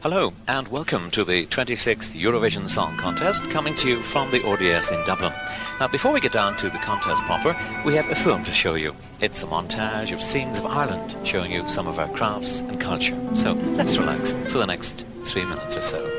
Hello and welcome to the 26th Eurovision Song Contest, coming to you from the RDS in Dublin. Now, before we get down to the contest proper, we have a film to show you. It's a montage of scenes of Ireland, showing you some of our crafts and culture. So let's relax for the next 3 minutes or so.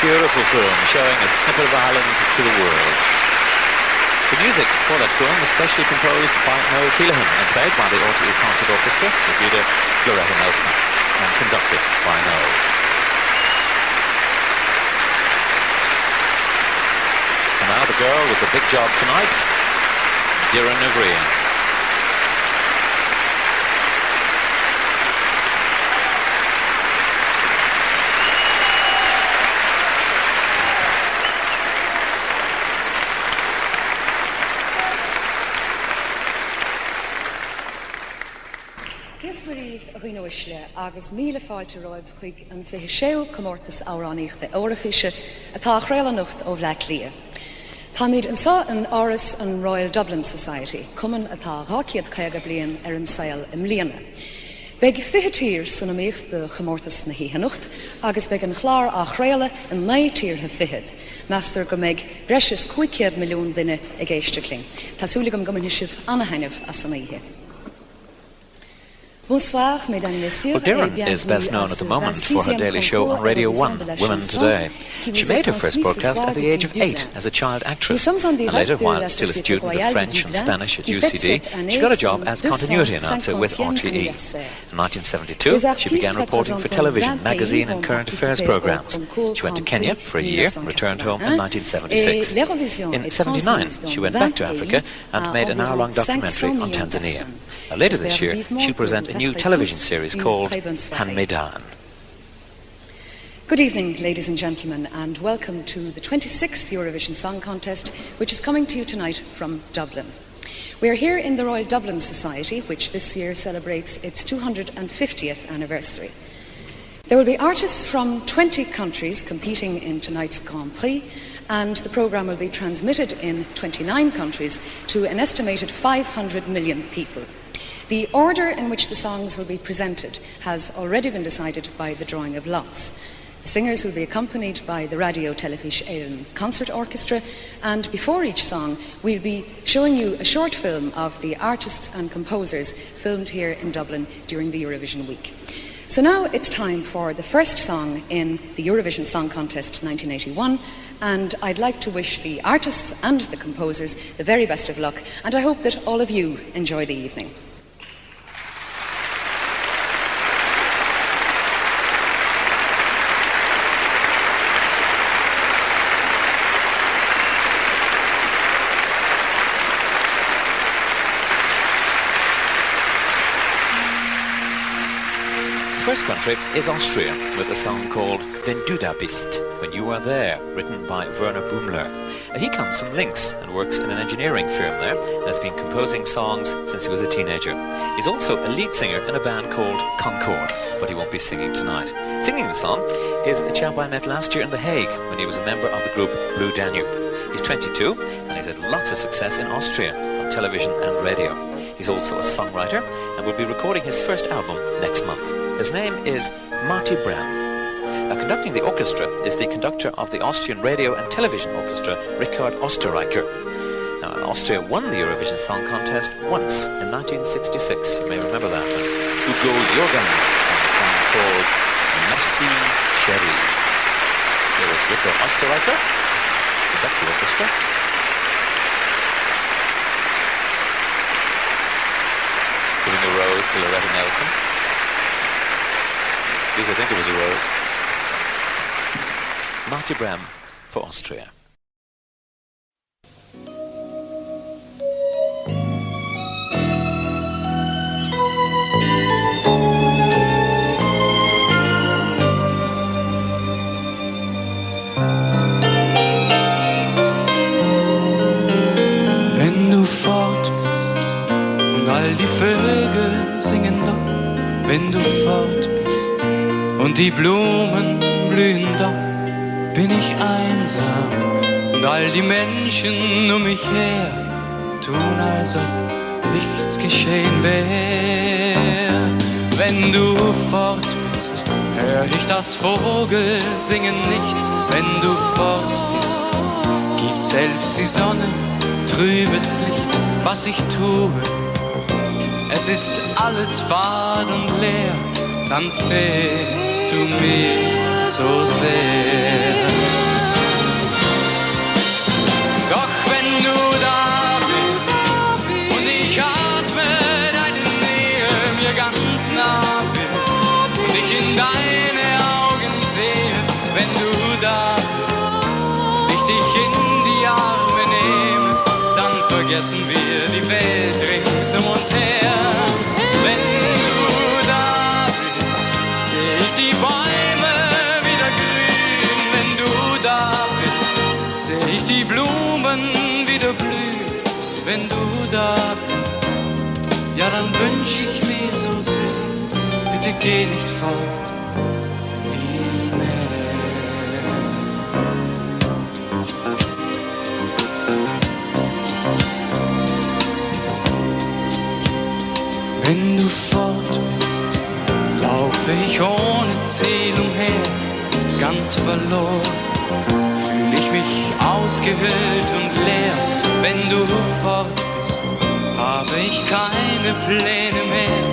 Beautiful film showing a snippet of Ireland to the world. The music for that film was specially composed by Noel Kelehan and played by the RTE Concert Orchestra with leader Loretta Nelson and conducted by Noel. And now the girl with the big job tonight, Doireann Ní Bhriain. Agus míle fáilte roibh chuig an fiche séú comórtas áráníochta Eurovision atá chréalanucht ó bhleac lia. Tá míad an sa an áras an Royal Dublin Society, cuman atá 250 bliain ar an saoil im líana. Beg fihetír san amíoch de chamórtas na híhanocht, agus beg an chlár a chréile an leitír ha fihed. Master go meg breis 5 milliún duine a géisteling. Tásúligam go sibh anahainemh as san ihe. Bonsoir, mesdames et messieurs. Well, Doireann is best known at the moment for her daily show on Radio 1, Women Today. She made her first broadcast at the age of 8 as a child actress, and later, while still a student of French and Spanish at UCD, she got a job as continuity announcer with RTE. In 1972, she began reporting for television, magazine and current affairs programmes. She went to Kenya for a year and returned home in 1976. In 1979, she went back to Africa and made an hour-long documentary on Tanzania. Later this year, she'll present a new television series called Handmaiden. Good evening, ladies and gentlemen, and welcome to the 26th Eurovision Song Contest, which is coming to you tonight from Dublin. We are here in the Royal Dublin Society, which this year celebrates its 250th anniversary. There will be artists from 20 countries competing in tonight's Grand Prix, and the programme will be transmitted in 29 countries to an estimated 500 million people. The order in which the songs will be presented has already been decided by the drawing of lots. The singers will be accompanied by the Raidió Teilifís Éireann Concert Orchestra, and before each song we'll be showing you a short film of the artists and composers filmed here in Dublin during the Eurovision week. So now it's time for the first song in the Eurovision Song Contest 1981, and I'd like to wish the artists and the composers the very best of luck, and I hope that all of you enjoy the evening. The first country is Austria, with a song called Wenn du da bist, When You Are There, written by Werner Bumler. He comes from Linz and works in an engineering firm there and has been composing songs since he was a teenager. He's also a lead singer in a band called Concord, but he won't be singing tonight. Singing the song is a chap I met last year in The Hague when he was a member of the group Blue Danube. He's 22 and he's had lots of success in Austria on television and radio. He's also a songwriter and will be recording his first album next month. His name is Marty Brem. Conducting the orchestra is the conductor of the Austrian Radio and Television Orchestra, Richard Osterreicher. Now, Austria won the Eurovision Song Contest once in 1966. You may remember that. Ugo Jürgens sang a song called Merci Chérie. Here is Richard Osterreicher, conduct the orchestra. Giving a rose to Loretta Nelson. I think it was a rose. Marty Brem for Austria. Wenn du fort bist und all die Vögel singen doch, wenn du fort bist und die Blumen blühen doch, bin ich einsam und all die Menschen um mich her tun, als ob nichts geschehen wär. Wenn du fort bist, hör ich das Vogelsingen nicht. Wenn du fort bist, gibt selbst die Sonne trübes Licht. Was ich tue, es ist alles fad und leer, dann fehlst du mir so sehr. Doch wenn du da bist und ich atme deine Nähe, mir ganz nah bist und ich in deine Augen sehe, wenn du da bist, ich dich in die Arme nehme, dann vergessen wir die Welt rings um uns her. Wenn du da bist, seh ich die Bäume wieder grün. Wenn du da bist, seh ich die Blumen wieder blühen. Wenn du da bist, ja dann wünsch ich mir so sehr, bitte geh nicht fort, nie mehr. Wenn du fort bist laufe ich ohne Ziel umher, ganz verloren. Fühl ich mich ausgehöhlt und leer, wenn du fort bist, habe ich keine Pläne mehr,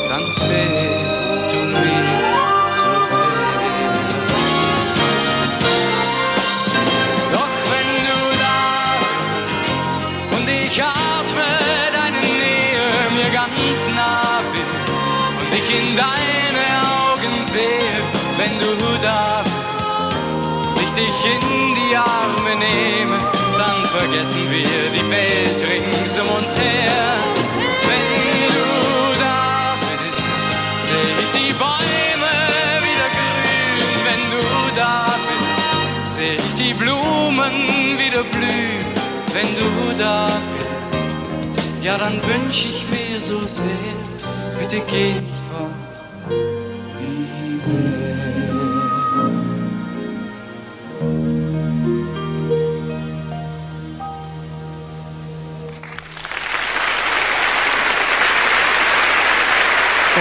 dann fehlst du mir so sehr. Doch wenn du da bist und ich atme deine Nähe, mir ganz nah bist und ich in deine Augen sehe, wenn du da bist, ich dich in die Arme nehme, dann vergessen wir die Welt rings um uns her. Wenn du da bist, seh ich die Bäume wieder grün. Wenn du da bist, seh ich die Blumen wieder blühen. Wenn du da bist, ja dann wünsch ich mir so sehr, bitte geh nicht fort, nie mehr.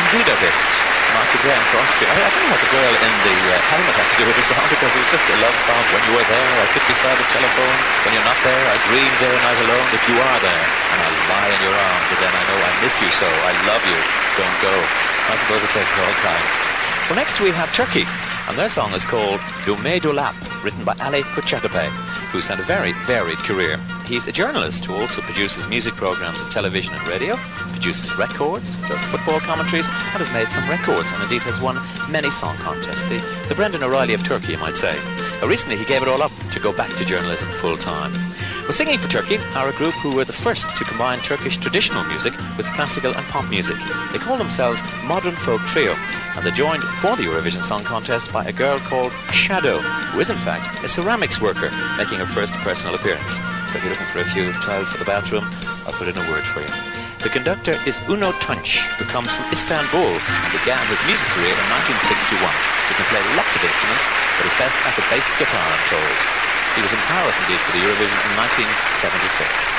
Budapest, Marty Graham for Austria. I don't know what the girl in the helmet had to do with the song, because it was just a love song. When you were there, I sit beside the telephone. When you're not there, I dream day and night alone that you are there. And I lie in your arms, and then I know I miss you so. I love you. Don't go. I suppose it takes all kinds. Well, next we have Turkey, and their song is called Dume Dolap, written by Ali Koçaktepe, who's had a very varied career. He's a journalist who also produces music programs on television and radio, produces records, does football commentaries, and has made some records, and indeed has won many song contests. The Brendan O'Reilly of Turkey, you might say. Recently he gave it all up to go back to journalism full-time. Well, singing for Turkey are a group who were the first to combine Turkish traditional music with classical and pop music. They call themselves Modern Folk Trio, and they're joined for the Eurovision Song Contest by a girl called Shadow, who is in fact a ceramics worker making her first personal appearance. So if you're looking for a few tiles for the bathroom, I'll put in a word for you. The conductor is Uno Tunç, who comes from Istanbul and began his music career in 1961. He can play lots of instruments, but is best at the bass guitar, I'm told. He was in Paris indeed for the Eurovision in 1976.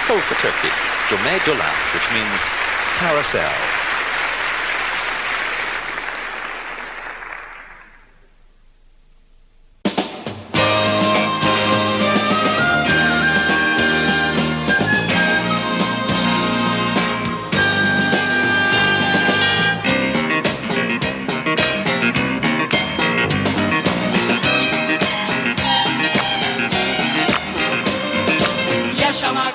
So for Turkey, Dume Dolap, which means carousel. Yaşamak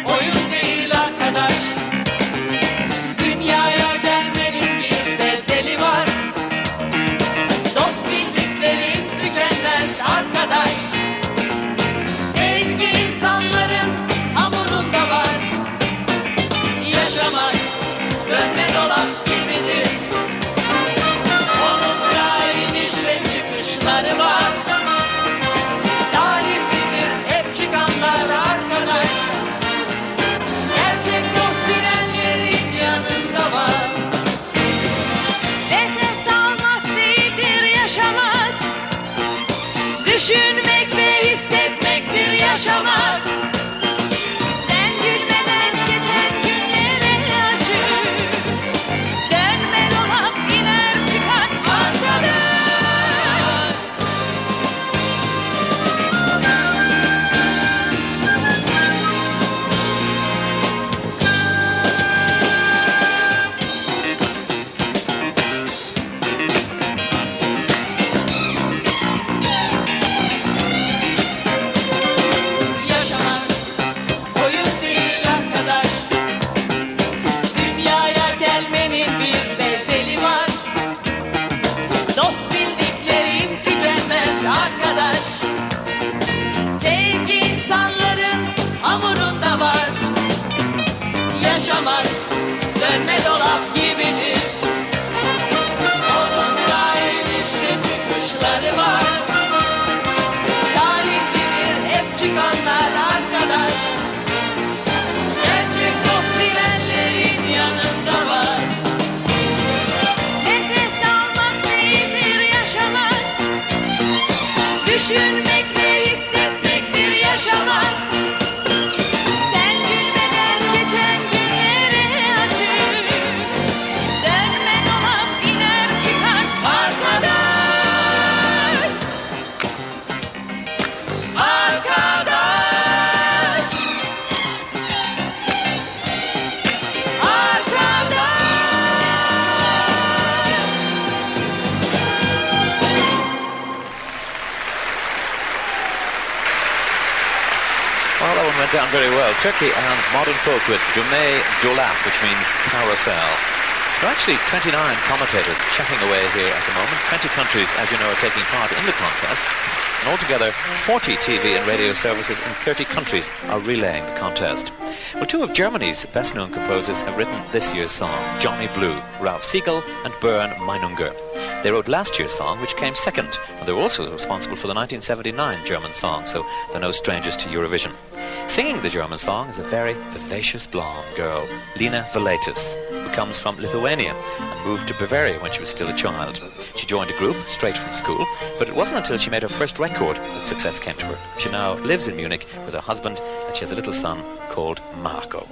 oyun değil arkadaş. Dünyaya gelmenin bir bedeli var. Dost bildiklerin tükenmez arkadaş. Sevgi insanların hamurunda var. Yaşamak dönme dolap gibidir. Onun da iniş ve çıkışları var. Talih bilir hep çıkanlar arkadaş. Gerçek dost direnlerin yanında var. Nefes almak değildir yaşamak. Düşünmek ve hissetmektir yaşamak. Sen gülmeden geçen günlere acı. Dönme dolap iner çıkar arkadaş. went down very well. Turkey and modern folk with Dume Dolap, which means carousel. There are actually 29 commentators chatting away here at the moment. 20 countries, as you know, are taking part in the contest. And altogether, 40 TV and radio services in 30 countries are relaying the contest. Well, two of Germany's best-known composers have written this year's song, Johnny Blue, Ralph Siegel and Bernd Meinunger. They wrote last year's song, which came second, and they were also responsible for the 1979 German song, so they're no strangers to Eurovision. Singing the German song is a very vivacious blonde girl, Lina Valetis, who comes from Lithuania and moved to Bavaria when she was still a child. She joined a group straight from school, but it wasn't until she made her first record that success came to her. She now lives in Munich with her husband, and she has a little son called Marco.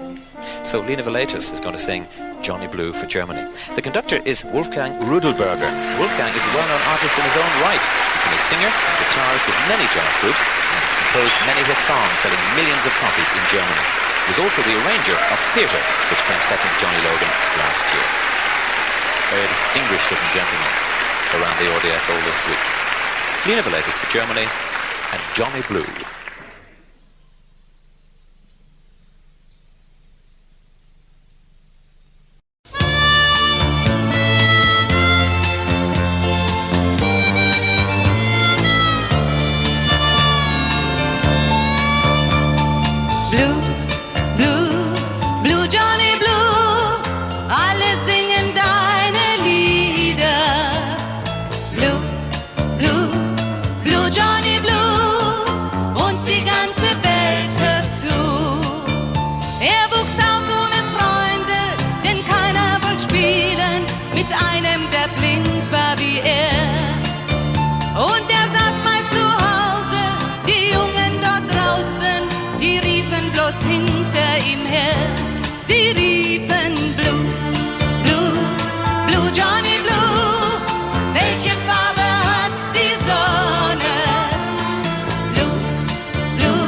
So Lina Valetis is going to sing Johnny Blue for Germany. The conductor is Wolfgang Rudelberger. Wolfgang is a well-known artist in his own right. He's been a singer and guitarist with many jazz groups and has composed many hit songs selling millions of copies in Germany. He was also the arranger of Theatre, which came second to Johnny Logan last year. Very distinguished looking gentleman around the RDS all this week. Lina Valetis for Germany and Johnny Blue. Einem, der blind war wie er. Und er saß meist zu Hause, die Jungen dort draußen, die riefen bloß hinter ihm her. Sie riefen Blue, Blue, Blue, Johnny Blue. Welche Farbe hat die Sonne? Blue, Blue,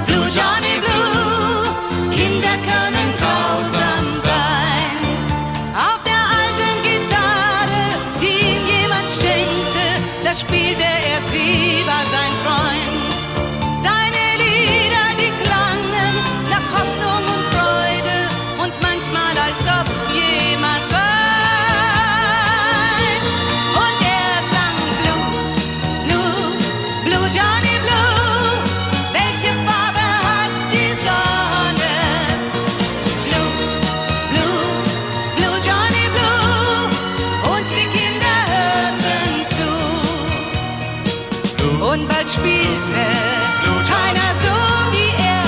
Blue, Johnny Blue. Kinder können grausam sein. Da spielte er, sie war sein Freund. Seine Lieder, die klangen nach Hoffnung und Freude und manchmal als ob jemand weint. Und er sang Blue, Blue, Blue, Johnny Blue. Welche Farbe hat die Sonne? Blue, Blue, Blue, Johnny Blue. Und die Kinder hörten zu. Und bald spielte keiner so wie er.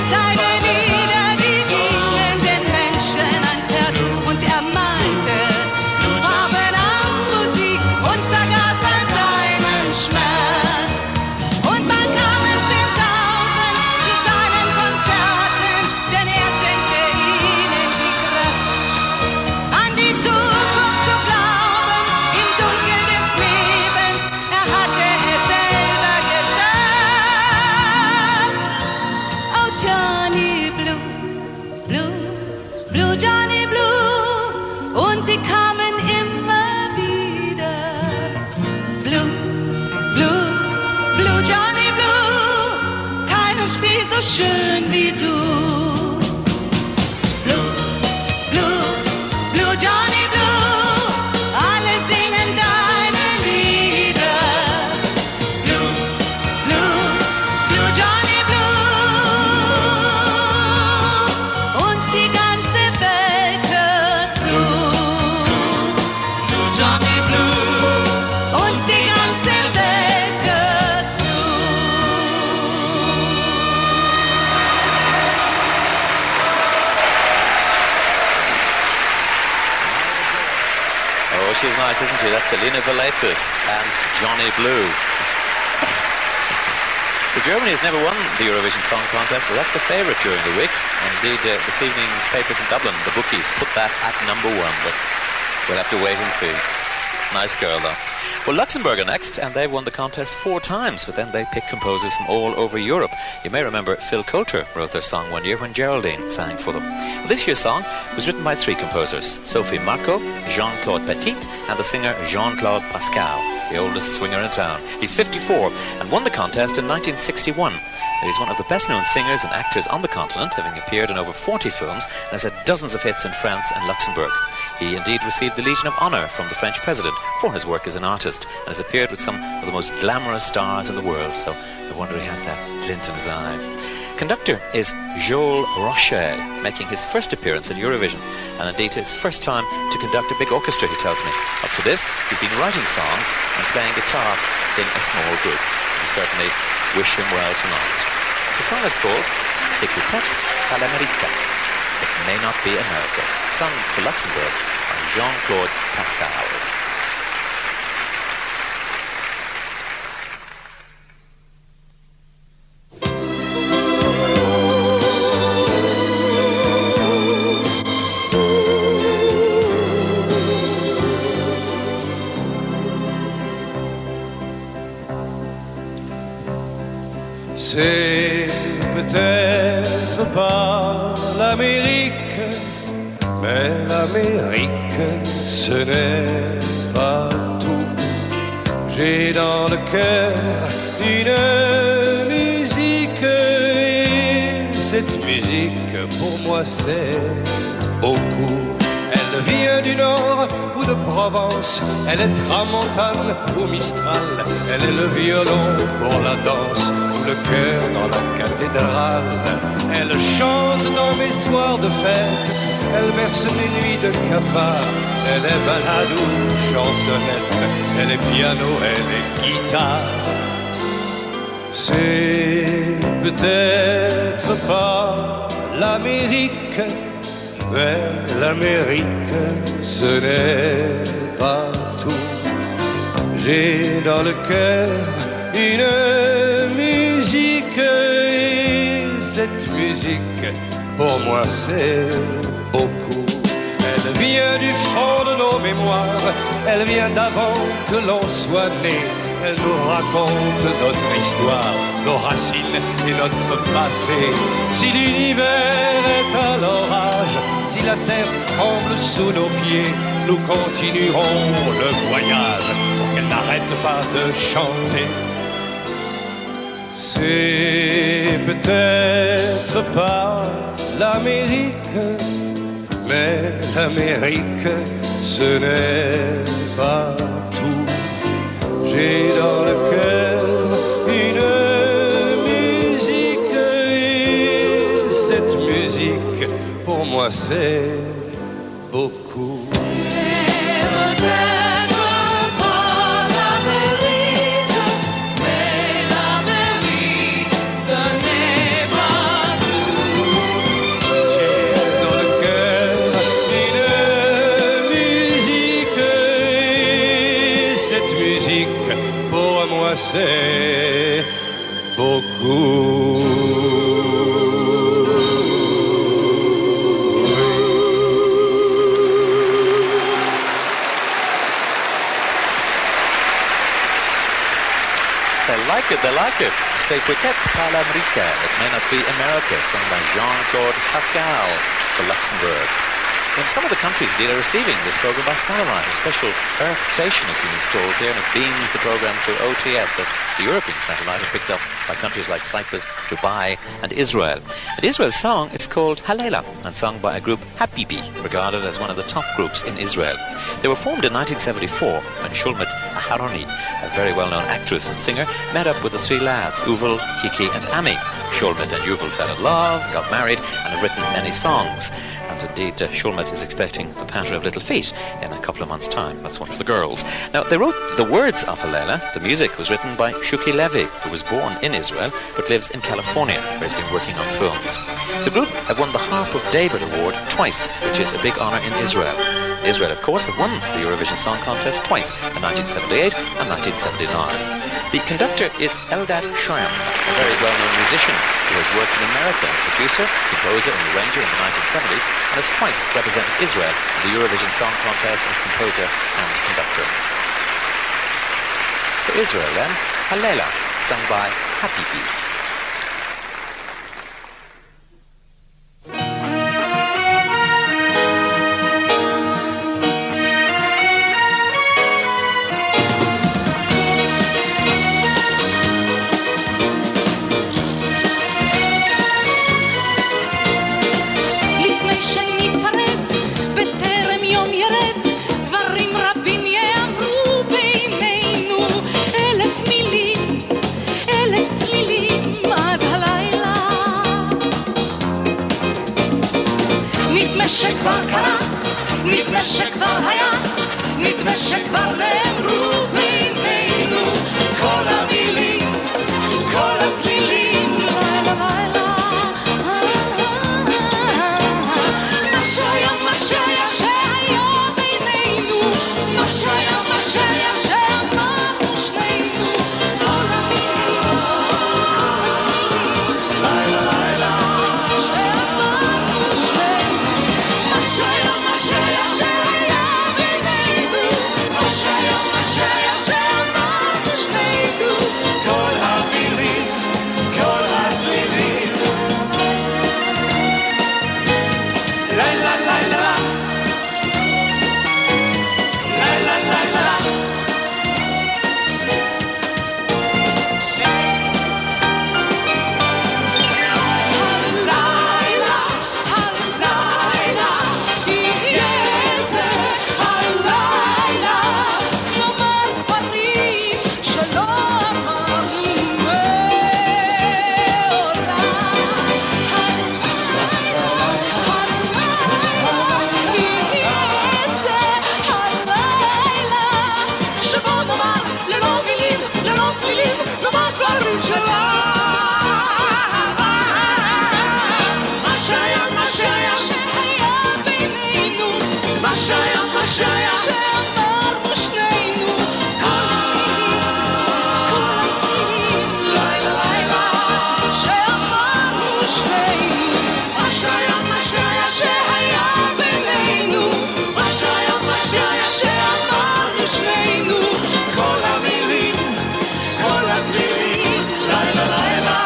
Seine Lieder, die gingen den Menschen ans Herz. Und er malte Farben aus Musik und vergaß all seinen Schmerz. Und man kam in 10.000 zu seinen Konzerten, denn er schenkte ihnen die Kraft, an die Zukunft zu glauben, im Dunkel des Lebens. Er hatte es selber geschafft. Oh, Johnny Blue, Blue, Blue, Johnny Blue. Und sie kamen immer wieder. Blue, Blue, Blue, Johnny Blue. Keiner spielt so schön wie du. Blue, Blue, Blue, Johnny Blue. Alle singen deine Lieder. Blue, Blue, Blue, Johnny Blue. Und die ganze Welt hört zu. Blue, Johnny Blue. Und die ganze Welt hört zu. Oh, she's nice, isn't she? That's Lina Valetis and Johnny Blue. Well, Germany has never won the Eurovision Song Contest, but that's the favourite during the week. Indeed, this evening's papers in Dublin, the bookies, put that at number one, but we'll have to wait and see. Nice girl, though. Well, Luxembourg are next, and they've won the contest 4 times, but then they pick composers from all over Europe. You may remember Phil Coulter wrote their song one year when Geraldine sang for them. Well, this year's song was written by 3 composers, Sophie Marco, Jean-Claude Petit, and the singer Jean-Claude Pascal. the oldest swinger in town. He's 54 and won the contest in 1961. He's one of the best-known singers and actors on the continent, having appeared in over 40 films and has had dozens of hits in France and Luxembourg. He indeed received the Legion of Honour from the French president for his work as an artist and has appeared with some of the most glamorous stars in the world, so no wonder he has that glint in his eye. Conductor is Joel Rocher, making his first appearance in Eurovision, and indeed his first time to conduct a big orchestra, he tells me. Up to this, he's been writing songs and playing guitar in a small group. We certainly wish him well tonight. The song is called C'est peut-être pas l'Amérique. It may not be America, sung for Luxembourg by Jean-Claude Pascal. C'est peut-être pas l'Amérique, mais l'Amérique, ce n'est pas tout. J'ai dans le cœur une musique, et cette musique, pour moi, c'est beaucoup. Elle vient du Nord ou de Provence, elle est tramontane ou Mistral, elle est le violon pour la danse, ou le cœur dans la cathédrale. Elle chante dans mes soirs de fête, elle berce mes nuits de cafard, elle est balade ou chansonnette, elle est piano, elle est guitare. C'est peut-être pas l'Amérique, mais l'Amérique, ce n'est pas tout. J'ai dans le cœur une musique, et cette musique, pour moi, c'est beaucoup. Elle vient du fond de nos mémoires, elle vient d'avant que l'on soit né. Elle nous raconte notre histoire, nos racines et notre passé. Si l'univers est à l'orage, si la terre tremble sous nos pieds, nous continuerons le voyage pour qu'elle n'arrête pas de chanter. C'est peut-être pas l'Amérique, mais l'Amérique, ce n'est pas tout. J'ai dans le cœur une musique, et cette musique, pour moi, c'est beaucoup. C'est beaucoup. They like it. C'est peut-être pas l'Amérique. It may not be America, sung by Jean-Claude Pascal for Luxembourg. In some of the countries indeed are receiving this program by satellite. A special Earth station has been installed here and it beams the program through OTS. That's the European satellite, picked up by countries like Cyprus, Dubai and Israel. And Israel's song, it's called Halela and sung by a group Habibi, regarded as one of the top groups in Israel. They were formed in 1974 when Shulmet Aharoni, a very well-known actress and singer, met up with the three lads, Uval, Kiki and Ami. Shulmet and Uval fell in love, got married and have written many songs. And indeed, Shulmet is expecting the patter of little feet in a couple of months' time. That's one for the girls. Now, they wrote the words of Halela. The music was written by Shuki Levy, who was born in Israel but lives in California, where he's been working on films. The group have won the Harp of David Award twice, which is a big honour in Israel. Israel, of course, have won the Eurovision Song Contest twice, in 1978 and 1979. The conductor is Eldad Schramm, a very well-known musician who has worked in America as producer, composer and arranger in the 1970s and has twice represented Israel in the Eurovision Song Contest as composer and conductor. For Israel then, Halela, sung by Habibi. יום ירד, דברים רבים יאמרו בינינו, 1000 מילים, 1000 צלילים עד הלילה. נדמה שכבר קרה, נדמה שכבר היה, נדמה שכבר נאמרו בינינו כל המילים, כל הצלילים, לילה לילה. מה שהיה שהיה בינינו, מה שהיה שאמרנו שנינו, כל המילים, כל הצלילים, לילה לילה, שאמרנו שנינו. מה שהיה בינינו, מה שהיה שאמרנו שנינו, כל המילים, כל הצלילים. לילה לילה, לילה לילה, שאמרנו שנינו, כל הצלילים, לילה לילה, שאמרנו שנינו, מה שהיה בינינו, מה שהיה שאמרנו שנינו, כל המילים, כל הצלילים, לילה לילה.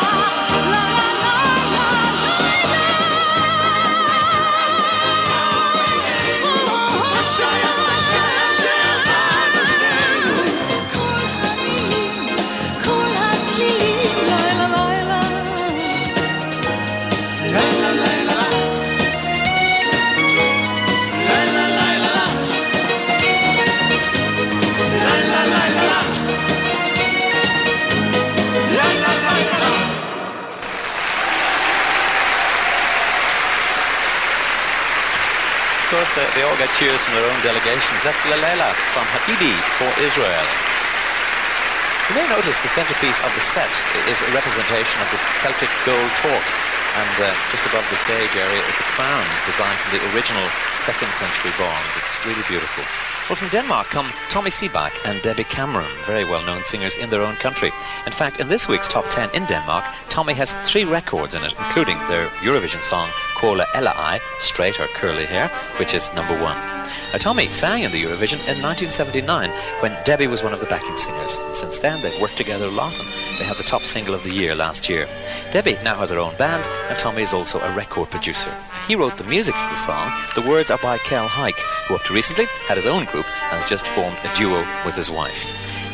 Of course, they all get cheers from their own delegations. That's Lalela from Hague for Israel. You may notice the centrepiece of the set is a representation of the Celtic gold torque, and just above the stage area is the crown designed from the original 2nd century bronze. It's really beautiful. Well, from Denmark come Tommy Seebach and Debbie Cameron, very well-known singers in their own country. In fact, in this week's Top 10 in Denmark, Tommy has 3 records in it, including their Eurovision song Kola Ella I, straight or curly hair, which is number 1. Tommy sang in the Eurovision in 1979 when Debbie was one of the backing singers. And since then, they've worked together a lot, and they had the top single of the year last year. Debbie now has her own band, and Tommy is also a record producer. He wrote the music for the song. The words are by Kel Haik, who up to recently had his own group and has just formed a duo with his wife.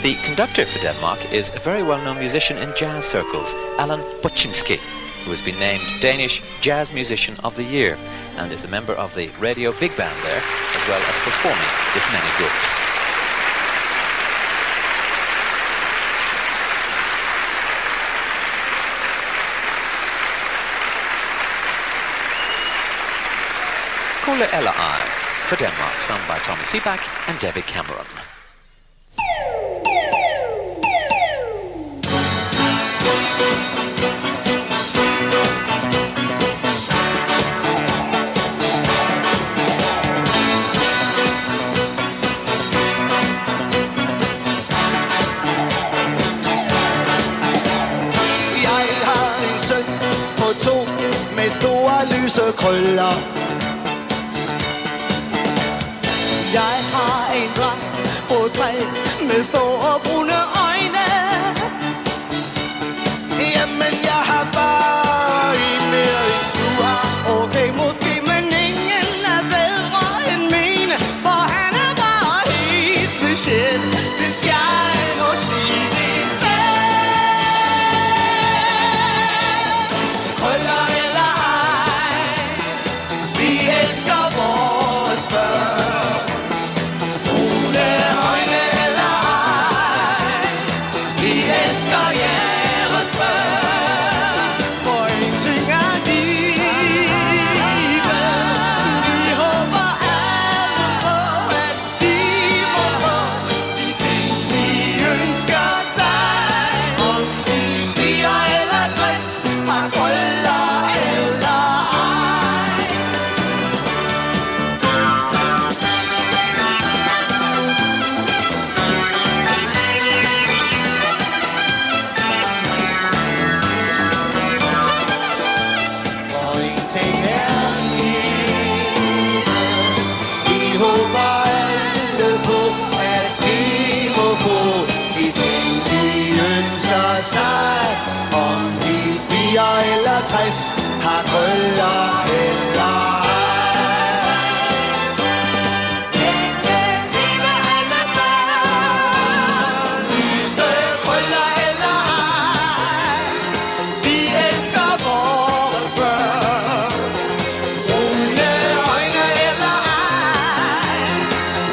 The conductor for Denmark is a very well-known musician in jazz circles, Alan Buczynski, who has been named Danish Jazz Musician of the Year and is a member of the Raidió Big Band there, as well as performing with many groups. Kola Ella I for Denmark, sung by Tommy Seebach and Debbie Cameron. Med store lyse krøller. Jeg har en dreng på 3 med store brune øjne. Jamen jeg har bare en mere end du har. Okay, måske, men ingen er bedre end mine, for han er bare helt speciel, hvis jeg må sige det selv. Krøller eller ej, vi elsker vores børn. håber alle på, at de må få de ting, de ønsker sig. Om de 4 eller 60 har krøller eller ej. Lyse krøller eller ej. Vi elsker vores børn. Brune øjne eller ej.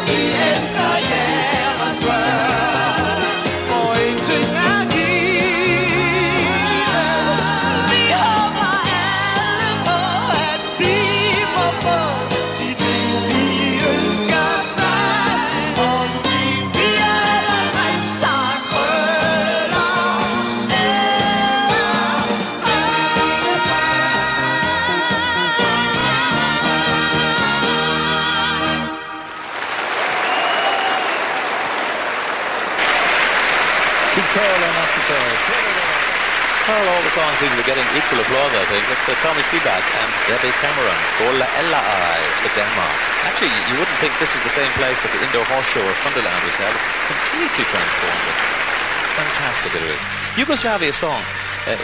Vi elsker jeres børn. Og ingenting er givet. Vi håber alle på, at de må få de ting, de ønsker sig. Om de 4 eller 60 har krøller To curl or not to curl. Well, all the songs seem to be getting equal applause, I think. It's Tommy Seaback and Debbie Cameron, Gola Ella I for Denmark. Actually, you wouldn't think this was the same place that the Indoor Horse Show or Funderland was held. It's completely transformed it. Fantastic it is. Yugoslavia's song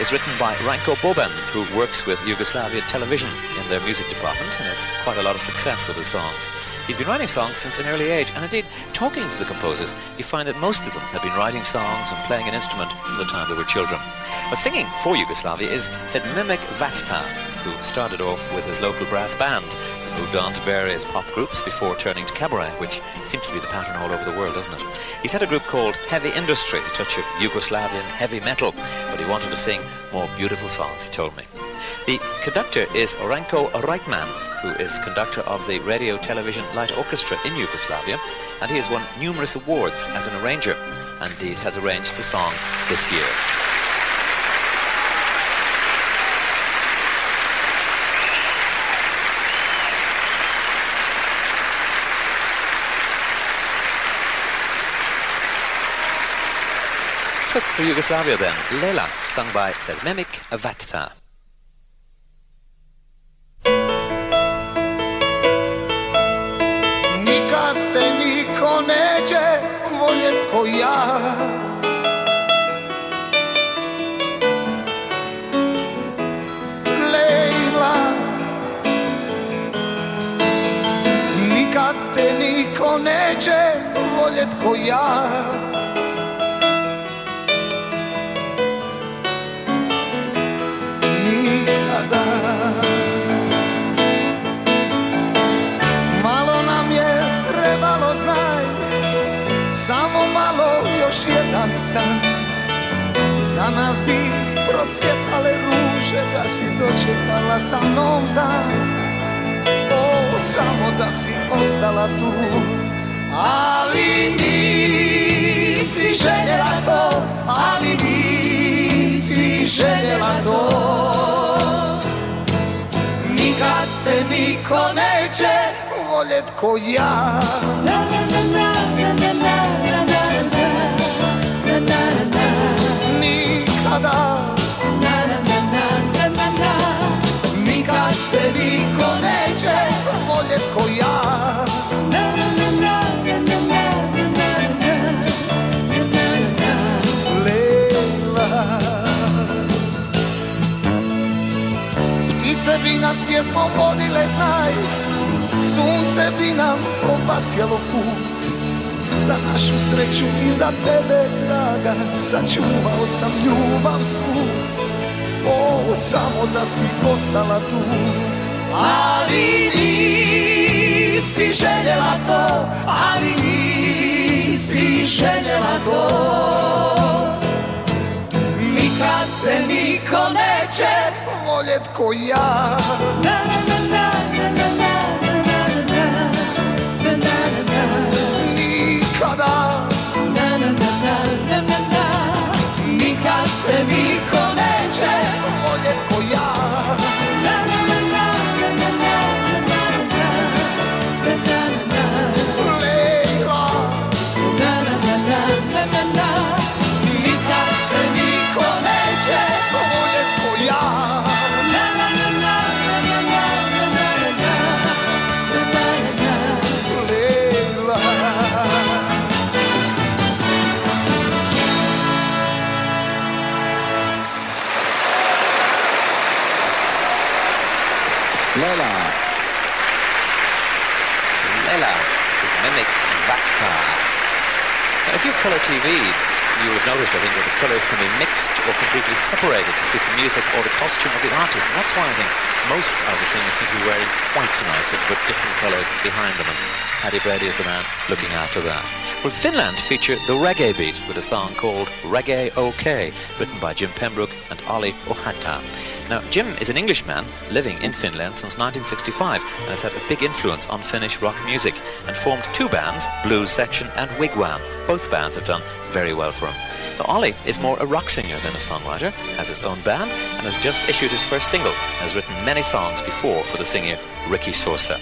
is written by Ranko Boban, who works with Yugoslavia Television in their music department and has quite a lot of success with his songs. He's been writing songs since an early age, and indeed, talking to the composers, you find that most of them have been writing songs and playing an instrument from the time they were children. But singing for Yugoslavia is said Mimic Vata, who started off with his local brass band and moved on to various pop groups before turning to cabaret, which seems to be the pattern all over the world, doesn't it? He's had a group called Heavy Industry, a touch of Yugoslavian heavy metal, but he wanted to sing more beautiful songs, he told me. The conductor is Ranko Reitman, who is conductor of the Radio Television Light Orchestra in Yugoslavia, and he has won numerous awards as an arranger, and indeed has arranged the song this year. So for Yugoslavia then, Lela, sung by Selmemik Vata. Nikad te niko neće voljet ko ja. Lejla, nikad te niko neće voljet ko ja. Nikada. Malo nam je trebalo, znaj, samo malo, još jedan san. Za nas bi procvjetale ruže da si dočekala sa mnom dan. O, samo da si ostala tu. Ali nisi željela to, ali nisi željela to. Nikad te niko neće voljet ko ja. Nikada. Nikad te niko neće voljet ko ja. Lela. Ptice bi nas pjesmom vodile, znaj, sunce bi nam opasjelo put. Za našu sreću i za tebe, draga, sačuvao sam ljubav svu. O, samo da si ostala tu. Ali nisi željela to, ali nisi željela to. Nikad te niko neće voljet ko ja. Nikada. Nikad te niko neće voljet ko ja. Lejla. Nikad te niko neće voljet ko ja. Lejla. Mimic Vatka. Now, if you have colour TV, you would have noticed, I think, that the colours can be mixed or completely separated to suit the music or the costume of the artist. And that's why I think most of the singers seem to be wearing white tonight, so to put different colours behind them. And Paddy Brady is the man looking after that. Well, Finland featured the reggae beat with a song called Reggae OK, written by Jim Pembroke and Olli Ohatta. Now, Jim is an Englishman living in Finland since 1965 and has had a big influence on Finnish rock music and formed two bands, Blues Section and Wigwam. Both bands have done very well for him. Now, Olli is more a rock singer than a songwriter, has his own band and has just issued his first single and has written many songs before for the singer Ricky Sosa.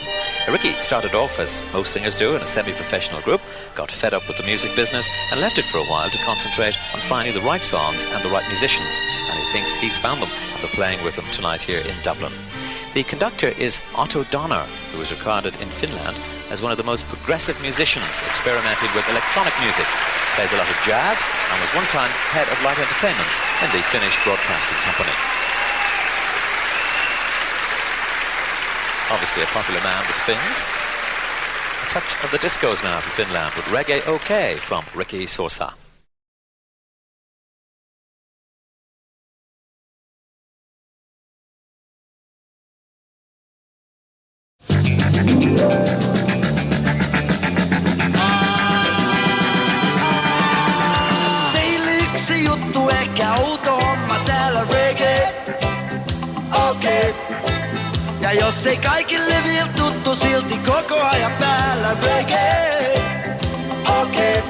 Ricky started off, as most singers do, in a semi-professional group, got fed up with the music business and left it for a while to concentrate on finding the right songs and the right musicians, and he thinks he's found them and they're playing with them tonight here in Dublin. The conductor is Otto Donner, who was regarded in Finland as one of the most progressive musicians experimenting with electronic music, plays a lot of jazz and was one time head of light entertainment in the Finnish Broadcasting Company. Obviously a popular man with the Finns. A touch of the discos now for Finland with Reggae OK from Ricky Sosa. Teille yksi juttu, ehkä outo homma täällä reggae. Okei. Ja jos ei kaikille vielä tuttu, silti koko ajan päällä reggae. Okei.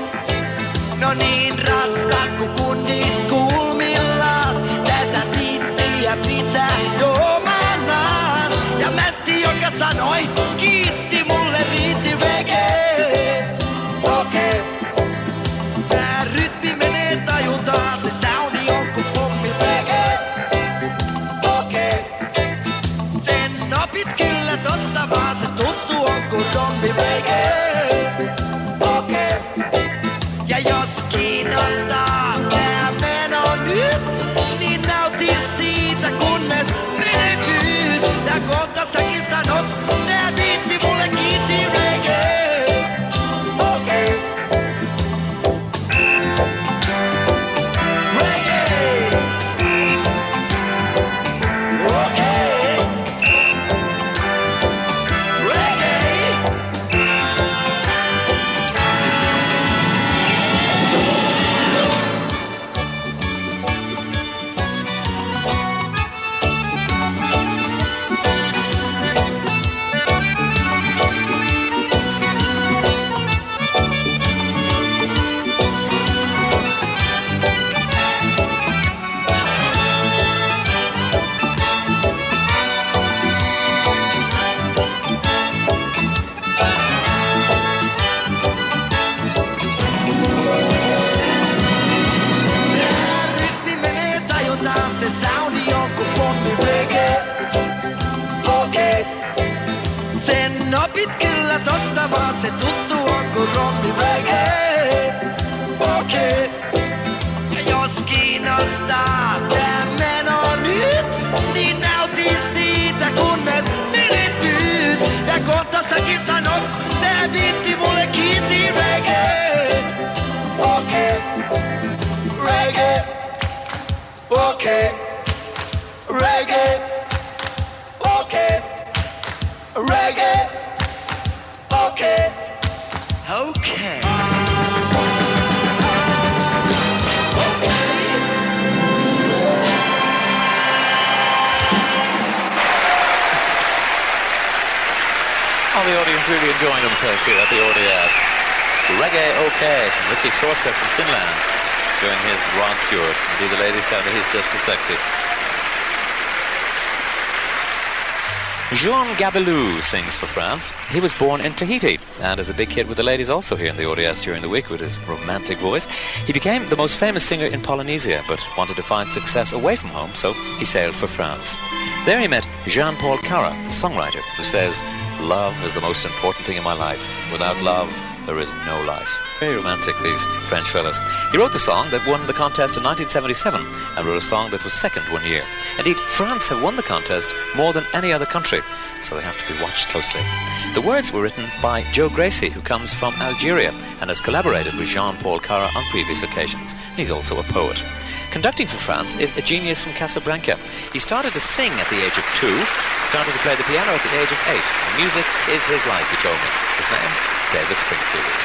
No niin raskat kun kunnit kulmillaan. Tätä tiittiä pitää joomanaan. Ja Mätti, joka sanoi, kiitti mulle riitti reggae. Okei. Tää rytmi menee tajuntaan, se soundi on kun pommi reggae. Okei. Sen opit kyllä tosta vaan, se tuttu on kun rommi reggae. Okei. Ja jos kiinnostaa tää meno nyt, niin nauti siitä kunnes menetyy. Tää kohta säkin sanot, tää biitti mulle kiitti reggae. Okei. Reggae. Okei. Reggae. Rytmi menee tajuntaan, se soundi on kun pommi reggae. Okei. Sen opit kyllä tosta vaan, se tuttu on kun rommi reggae. Okei. Ja jos kiinnostaa tää meno nyt, niin nauti siitä kunnes menetyy. Ja kohta säkin sanot, tää biitti mulle kiitti reggae. Okei. Reggae. Okei. Reggae. Okei. Reggae. Okei. Okei. All the audience really enjoying themselves here at the RDS. Reggae OK, Ricky Sosa from Finland, doing his Rod Stewart. Indeed, the ladies tell me he's just as sexy. Jean Gabelou sings for France. He was born in Tahiti and is a big hit with the ladies also here in the RDS during the week with his romantic voice. He became the most famous singer in Polynesia but wanted to find success away from home, so he sailed for France. There he met Jean-Paul Cara, the songwriter, who says, "Love is the most important thing in my life. Without love, there is no life." Very romantic, these French fellas. He wrote the song that won the contest in 1977 and wrote a song that was second one year. Indeed, France have won the contest more than any other country, so they have to be watched closely. The words were written by Joe Gracie, who comes from Algeria and has collaborated with Jean-Paul Cara on previous occasions. He's also a poet. Conducting for France is a genius from Casablanca. He started to sing at the age of 2, started to play the piano at the age of 8. And music is his life, he told me. His name, David Springfield.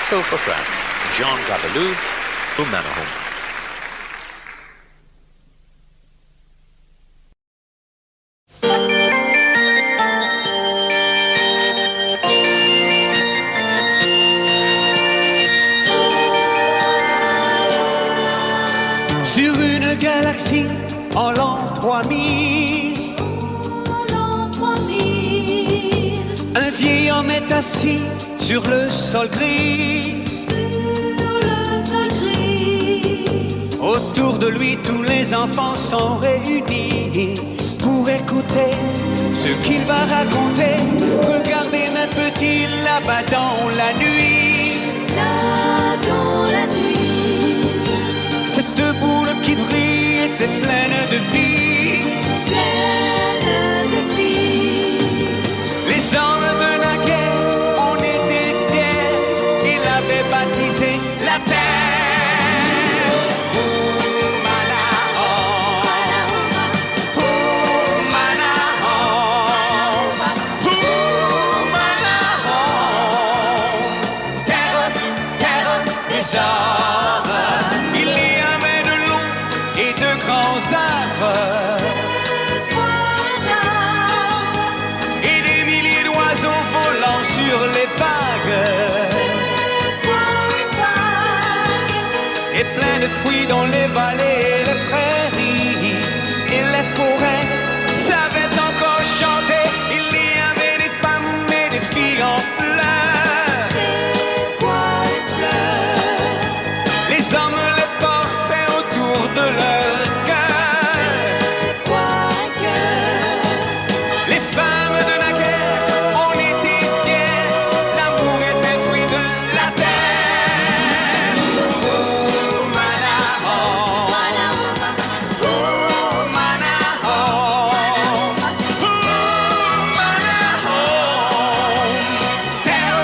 So for France, Jean Gabelou, Humanahum. Sur une galaxie en l'an 3000, un vieil homme est assis sur le sol gris. Autour de lui, tous les enfants sont réunis pour écouter ce qu'il va raconter. Regardez mes petits là-bas dans la nuit. Là dans la nuit, Cette boule qui brille était pleine de vie. pleine de vie. Les hommes de la guerre, on était fiers. Ils avaient baptisé la terre. Il y avait de longs et de grands arbres et des milliers d'oiseaux volant sur les vagues et plein de fruits dans les vallées et les prairies et les forêts savaient encore chanter. Il y avait des femmes et des filles en fleurs. Les hommes les portaient autour de leur cœur. Les femmes de la guerre, on était fiers. L'amour était fruit de la terre. Terre,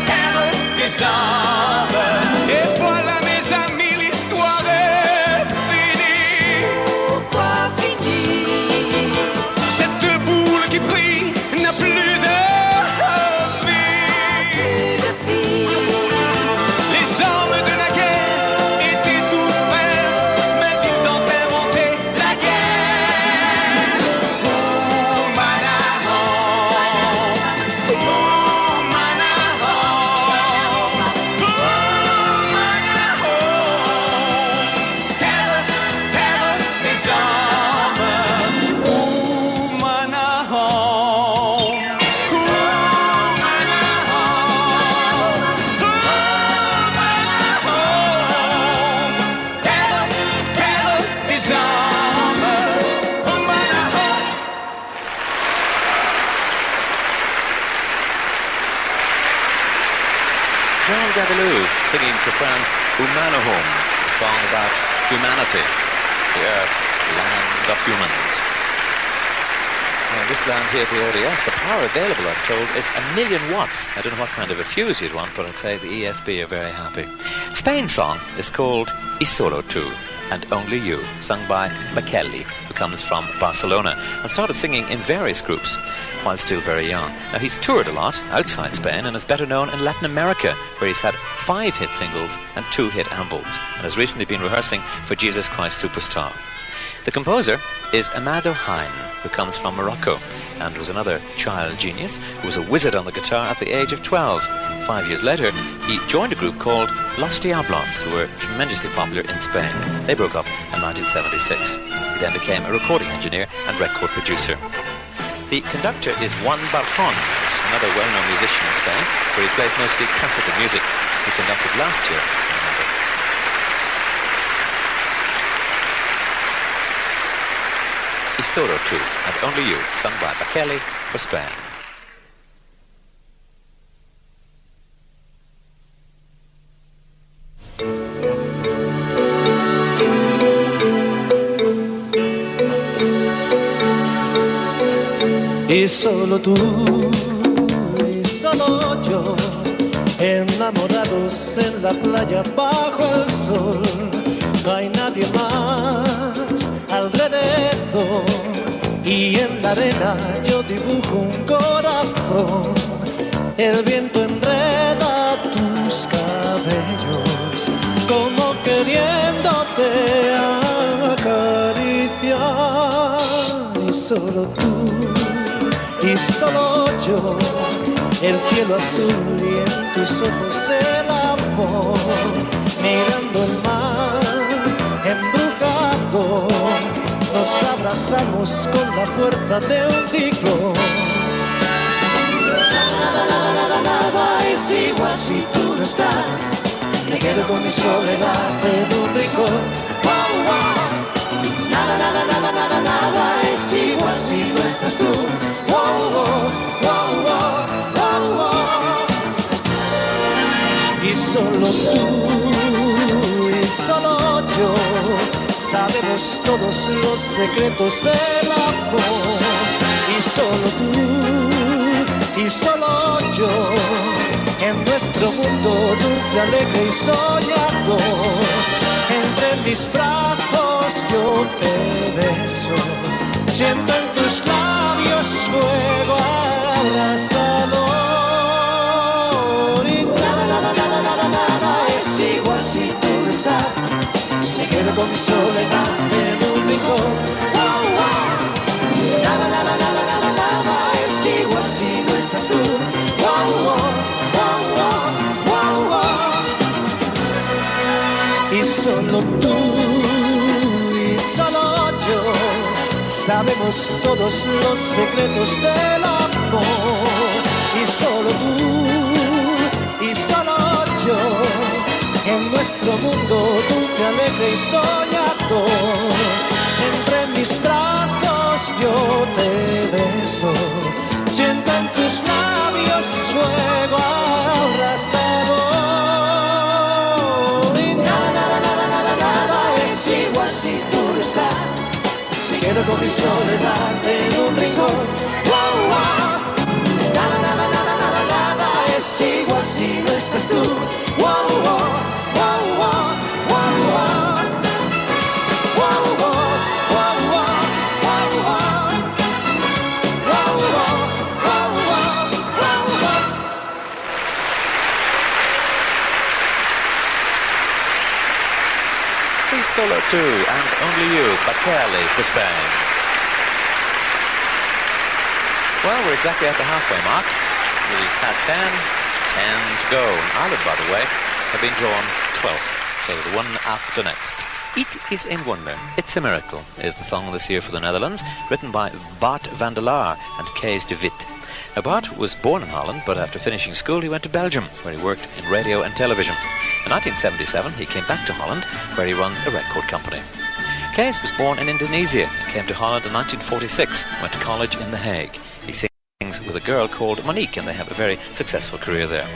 terre des hommes. Et voilà mes amis, l'histoire est finie. Pourquoi finir? Cette boule qui brille n'a plus de vie. Plus de vie. Les hommes de la guerre étaient tous frères, mais ils ont inventé la guerre. Terre, terre des hommes. Terre, terre des hommes. Jean Gabelou singing for France, Humanahum, a song about humanity, the earth, land of humans. Now, in this land here at the RDS, the power available, I'm told, is 1,000,000 watts. I don't know what kind of a fuse you'd want, but I'd say the ESB are very happy. Spain's song is called Y Solo Tú, and Only You, sung by Makeli, who comes from Barcelona and started singing in various groups while still very young. Now, he's toured a lot outside Spain and is better known in Latin America, where he's had 5 hit singles and 2 hit albums, and has recently been rehearsing for Jesus Christ Superstar. The composer is Amado Hain, who comes from Morocco and was another child genius who was a wizard on the guitar at the age of 12. 5 years later, he joined a group called Los Diablos, who were tremendously popular in Spain. They broke up in 1976. He then became a recording engineer and record producer. The conductor is Juan Barjons, another well-known musician in Spain, where he plays mostly classical music. He conducted last year. Y Solo Tú, and Only You, sung by Makeli for Spain. Y solo tú y solo yo, enamorados en la playa bajo el sol. No hay nadie más alrededor y en la arena yo dibujo un corazón. El viento enreda tus cabellos como queriéndote acariciar. Y solo tú y solo yo, el cielo azul y en tus ojos el amor, mirando el mar embrujado, nos abrazamos con la fuerza de un ciclón. Nada es igual si tú no estás, me quedo con mi soledad en un rincón. Wow, wow. Nada es igual si no estás tú. Wow, wow, wow, wow, wow. Y solo tú y solo yo sabemos todos los secretos del amor. Y solo tú y solo yo, en nuestro mundo dulce, alegre y soñador, entre mis brazos yo te beso, siento en tus labios fuego abrasador. Y nada es igual si tú no estás, me quedo con mi soledad en un rincón. Wow, wow. Nada es igual si no estás tú. Wow, wow, wow, wow, wow. Y solo tú y solo yo sabemos todos los secretos del amor. Y solo tú y solo yo, en nuestro mundo dulce, alegre y soñador, entre mis brazos yo te beso, siento en tus labios fuego abrasador. Y nada es igual si tú no estás, me quedo con mi soledad en un rincón. Wow, wow. Nada es igual si no estás tú. Wow, wow, wow, wow, wow, wow. Wow, wow, wow, wow, wow, wow. Wow, wow, wow, wow, wow. Please solo two and only you, Bacali for Spain. Well, we're exactly at the halfway mark. We've had 10 to go. And Ireland, by the way, have been drawn 12th, so the one after next. Ik is een wonder, It's a Miracle, is the song this year for the Netherlands, written by Bart van der Laar and Kees de Wit. Now, Bart was born in Holland, but after finishing school he went to Belgium, where he worked in radio and television. In 1977 he came back to Holland, where he runs a record company. Kees was born in Indonesia and came to Holland in 1946, went to college in The Hague. He sings with a girl called Monique, and they have a very successful career there.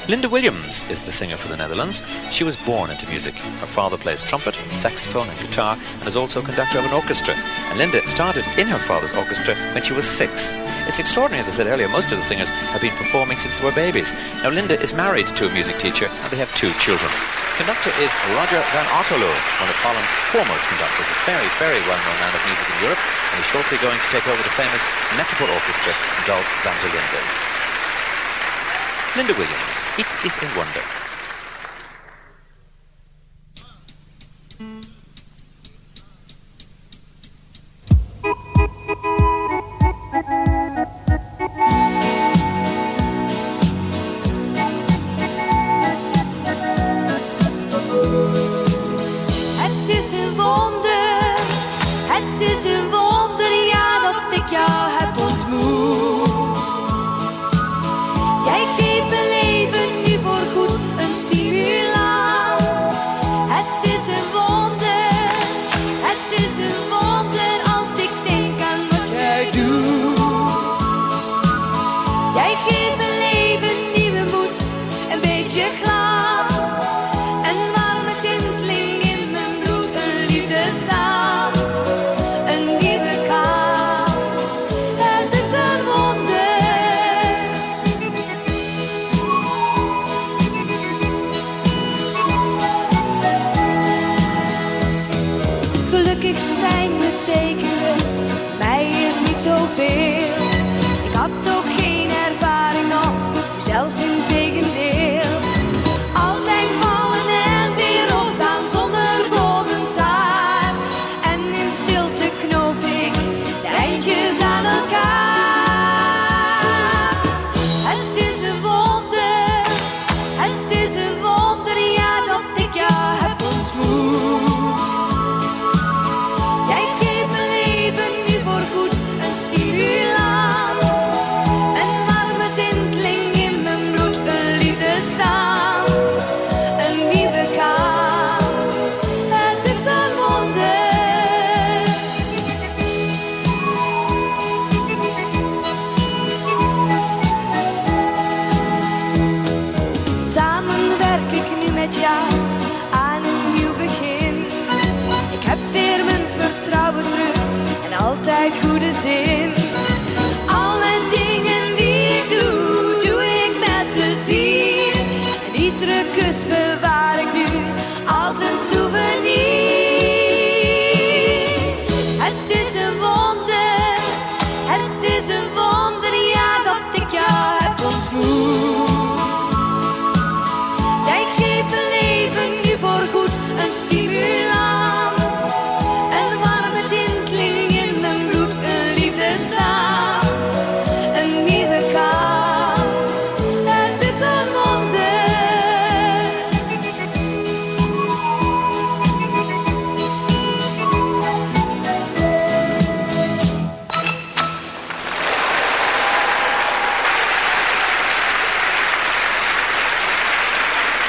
Linda Williams is the singer for the Netherlands. She was born into music. Her father plays trumpet, saxophone and guitar, and is also conductor of an orchestra. And Linda started in her father's orchestra when she was 6. It's extraordinary, as I said earlier, most of the singers have been performing since they were babies. Now, Linda is married to a music teacher, and they have 2 children. Conductor is Roger van Otterloo, one of Holland's foremost conductors, a very, very well-known man of music in Europe, and he's shortly going to take over the famous Metropole Orchestra in Dolph van der Linde. Linda Williams, Ik is een wonder. Het is een wonder, ja, dat ik jou heb ontmoet. Jij geeft mijn leven nu voorgoed toneel. Ik had toch geen ervaring nog, zelfs in tegendeel. Altijd vallen en weer opstaan zonder commentaar. En in stilte knoopte ik de eindjes aan elkaar. Het is een wonder, ja, dat ik jou heb ontmoet. Jij geeft mijn leven nu voorgoed een stimulans. Een warme tinteling in mijn bloed, een liefdesdans. Een nieuwe kans, het is een wonder. Samen werk ik nu met jou aan een nieuw begin. Ik heb weer mijn vertrouwen terug en altijd goede zin. Alle dingen die ik doe, doe ik met plezier. En iedere kus bewaar ik nu als een souvenir. Het is een wonder, ja, dat ik jou heb ontmoet. Jij geeft mijn leven nu voorgoed een stimulans. Een warme tinteling in mijn bloed, een liefdesdans. Een nieuwe kans, het is een wonder.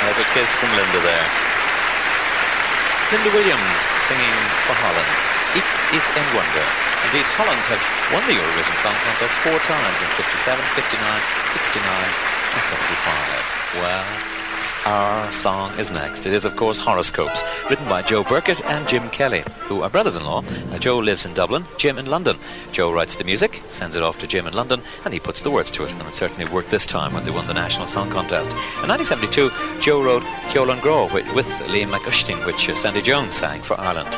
I have a kiss from Linda there. Linda Williams singing for Holland. It is a wonder. Indeed, Holland have won the Eurovision Song Contest 4 times in 57, 59, 69 and 75. Well, our song is next. It is, of course, Horoscopes, written by Joe Burkett and Jim Kelly, who are brothers-in-law. Joe lives in Dublin, Jim in London. Joe writes the music, sends it off to Jim in London, and he puts the words to it. And it certainly worked this time when they won the National Song Contest. In 1972, Joe wrote Ceolan Gró with Liam McUshting, which Sandy Jones sang for Ireland.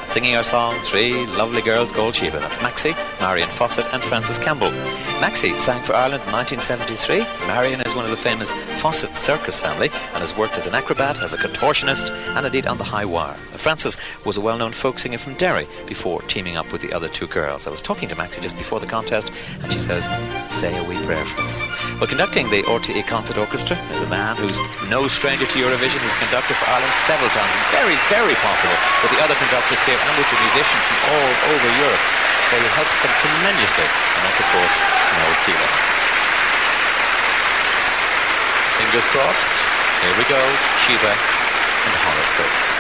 Singing our song, 3 lovely girls, Gold Sheba. That's Maxie, Marion Fawcett and Frances Campbell. Maxie sang for Ireland in 1973. Marion is one of the famous Fawcett circus family and has worked as an acrobat, as a contortionist and indeed on the high wire. Frances was a well-known folk singer from Derry before teaming up with the other 2 girls. I was talking to Maxie just before the contest and she says, say a wee prayer for us. Well, conducting the RTE Concert Orchestra is a man who's no stranger to Eurovision. He's conducted for Ireland several times and very, very popular with the other conductors here and with the musicians from all over Europe. So he helps them tremendously, and that's of course Noel Kelehan. Fingers crossed. Here we go, Sheba and Horoscopes.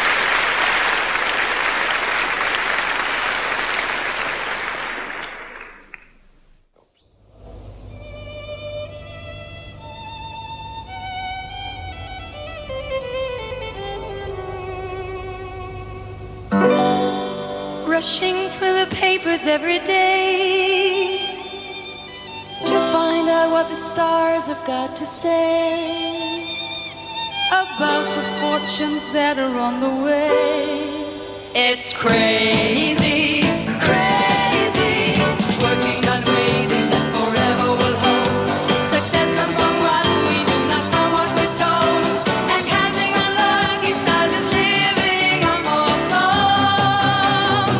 Rushing for the papers every day to find out what the stars have got to say about the fortunes that are on the way. It's crazy, crazy, working on waiting that forever will hold. Success comes from what we do, not from what we're told. And catching our lucky stars is living a more song.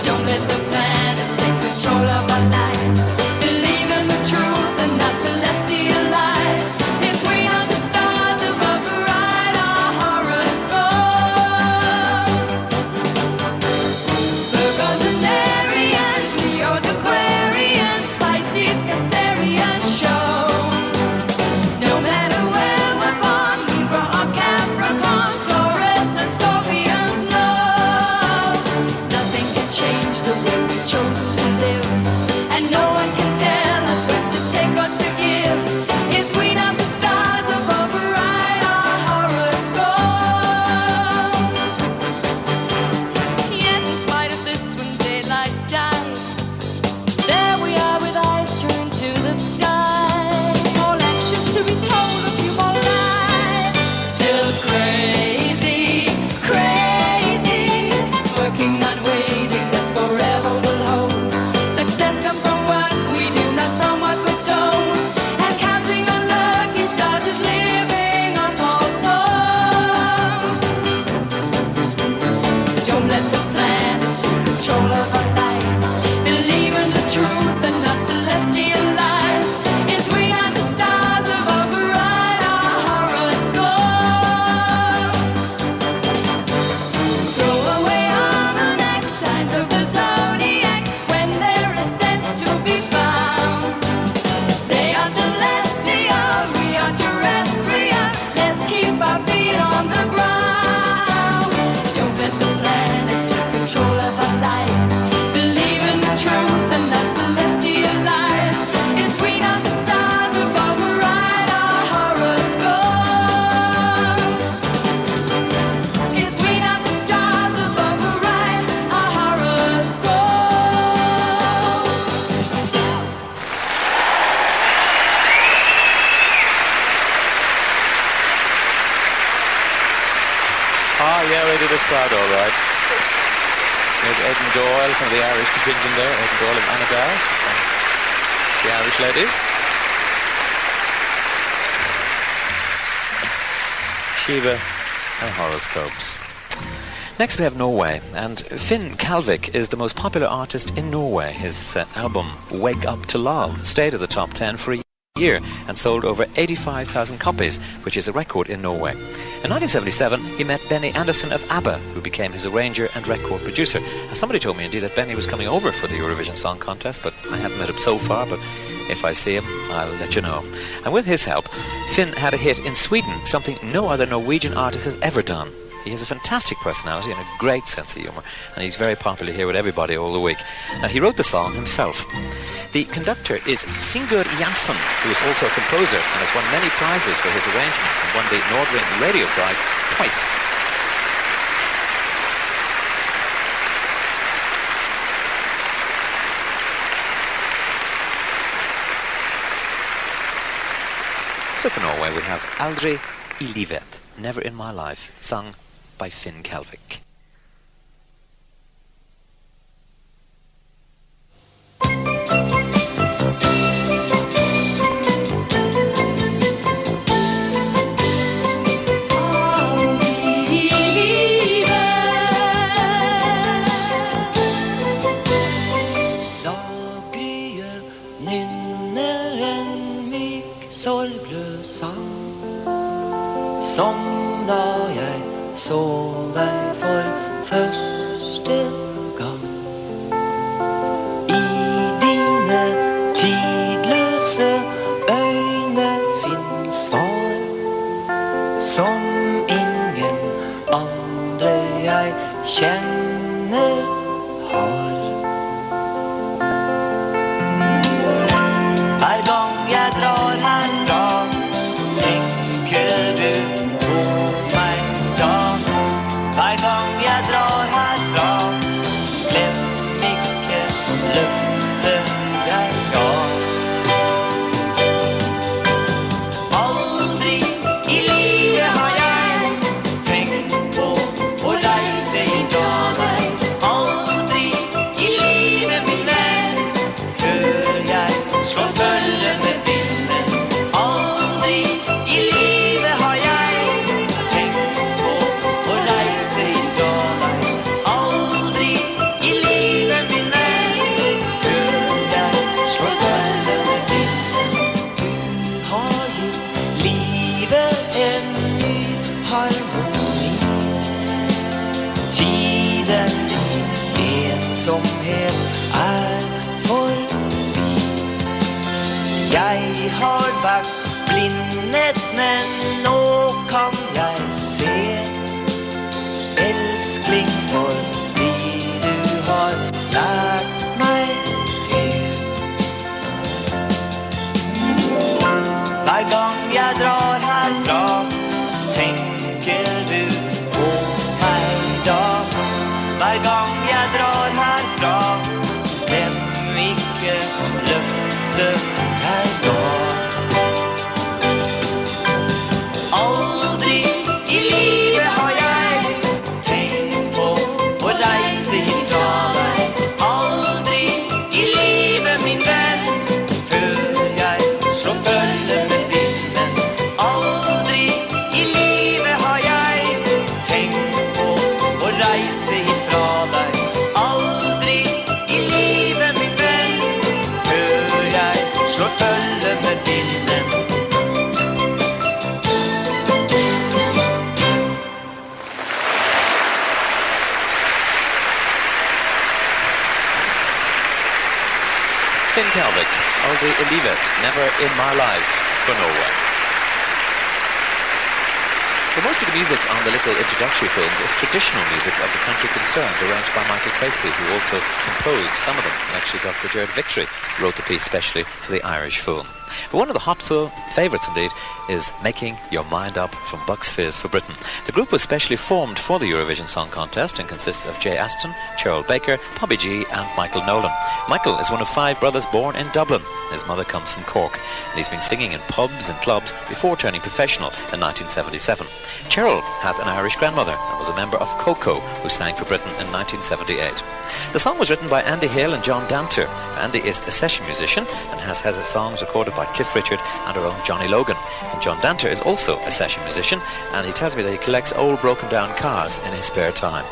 Don't let the planets take control of our lives. Believe in the truth and not celestial lies. It's we are the stars above, write our horoscopes. crowd all right. There's Aidan Doyle, some of the Irish contingent there. Aidan Doyle and Anna Garrett, the Irish ladies. Shiva and horoscopes. Next we have Norway, and Finn Kalvik is the most popular artist in Norway. His album Wake Up to Love stayed at the top 10 for a year and sold over 85,000 copies, which is a record in Norway. In 1977 he met Benny Andersson of ABBA, who became his arranger and record producer. Somebody told me indeed that Benny was coming over for the Eurovision Song Contest, but I haven't met him so far, but if I see him, I'll let you know. And with his help, Finn had a hit in Sweden, something no other Norwegian artist has ever done. He has a fantastic personality and a great sense of humour, and he's very popular here with everybody all the week. Now, he wrote the song himself. The conductor is Sigurd Jansson, who is also a composer and has won many prizes for his arrangements and won the Nordring Radio Prize twice. So for Norway we have Aldri I livet, Never in My Life, sung by Finn Kalvik. Som da jeg så deg for første gang. I dine tidløse øyne finnes svar som ingen andre jeg kjenner har. Hver gang jeg drar herfra, tenker du på meg da. Hver gang jeg drar herfra, glem ikke løftet jeg ga. Aldri i livet har jeg tenkt på å reise ifra deg. Aldri i livet, min venn, før jeg slår følge med vinden. Aldri i livet har jeg tenkt på å reise ifra deg. Aldri i livet, min venn, før jeg slår følge med vinden. Du har gitt livet en ny harmoni. Tiden din ensomhet er forbi. Jeg har vært blindet, men nå kan jeg se. Elskling, fordi du har lært meg det. Hver gang jeg drar herfra, tenker du på meg da. Hver gang jeg drar herfra, glem ikke løftet jeg ga. Aldri i livet har jeg tenkt på å reise ifra deg. Aldri i livet, min venn, før jeg slår følge med vinden. Aldri i livet har jeg tenkt på å reise ifra deg. Aldri i livet, min venn, før jeg slår følge med vinden. Finn Kalvik, Aldri I livet, Never in My Life for Norway. Well, most of the music on the little introductory films is traditional music of the country concerned, arranged by Michael Casey, who also composed some of them. And actually Dr. Jared Victory wrote the piece specially for the Irish film. But one of the hot favourites indeed is Making Your Mind Up from Bucks Fizz for Britain. The group was specially formed for the Eurovision Song Contest and consists of Jay Aston, Cheryl Baker, Bobby G and Michael Nolan. Michael is one of 5 brothers born in Dublin. His mother comes from Cork, and he's been singing in pubs and clubs before turning professional in 1977. Cheryl has an Irish grandmother and was a member of Coco, who sang for Britain in 1978. The song was written by Andy Hale and John Danter. Andy is a session musician and has his songs recorded by Cliff Richard and our own Johnny Logan. And John Danter is also a session musician, and he tells me that he collects old broken down cars in his spare time.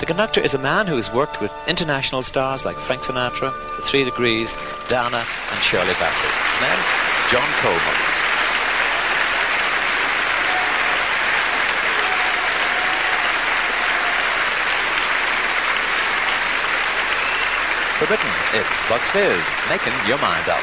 The conductor is a man who has worked with international stars like Frank Sinatra, The 3 Degrees, Dana and Shirley Bassey. His name, John Coleman. For Britain, it's Bucks Fizz, Making Your Mind Up.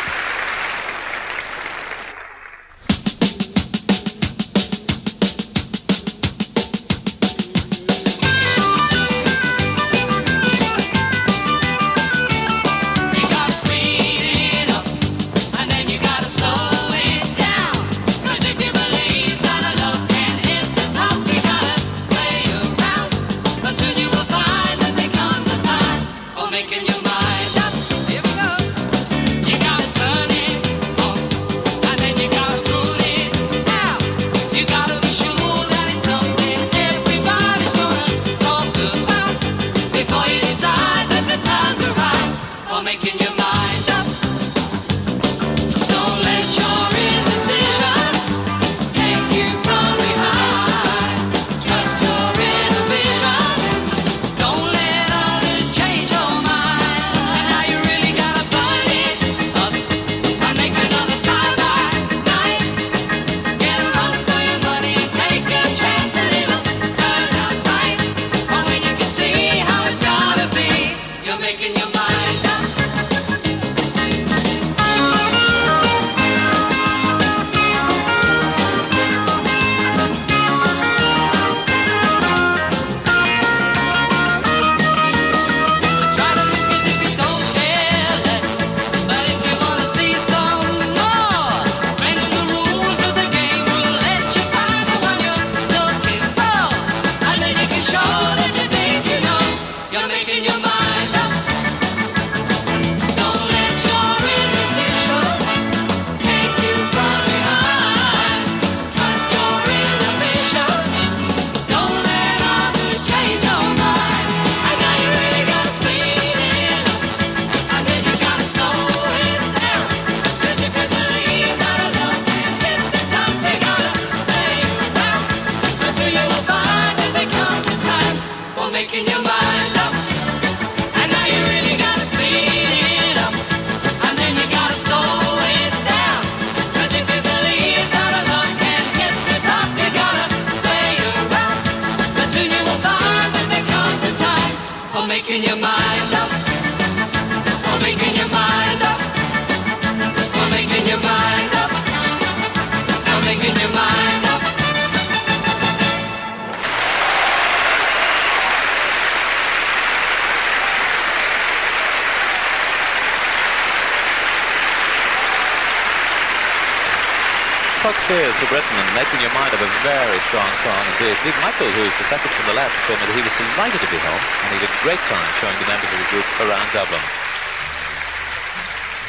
Bucks Fizz for Britain and Making Your Mind Up, a very strong song indeed. Indeed, Michael, who is the second from the left, told me that he was delighted to be home and he had a great time showing the members of the group around Dublin.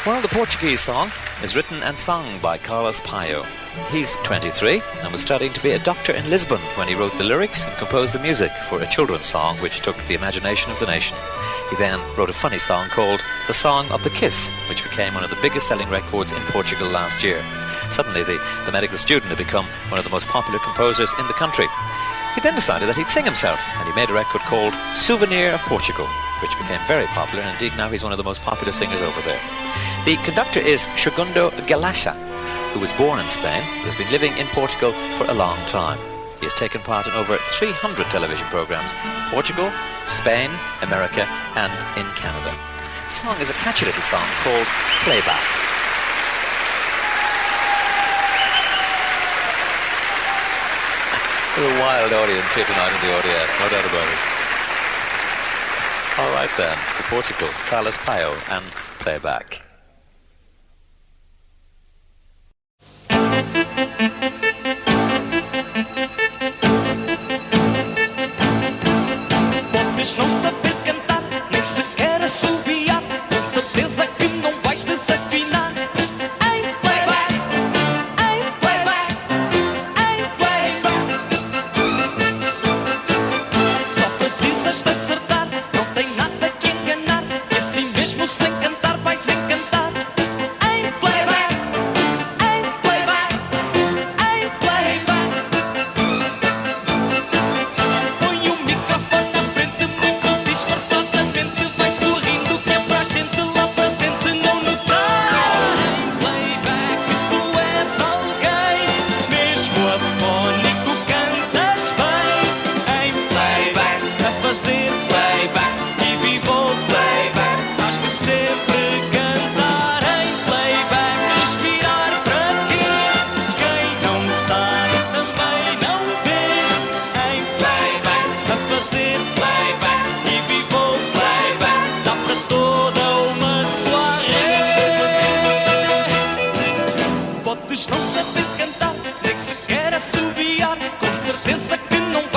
Well, the Portuguese song is written and sung by Carlos Paio. He's 23 and was studying to be a doctor in Lisbon when he wrote the lyrics and composed the music for a children's song which took the imagination of the nation. He then wrote a funny song called The Song of the Kiss, which became one of the biggest selling records in Portugal last year. Suddenly the medical student had become one of the most popular composers in the country. He then decided that he'd sing himself, and he made a record called Souvenir of Portugal, which became very popular, and indeed now he's one of the most popular singers over there. The conductor is Segundo Galasha, who was born in Spain, but has been living in Portugal for a long time. He has taken part in over 300 television programs in Portugal, Spain, America, and in Canada. The song is a catchy little song called Playback. There's a wild audience here tonight in the RDS, no doubt about it. All right then, for Portugal, Carlos Paio and Playback.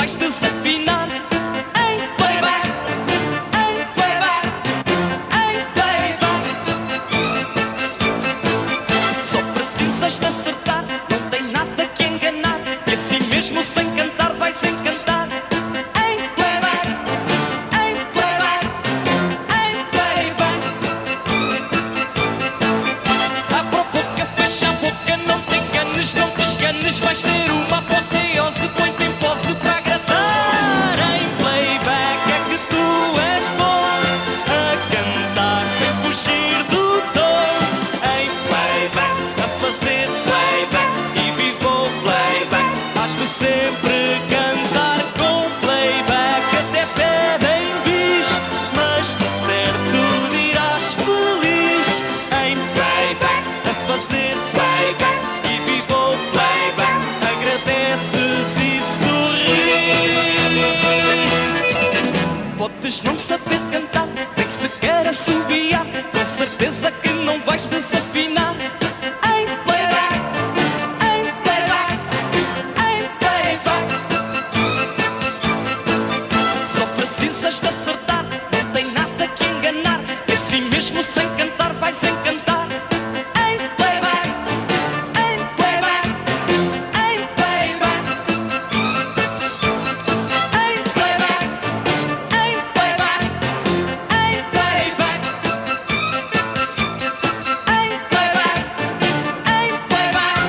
vais desafinar. Em playback, em playback, em playback. Só precisas de acertar, não tem nada que enganar. E assim mesmo sem cantar vais encantar. Em playback, em playback, em playback. Abre a boca, fecha a boca, não te enganes, não te esganes. Vais ter uma apoteose, põe-te em pose para agradar. Em playback é que tu és bom a cantar sem fugir do tom. Em playback, a fazer playback e viva o playback. Has de sempre cantar com playback. Até pedem bis, mas de certo dirás feliz. Em playback, a fazer playback e viva o playback. Agradeces e sorris. Podes não saber cantar, nem sequer assobiar. Com certeza que não vais desafinar. Em playback, em playback, em playback. Só precisas de acertar, não tem nada que enganar. E assim mesmo sem cantar vais encantar. Em playback, em playback, em playback. Em playback, em playback, em playback. Em playback, em playback.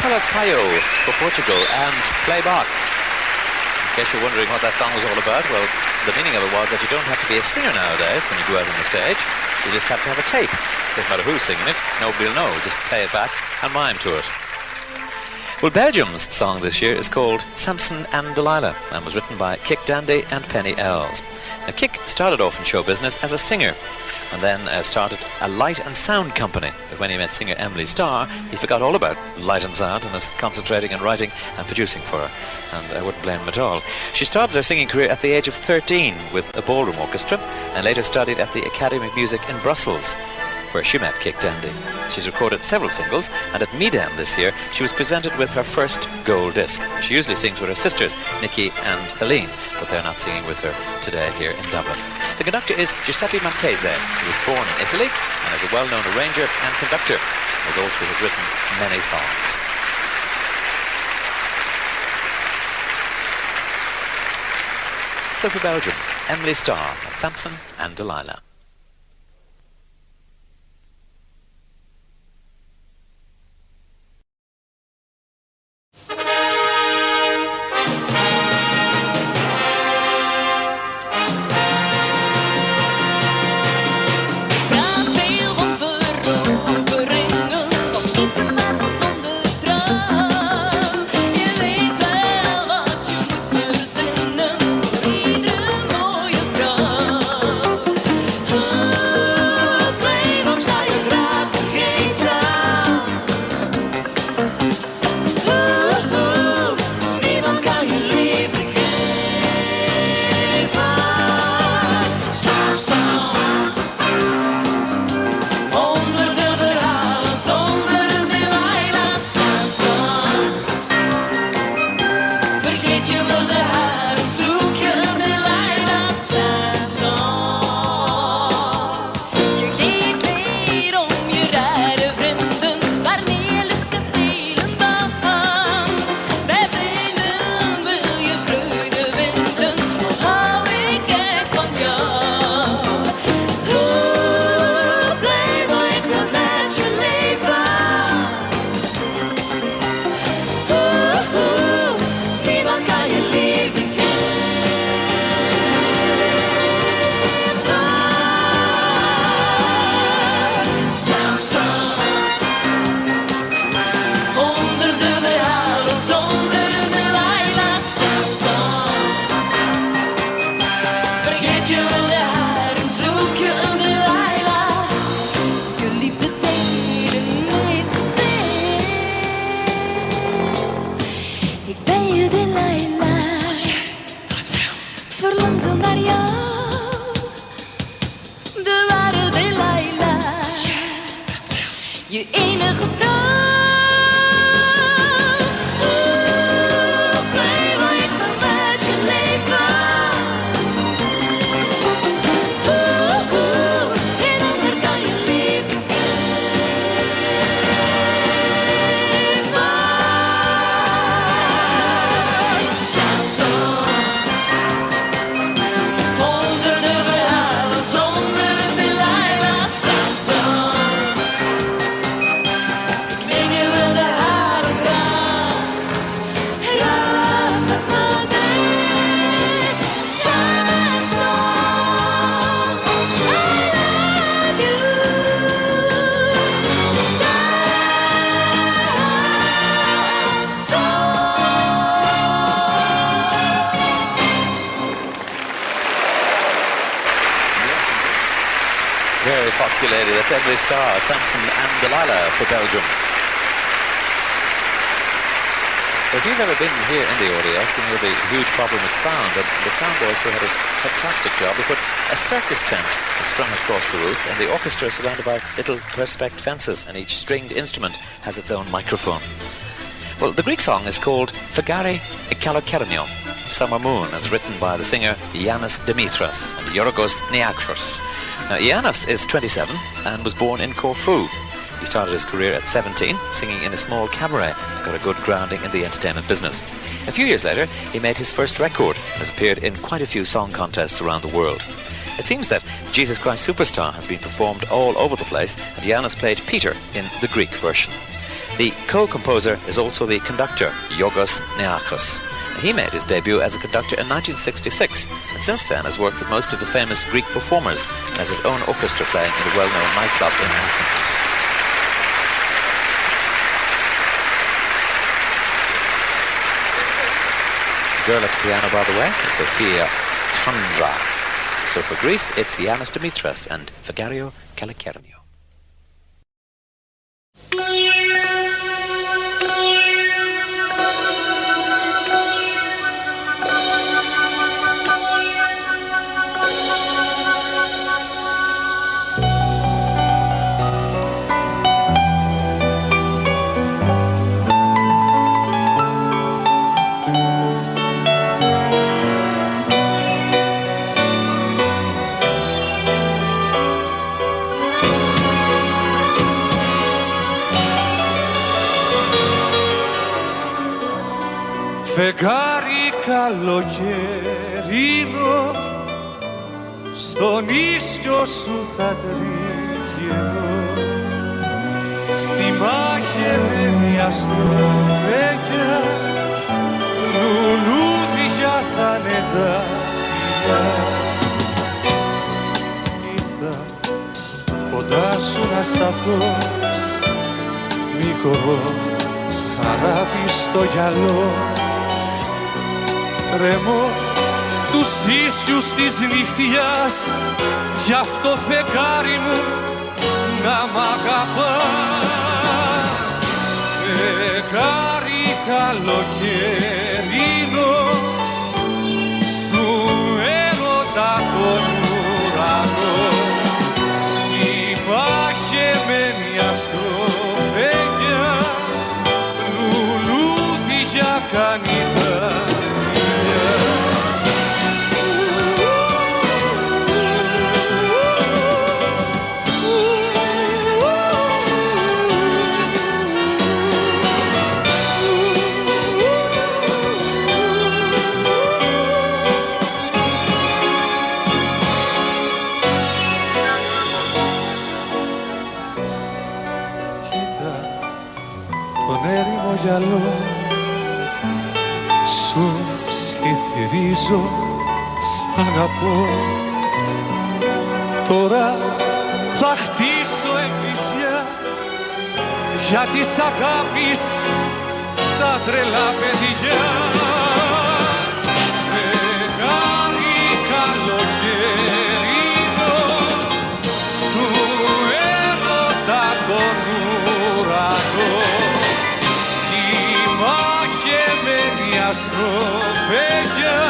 Palas Paio for Portugal and Playback. In case you're wondering what that song was all about, well, the meaning of it was that you don't have to be a singer nowadays when you go out on the stage. You just have to have a tape. Doesn't matter who's singing it, nobody will know. Just play it back and mime to it. Well, Belgium's song this year is called Samson and Delilah and was written by Kik Dandy and Penny Els. Now, Kik started off in show business as a singer and then started a light and sound company. But when he met singer Emily Starr, he forgot all about light and sound and was concentrating on writing and producing for her. And I wouldn't blame him at all. She started her singing career at the age of 13 with a ballroom orchestra and later studied at the Academy of Music in Brussels, where she met Kik Dandy. She's recorded several singles, and at Midam this year, she was presented with her first gold disc. She usually sings with her sisters, Nikki and Helene, but they're not singing with her today here in Dublin. The conductor is Giuseppe Marchese, who was born in Italy and is a well-known arranger and conductor, who also has written many songs. So for Belgium, Emily Starr and Samson and Delilah. Iedere mooie vrouw. je enige vrouw. Blij waar ik maar met je leven. En ander kan je leven. Samson. Honderden verhalen zonder een Delilah. Samson. Ik neem je wel de haren graag. Raak met me mee. Samson. I love you. Very foxy lady. That's every star. Samson and Delilah for Belgium. If you've ever been here in the RDS, you know the huge problem with sound, and the sound boys here had a fantastic job. They put a circus tent strung across the roof, and the orchestra is surrounded by little perspex fences, and each stringed instrument has its own microphone. Well, the Greek song is called Figari Kalokernio, Summer Moon, as written by the singer Yannis Dimitras and Yorgos Niakros. Now, Yannis is 27 and was born in Corfu. He started his career at 17, singing in a small cabaret and got a good grounding in the entertainment business. A few years later, he made his first record and has appeared in quite a few song contests around the world. It seems that Jesus Christ Superstar has been performed all over the place, and Yannis played Peter in the Greek version. The co-composer is also the conductor, Yorgos Niakros. He made his debut as a conductor in 1966, and since then has worked with most of the famous Greek performers and has his own orchestra playing in a well-known nightclub in Athens. The girl at the piano, by the way, is Sophia Chandra. So for Greece, it's Yannis Dimitras and Figari Kalokernio. Φεγγάρι καλοκαιρινό, στον ίσιο σου θα τριγυρνώ, στη μάχη μια στροφέγια, λουλούδια θα είναι τα φιλιά. Ήρθα κοντά σου να σταθώ, μικρό καράβι στο γυαλό, τρέμω τους ίσιους της νύχτιας, γι' αυτό φεγγάρι μου να μ' αγαπάς. Φεγγάρι καλοκαιρινό, στου έρωτα τον ουρανό, υπάχεμενη αστροφέγια, λουλούδια κάνει τα σου ψιθυρίζω, σ' αγαπώ. Τώρα θα χτίσω εκκλησιά για της αγάπης τα τρελά παιδιά. Φεγγάρι καλοκαιρινό, στου έρωτα τον ουρανό, αστροφέγια,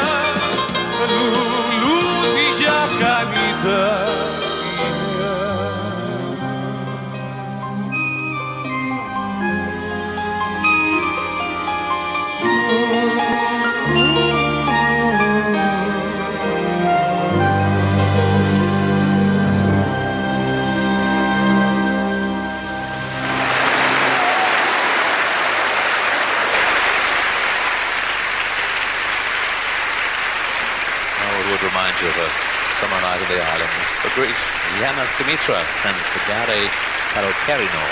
λουλούδια κάνει τα φιλιά. would remind you of a summer night in the islands. For Greece, Yanis Dimitras and Figari Kalokerino,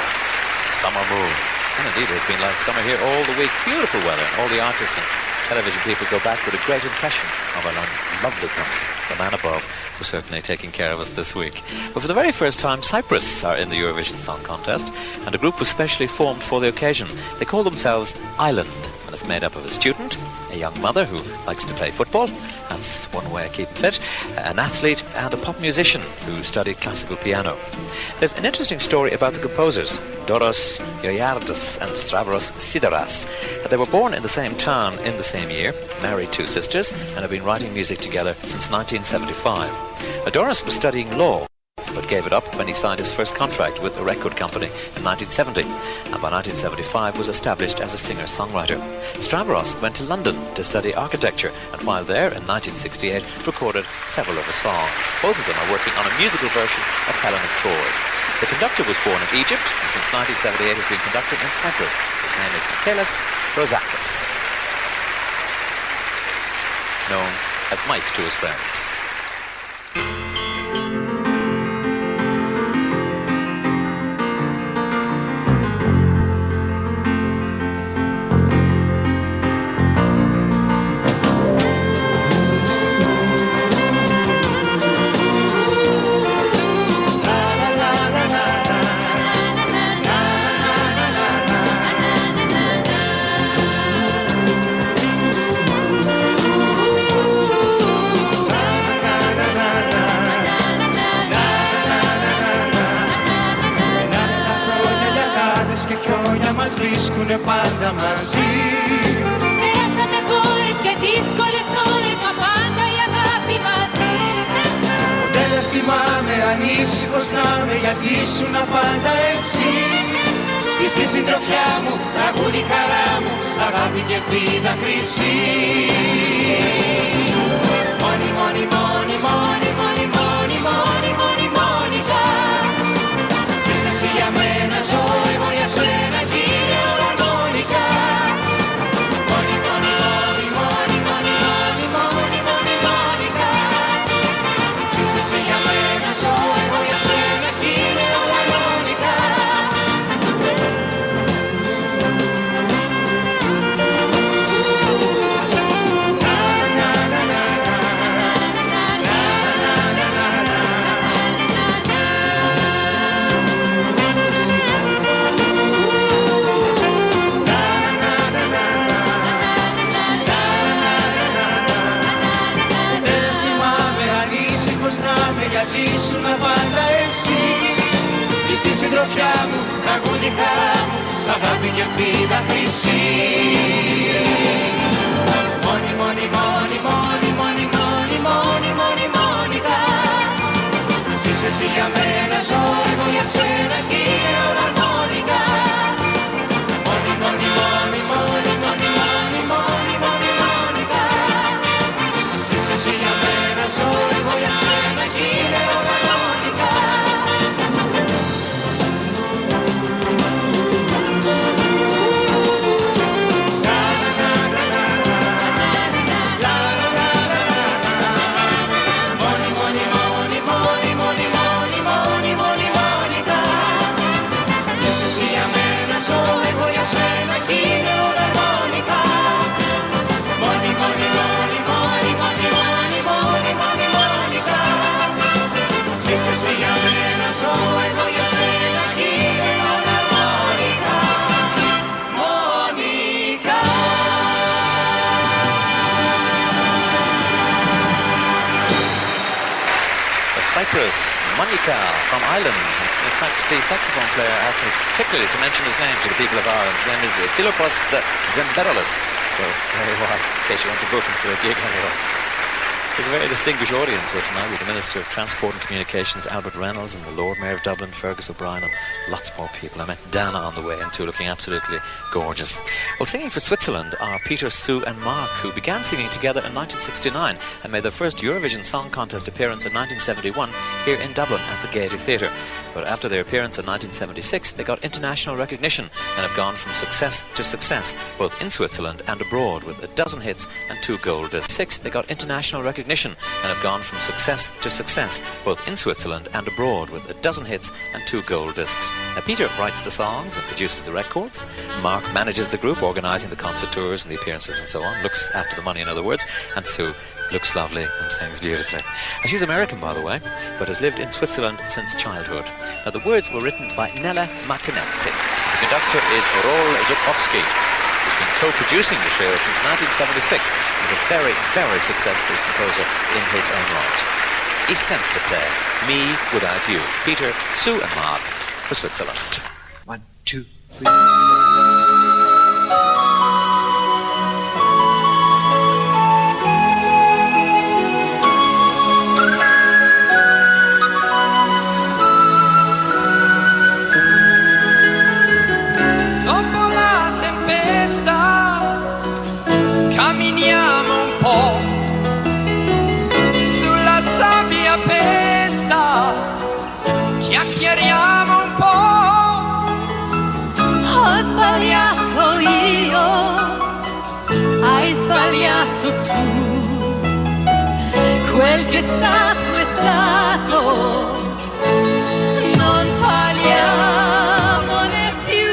Summer Moon. And indeed, it has been like summer here all the week. Beautiful weather. All the artists and television people go back with a great impression of our lovely country. The man above was certainly taking care of us this week. But for the very first time, Cyprus are in the Eurovision Song Contest, and a group was specially formed for the occasion. They call themselves Island, and it's made up of a student, a young mother who likes to play football, that's one way of keeping fit, an athlete and a pop musician who studied classical piano. There's an interesting story about the composers, Doros Ioiardis and Stavros Sideras. They were born in the same town in the same year, married two sisters, and have been writing music together since 1975. Doros was studying law, but gave it up when he signed his first contract with a record company in 1970, and by 1975 was established as a singer-songwriter. Stavros went to London to study architecture, and while there in 1968 recorded several of his songs. Both of them are working on a musical version of Helen of Troy. The conductor was born in Egypt, and since 1978 has been conducted in Cyprus. His name is Michaelis Rosakis, known as Mike to his friends. Βρίσκουνε πάντα μαζί. Περάσαμε πόρες και δύσκολες ώρες, μα πάντα η αγάπη μαζί. Ποτέ δεν θυμάμαι ανήσυχος να είμαι, γιατί ήσουν πάντα εσύ. Είσαι η συντροφιά μου, τραγούδι χαρά μου, αγάπη και πίδα χρυσή. Μόνη, μόνη, μόνη, μόνη, μόνη, μόνη, μόνη, μόνη, μόνικα. Ζήσε εσύ για μένα, ζω εγώ για σένα, κύριε Ολαρμόνικα. Μόνη, μόνη, μόνη, μόνη, μόνη, μόνη, μόνη, μόνη, μόνικα. Ζήσε εσύ για μένα, ζω εγώ για σένα, κύριε Ολαρμόνικα. Γιατί ήσουν πάντα εσύ. Στη συντροφιά μου, τραγούδι χαρά μου, αγάπη και πίδα χρυσή. Μόνη, μόνη, μόνη, μόνη, μόνη, μόνη, μόνη, μόνη, μόνικα. Ζήσε εσύ για μένα, ζω εγώ για σένα, κύριε Ολαρμόνικα. Μόνη, μόνη, μόνη, μόνη, μόνη, μόνη, μόνη, μόνη, μόνικα. Ζήσε εσύ για μένα, ζω εγώ για σένα, κύριε Ολαρμόνικα. Μόνη, μόνη, μόνη, μόνη, μόνη, μόνη, μόνη, μόνη, μόνικα. Ζήσε εσύ για μένα, ζω εγώ για σένα, κύριε Ολαρμόνικα. Μόνη, μόνη, μόνη, μόνη, μόνη, μόνη, μόνη, μόνη, μόνικα. Ζήσε εσύ για μένα, ζω εγώ για σένα, κύριε Ολαρμόνικα. Μόνικα. Cyprus, Monica from Ireland. In fact, the saxophone player asked me particularly to mention his name to the people of Ireland. His name is Philippos Zemberolis. So, there you are, in case you want to book him for a gig anyway. There's a very distinguished audience here tonight with the Minister of Transport and Communications, Albert Reynolds, and the Lord Mayor of Dublin, Fergus O'Brien, and lots more people. I met Dana on the way in too, looking absolutely gorgeous. Well, singing for Switzerland are Peter, Sue and Mark, who began singing together in 1969 and made their first Eurovision Song Contest appearance in 1971 here in Dublin at the Gaiety Theatre. But after their appearance in 1976, they got international recognition and have gone from success to success, both in Switzerland and abroad, with a dozen hits and 2 gold discs. They got international recognition recognition and have gone from success to success, both in Switzerland and abroad, with a dozen hits and 2 gold discs. Now, Peter writes the songs and produces the records. Mark manages the group, organising the concert tours and the appearances and so on, looks after the money in other words, and Sue looks lovely and sings beautifully. And she's American, by the way, but has lived in Switzerland since childhood. Now, the words were written by Nella Martinetti. The conductor is Rol Zukowski, who's been co-producing the trio since 1976, and a very, very successful composer in his own right. I senza te, me without you. Peter, Sue and Mark for Switzerland. 1, 2, 3. Dopo la tempesta camminiamo un po' sulla sabbia pesta, chiacchieriamo un po'. Ho sbagliato io, hai sbagliato tu. Quel che è stato, non parliamone più.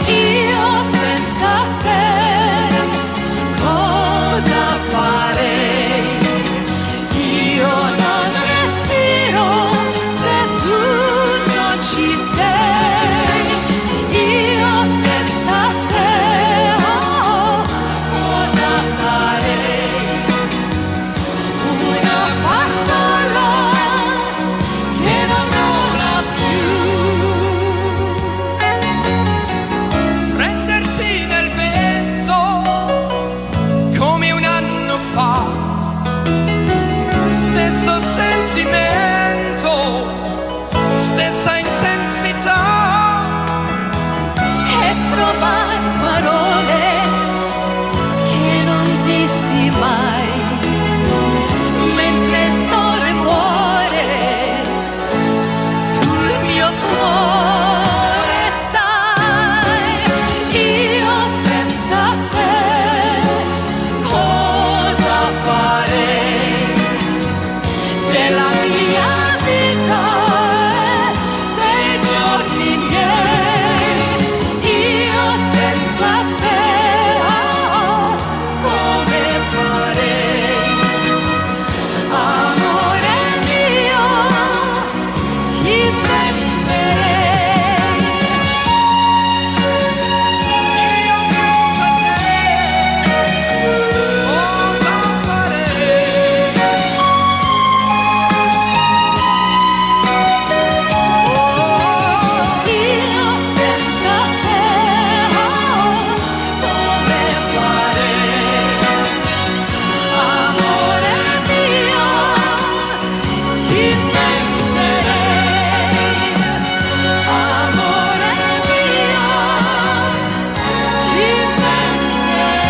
Io senza te cosa farei? Io non respiro se tu non ci sei. Io senza te cosa sarei? Una bambola che non vola più. Prenderti nel vento come un anno fa, stesso sentimento, stessa intensità. E trovai parole che non dissi mai, mentre il sole muore sul mio cuore stai. Io senza te cosa farei della mia vita e dei giorni miei? Io senza te come farei? Amore mio, ti metterei. Io senza te cosa farei? Io senza te come farei? Amore mio, ti metterei. Amore mio, ti metterei.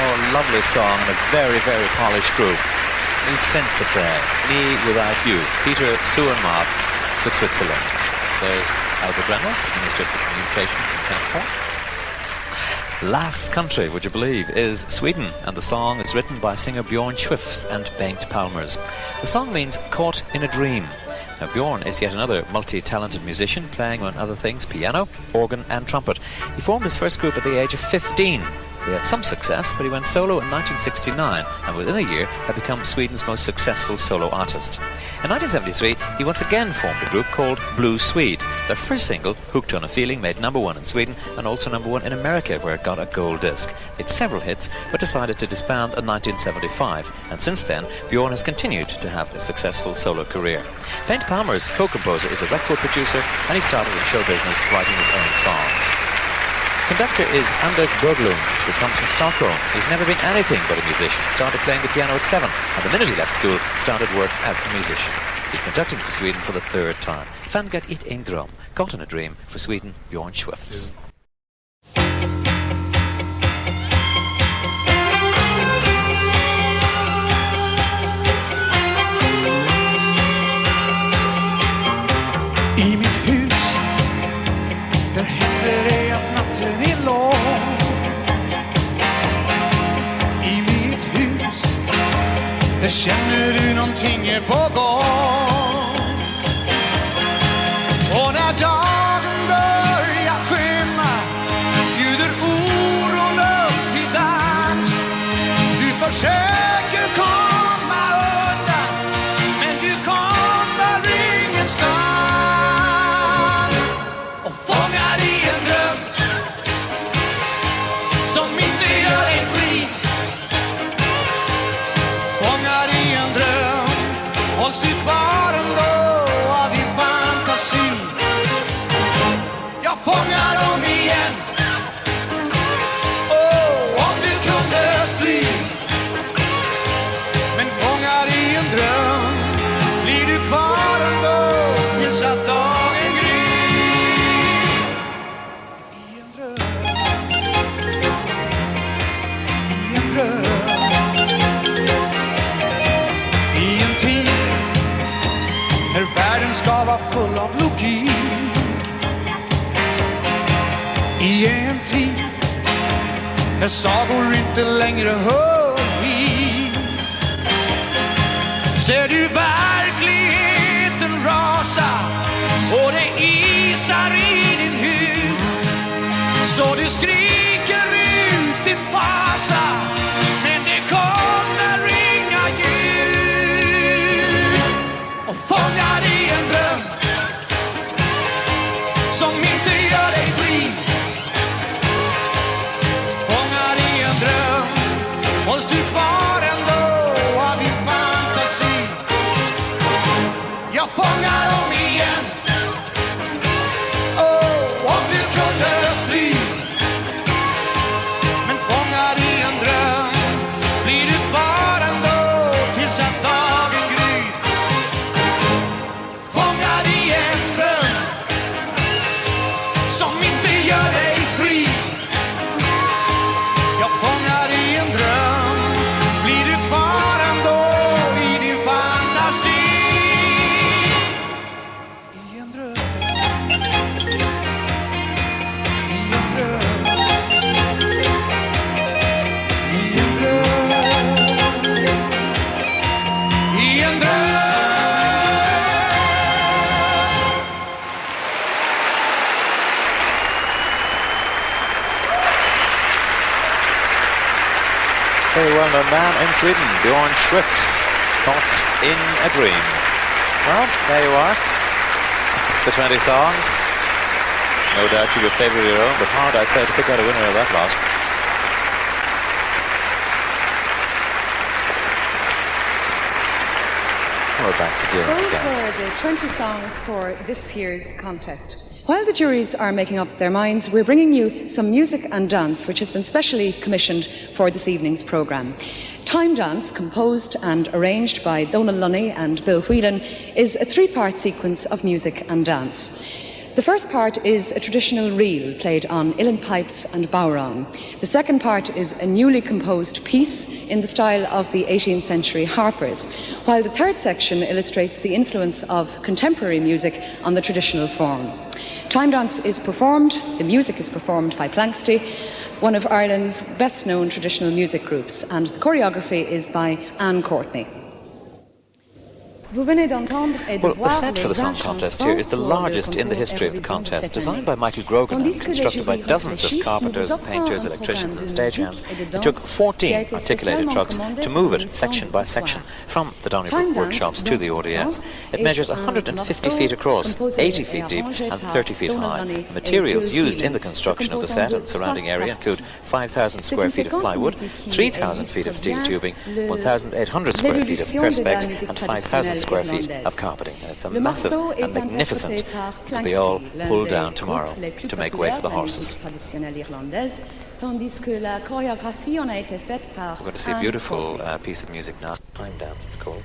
Oh, lovely song and a very, very polished group. Il senza te, me without you. Peter, Sue and Mark for Switzerland. There's Albert Reynolds, the Minister for Communications and Transport. Last country, would you believe, is Sweden, and the song is written by singer Björn Schwifts and Bengt Palmers. The song means caught in a dream. Now, Björn is yet another multi-talented musician, playing, among other things, piano, organ and trumpet. He formed his first group at the age of 15. He had some success, but he went solo in 1969, and within a year had become Sweden's most successful solo artist. In 1973, he once again formed a group called Blue Swede. Their first single, Hooked on a Feeling, made #1 in Sweden and also #1 in America, where it got a gold disc. It's several hits, but decided to disband in 1975, and since then, Björn has continued to have a successful solo career. Bengt Palmers, co-composer, is a record producer, and he started in show business writing his own songs. Conductor is Anders Berglund, who comes from Stockholm. He's never been anything but a musician. Started playing the piano at 7, and the minute he left school, started work as a musician. He's conducting for Sweden for the 3rd time. Fangat it en dröm, Caught in a Dream for Sweden, Björn Schwifts. någonting är på gång. Och när dagen börjar skymma bjuder oron upp till dans. Du försöker komma undan, men du kommer ingenstans. Och fångar i en dröm som inte gör dig fri. Fångar i en dröm, hålls du kvar ändå av din fantasi. Jag fångar dem igen. Om du kunde fly. Men fångar i en dröm, blir du kvar ändå tills att dagen gryr. I en dröm, i en dröm, i en tid när världen ska vara full av logik. I en tid när sagor inte längre hör hit. Ser du verkligheten rasa och det isar i din hud, så du skriker ut din fasa, men det kommer inga ljud. Och fångar i en dröm som inte gör dig fri. Fångar i en dröm, hålls du kvar ändå av din fantasi. Jag fångar dem igen. Om du kunde fly. Men fångar i en dröm, blir du kvar ändå tills att dagen gryr. Fångar i en dröm som inte gör dig fri. Jag fångar i en dröm, blir du kvar ändå i din fantasi. I en dröm, i en dröm, i en dröm, i en dröm. Very well-known man in Sweden, Björn Schrift's Caught in a Dream. Well, there you are. It's the 20 songs. No doubt you'll favour your own, but hard, I'd say, to pick out a winner of that lot. We're back to Dylan Those again. were the 20 songs for this year's contest. While the juries are making up their minds, we're bringing you some music and dance, which has been specially commissioned for this evening's programme. Timedance, composed and arranged by Donal Lunny and Bill Whelan, is a three-part sequence of music and dance. The first part is a traditional reel played on uilleann pipes and bowrang. The second part is a newly composed piece in the style of the 18th century harpers, while the third section illustrates the influence of contemporary music on the traditional form. Timedance is performed, the music is performed by Planxty, one of Ireland's best-known traditional music groups, and the choreography is by Anne Courtney. Well, the set for the song contest here is the largest in the history of the contest, designed by Michael Grogan and constructed by dozens of carpenters, painters, electricians and stagehands. It took 14 articulated trucks to move it section by section from the Donnybrook workshops to the RDS. It measures 150 feet across, 80 feet deep and 30 feet high. The materials used in the construction of the set and surrounding area include 5,000 square feet of plywood, 3,000 feet of steel tubing, 1,800 square feet of perspex and 5,000 square feet of carpeting. And it's a massive and magnificent. It'll be all pulled down tomorrow to make way for the horses. We're going to see a beautiful piece of music now. Timedance, it's called.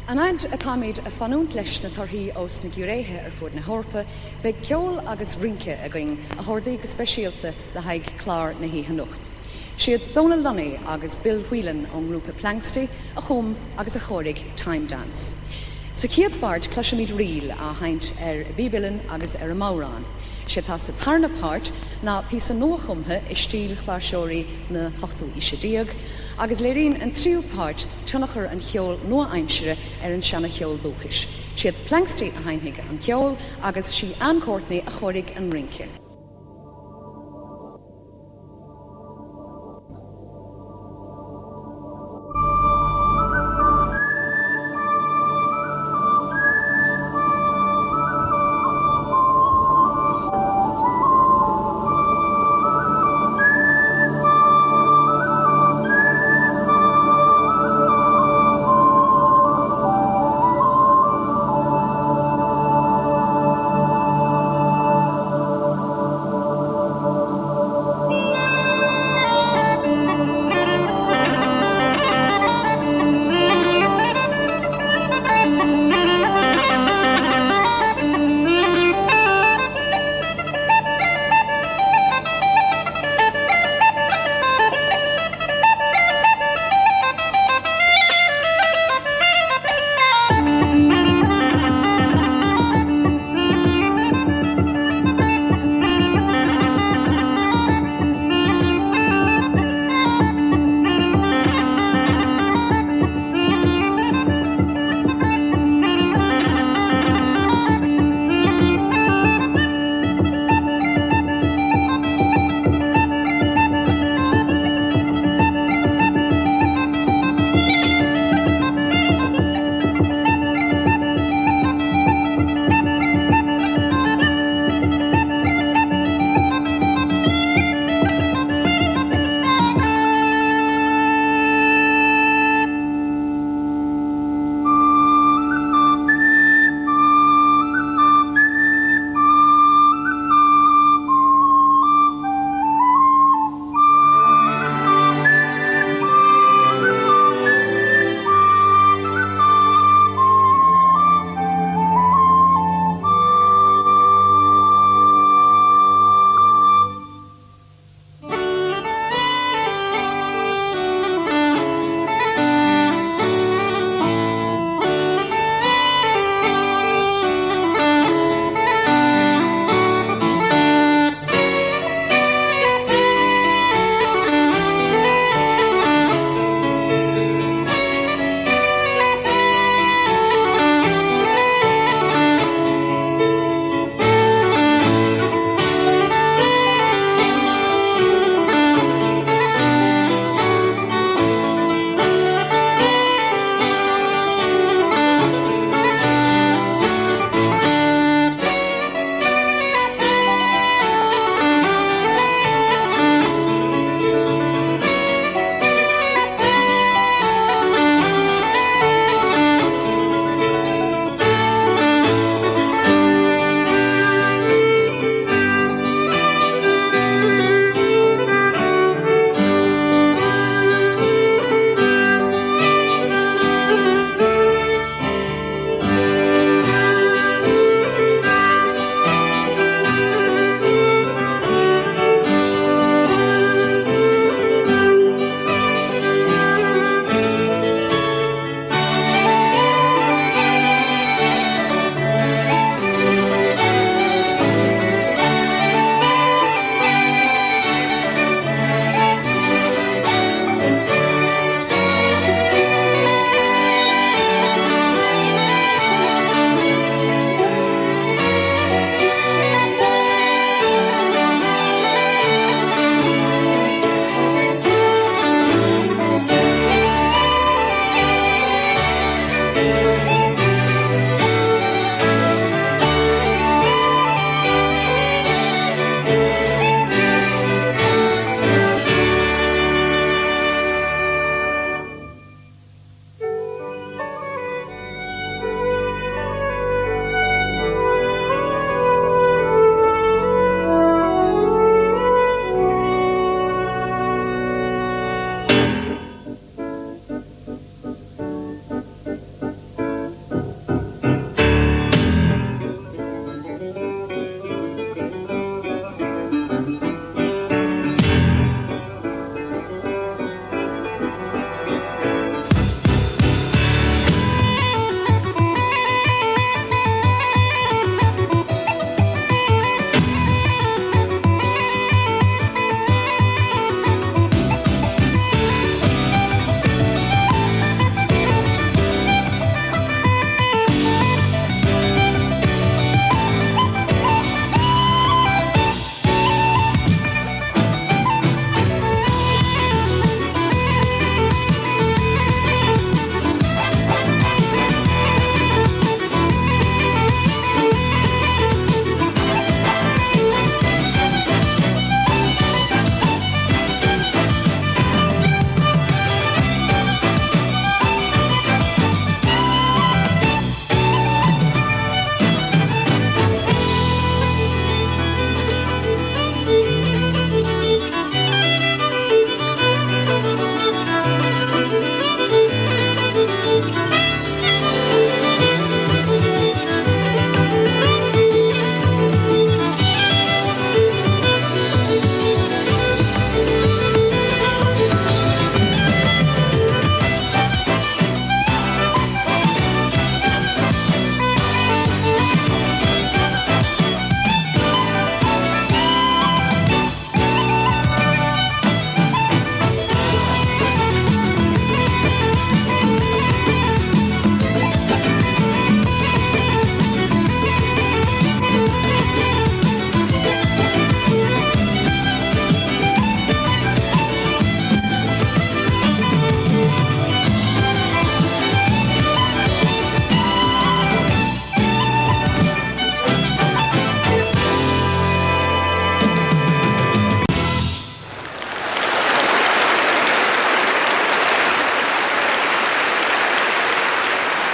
Anaid a tamid a fanúnt leis na tarthaí os na gúréithe fud na hórpa, be ceol agus rince a going a hordaí go speisialta le Hague clár na hí hanocht. Siad Donal Lunny agus Bill Whelan on grúpa Planxty a chum agus a chorig Timedance. Sa ciad bard cluisimid riil a haint a bíbilan agus a mórán. sé tá sa tarna páirt ná pí an nóchumthe i stíl chláirseoirí na hochtú isidíag, agus léiríonn an tríú páirt tunnachar an cheol nua aimsire ar an seanna cheol dúchais. Siad Planxty a hainthige an ceol agus si Ann Courtney a choirigh an rinche.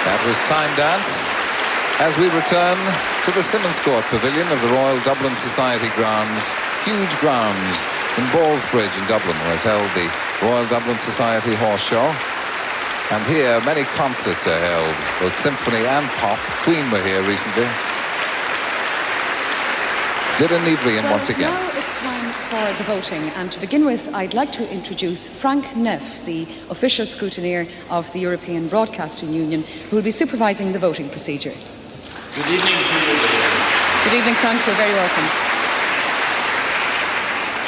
That was Timedance as we return to the Simmonscourt Pavilion of the Royal Dublin Society grounds, huge grounds in Ballsbridge in Dublin, where is held the Royal Dublin Society Horse Show. And here many concerts are held, both symphony and pop. Queen were here recently. Doireann Ní Bhriain once again. Now it's time for the voting, and to begin with I'd like to introduce Frank Naef, the official scrutineer of the European Broadcasting Union, who will be supervising the voting procedure. Good evening to you. Good evening, Frank. You're very welcome.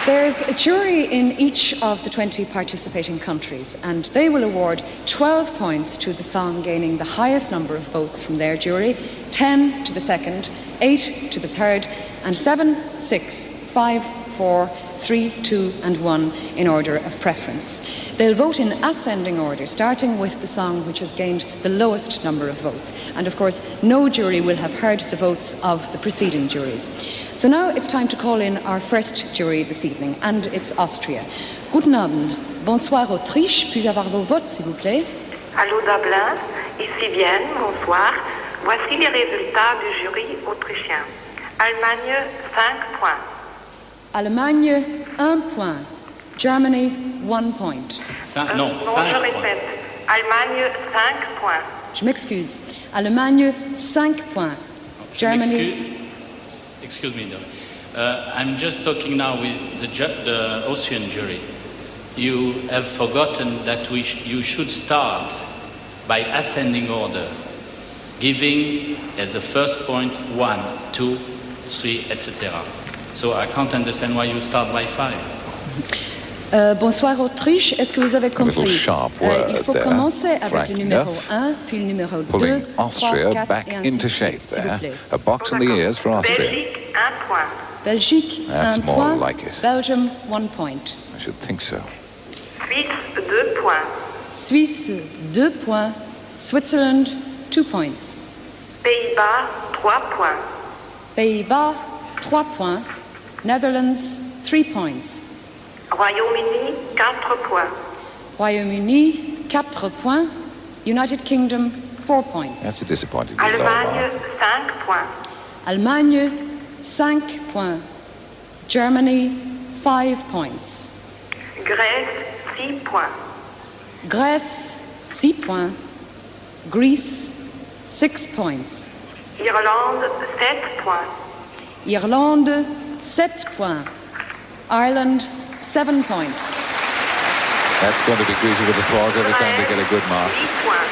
There's a jury in each of the 20 participating countries, and they will award 12 points to the song gaining the highest number of votes from their jury, 10 to the second, 8 to the third, and 7, 6, 5, 4, 3, 2 and 1 in order of preference. They'll vote in ascending order, starting with the song which has gained the lowest number of votes. And of course, no jury will have heard the votes of the preceding juries. So now it's time to call in our first jury this evening, and it's Austria. Guten Abend. Bonsoir Autriche. Puis-je avoir vos votes, s'il vous plaît? Allô Dublin, ici Vienne, bonsoir. Voici les résultats du jury autrichien. Allemagne, 5 points. Allemagne, 1 point. Germany, 1 point. Non, je répète. Allemagne, 5 points. Je m'excuse. Allemagne, 5 points. Germany... Excuse me, I'm just talking now with the Austrian jury. You have forgotten that you should start by ascending order, giving as the first point 1, 2, 3, etc. So I can't understand why you start by 5. Bonsoir Autriche, est-ce que vous avez compris? Il faut there, commencer avec Frank le numéro Naef, 1, puis le numéro 2, pulling 3, Austria 4, back et ainsi into de shape suite, s'il vous there. plaît. A box in the ears for Austria. Belgique, 1 point. Belgique, That's 1 more point. like it. Belgium, 1 point. I should think so. Suisse, 2 points. Suisse, 2 points. Switzerland, 2 points. Pays-Bas, 3 points. Pays-Bas, 3 points. Netherlands, 3 points. Royaume-Uni, 4 points. Royaume-Uni, 4 points. United Kingdom, 4 points. That's a disappointing low Allemagne, mark. 5 points. Allemagne, 5 points. Germany, 5 points. Grèce, 6 points. Grèce, 6 points. Greece, 6 points. Irlande, 7 points. Irlande, 7 points. Ireland, 7 points. That's going to be greeted with applause every time they get a good mark. 8 points.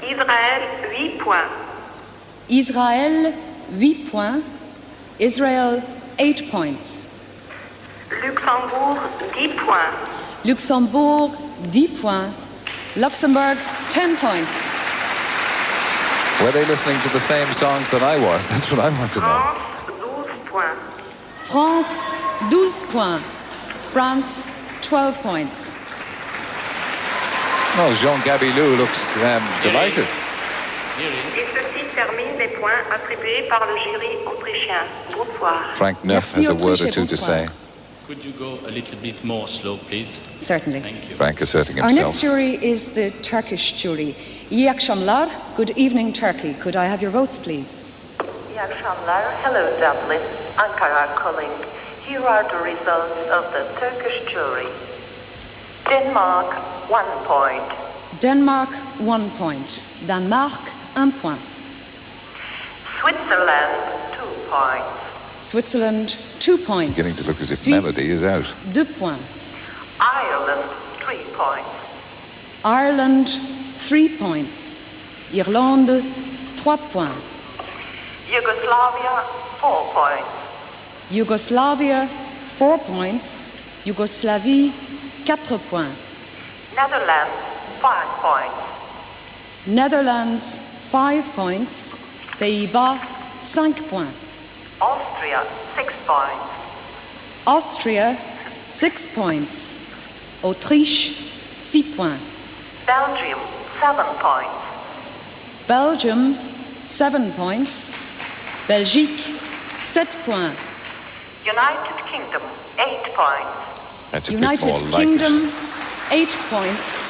Israël, 8 points. Israël, 8 points. Israel, 8 points. Luxembourg, 10 points. Luxembourg, 10 points. Luxembourg, 10 points. Were they listening to the same songs that I was? That's what I want to know. France, 12 points. France, 12 points. France, 12 points. Oh, Jean Gabillou looks delighted. Et ceci termine les points attribués par le jury autrichien. Bonsoir. Frank Naef has a word or two to say. Could you go a little bit more slow, please? Certainly. Thank you. Frank asserting Our himself. next jury is the Turkish jury. İyi akşamlar. Good evening, Turkey. Could I have your votes, please? İyi akşamlar. Hello, Dublin. Ankara calling. Here are the results of the Turkish jury. Denmark, 1 point. Denmark, 1 point. Danemark, 1 point. Switzerland, 2 points. Switzerland, 2 points. Beginning to look as if Suisse, melody is out. 2 points. Ireland, 3 points. Ireland, 3 points. Irlande, 3 points. Yugoslavia, 4 points. Yugoslavia, 4 points. Yugoslavie, 4 points. Netherlands, 5 points. Netherlands, 5 points. Pays-Bas, 5 points. Austria, 6 points. Austria, 6 points. Autriche, 6 points. Belgium, 7 points. Belgium, 7 points. Belgique, 7 points. United Kingdom, 8 points. That's a United bit more like Kingdom, it. 8 points.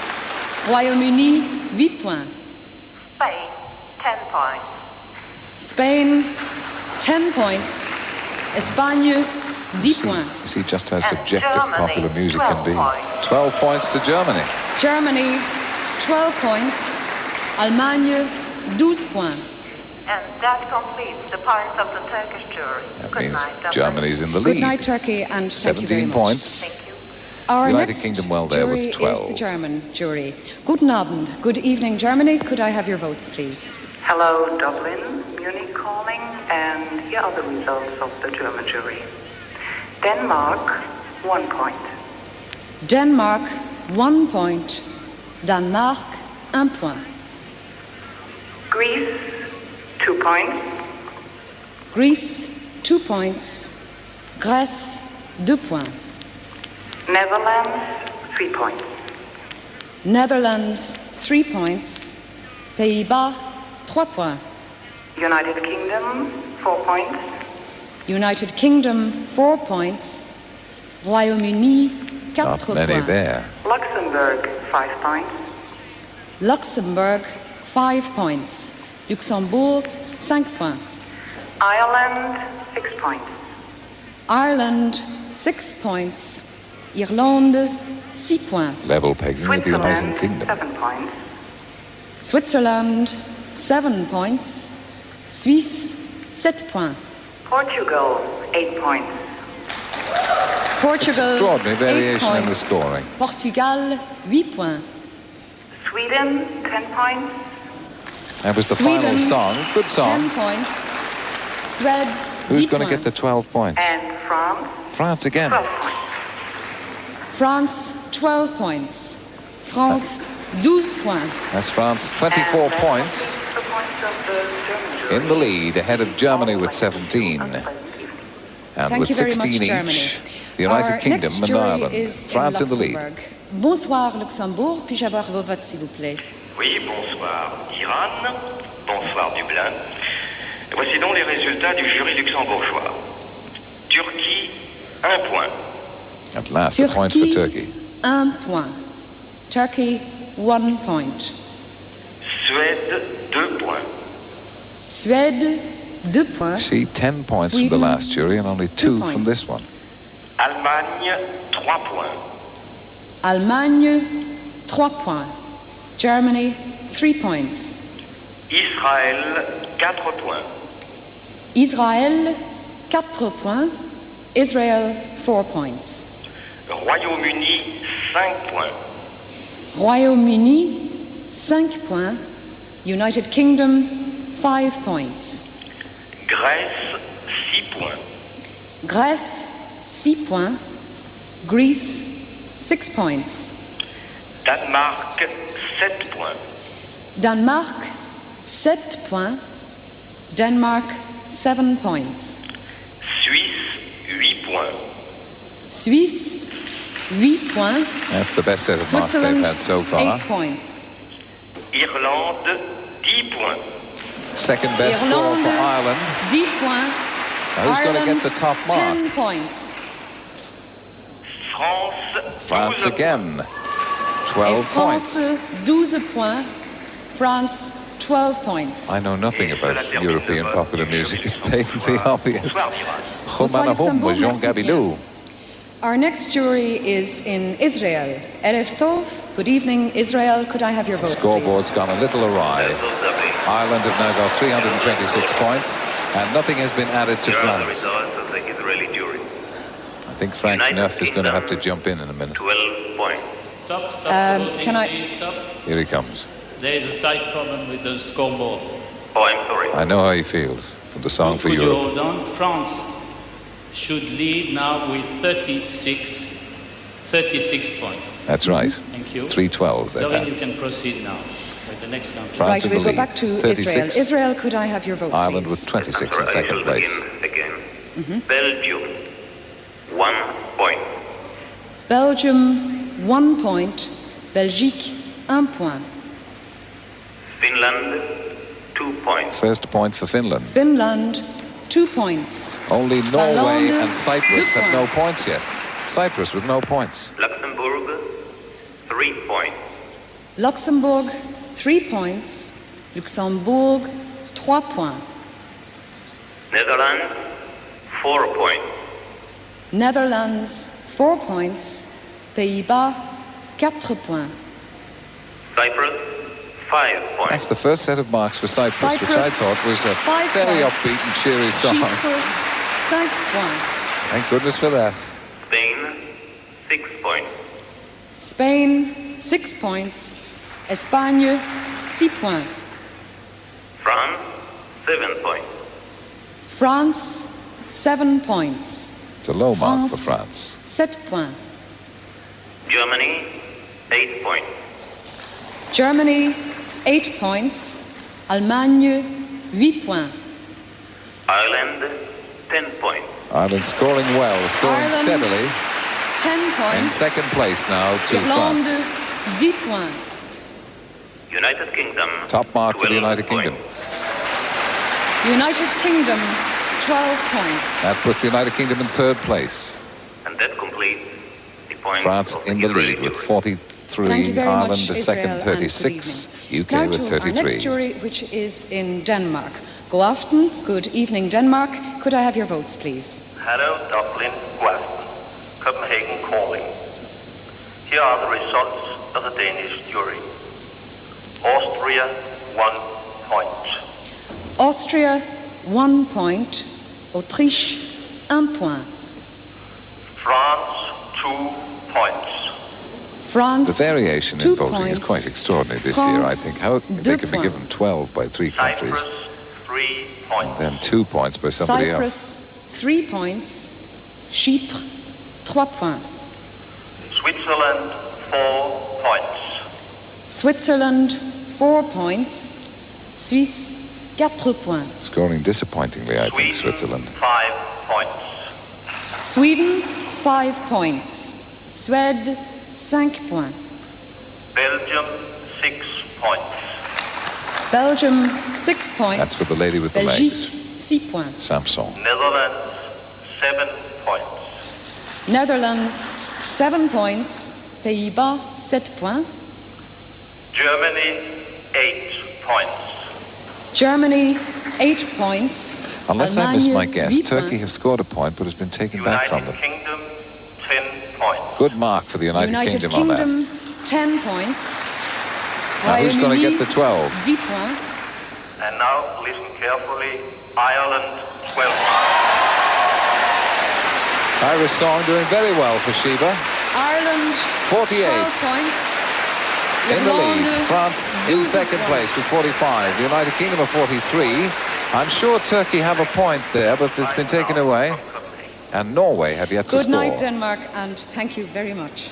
Royaume-Uni, 8 points. Spain, 10 points. Spain, 10 points. Espagne, 10 points. You see just how subjective Germany, popular music can be. 12 points. 12 points to Germany. Germany, 12 points. Allemagne, 12 points. And that completes the points of the Turkish jury. That Good means night, Dublin. Germany's in the lead. Good night, Turkey, and thank you very 17 much. points. Thank you. Our United next Kingdom well there jury with 12. is the German jury. Guten Abend. Good evening, Germany. Could I have your votes, please? Hello, Dublin, Munich calling, and here are the results of the German jury. Denmark, 1 point. Denmark, 1 point. Danemark, 1 point. Greece, 2 points. Greece, 2 points. Grèce, 2 points. Netherlands, 3 points. Netherlands, 3 points. Pays-Bas, 3 points. United Kingdom, 4 points. United Kingdom, 4 points. Royaume-Uni, 4 Not many points. there. Luxembourg, 5 points. Luxembourg, 5 points. Luxembourg, 5 points. Ireland, 6 points. Ireland, 6 points. Irlande, 6 points. Level pegging with the United Switzerland, Kingdom. 7 points. Switzerland, 7 points. Suisse, 7 points. Portugal, 8 points. Portugal, Extraordinary 8 variation in the points. scoring. Portugal, 8 points. Sweden, 10 points. That was the Sweden, final song. Good 10 song. points. Sweden, Who's 10 going to get points. the 12 points? And France, France again. 12 points. France, 12 points. France, 12 points. That's France, 24 And that points completes the points of the German jury. in the lead, ahead of Germany with 17. And Thank with you very 16 much, Germany. each, the United Our Kingdom next and jury Ireland. is France in the lead. Luxembourg. Bonsoir, Luxembourg. Puis-je avoir vos votes, s'il vous plaît? Oui, bonsoir Iran, bonsoir Dublin. Voici donc les résultats du jury luxembourgeois. Turquie, 1 point. At last, a point for Turkey. 1 point. Turkey, 1 point. Suède, 2 points. Suède, 2 points. See, 10 points from the Sweden, last jury and only 2 points. from this one. Allemagne, 3 points. Allemagne, 3 points. Germany, 3 points. Israël, 4 points. Israël, 4 points. Israel, 4 points. Royaume-Uni, 5 points. Royaume-Uni, 5 points. United Kingdom, 5 points. Grèce, 6 points. Grèce, 6 points. Greece, 6 points. Danemark, 7 points. Danemark, 7 points. Denmark, 7 points. Suisse, 8 points. Suisse, 8 points. That's the best set of marks they've Switzerland, had so far. 8 points. Irlande, 10 points. Second best score for Ireland. 10 points. Now who's going to get the top mark? 10 points. France, France 12 again. 12 France, points. 12 points. France, 12 points. I know nothing about European popular music. It's painfully obvious. Bonsoir, Luxembourg. Jean Merci Gabilou. Our next jury is in Israel. Erev Tov. Good evening, Israel. Could I have your votes, Scoreboard's gone a little awry. Ireland have now got 326 points, and nothing has been added to France. I think Frank Naef is going to have to jump in a minute. 12 points. Stop, Can I- please, stop. Here he comes. There is a slight problem with the scoreboard. Oh, I'm sorry. I know how he feels from the song for Could you Europe. hold on? France should lead now with 36 points. That's right. Thank you. 312s they've Doireann, had. you can proceed now with the next country. France Right, in we'll the go lead. back to 36. Israel. Israel, could I have your vote, Ireland please? with 26 in second place. Again. Belgium, 1 point. Belgium, 1 point. Belgique, 1 point. Finland, 2 points. First point for Finland. Finland, 2 points. Only Norway Finland, and Cyprus 2 have no points. points yet. Cyprus with no points. Luxembourg, 3 points. Luxembourg, 3 points. Luxembourg, 3 points. Netherlands, 4 points. Netherlands, 4 points. Pays-Bas, 4 points. Cyprus, 5 points. That's the first set of marks for Cyprus, which I thought was a very upbeat and cheery song. Chypre, 5 points. Thank goodness for that. Spain, 6 points. Spain, 6 points. Espagne, 6 points. France, 7 points. France, 7 points. It's a low mark for France. 7 points. Germany, 8 points. Germany, 8 points. Allemagne, 8 points. Ireland, 10 points. Ireland scoring well, scoring Ireland, steadily. 10 points. In second place now to Irlande, France. 10 points. United Kingdom, Top mark for the 12 United points. Kingdom. United Kingdom, 12 points. That puts the United Kingdom in third place. And that completes the points France of the in the jury. lead with 43, Thank you very Ireland much, the Israel, second, and 36, good UK now with to our 33. next jury, which is in Denmark. Go aften, good evening, Denmark. Could I have your votes, please? Hello, Dublin, West, Copenhagen calling. Here are the results of the Danish jury. Austria, 1 point. Austria, 1 point. Autriche, 1 point. France, 2 points. France, The variation 2 in voting points. is quite extraordinary this France, year, I think. How they 2 can be points. given 12 by 3 countries, Cyprus, 3 points. then 2 points by somebody Cyprus, else. 3 points. Chypre, 3 points. Switzerland, 4 points. Switzerland, 4 points. Suisse, 4 points. Scoring disappointingly, I think, Sweden, Switzerland. 5 points. Sweden, 5 points. Suède, 5 points. Belgium, 6 points. Belgium, 6 points. That's for the lady with the Belgique, legs. 6 points. Samson. Netherlands, 7 points. Netherlands, 7 points. Pays-Bas, 7 points. Germany, 8 points. Germany, 8 points. Unless I miss my Allemagne, guess, 8 Turkey points. have scored a point but has been taken back from United them. Kingdom, 10 points. Good mark for the United Kingdom on that. 10 points. Now who's going to get the 12? 10 points. And now, listen carefully. Ireland, 12 Irish song doing very well for Sheba. Ireland, 48. 12 points. In the lead, Irlande, France in 12 second points. place with 45. The United Kingdom are 43. I'm sure Turkey have a point there, but it's been taken away. And Norway have yet to Good score. night, Denmark, and thank you very much.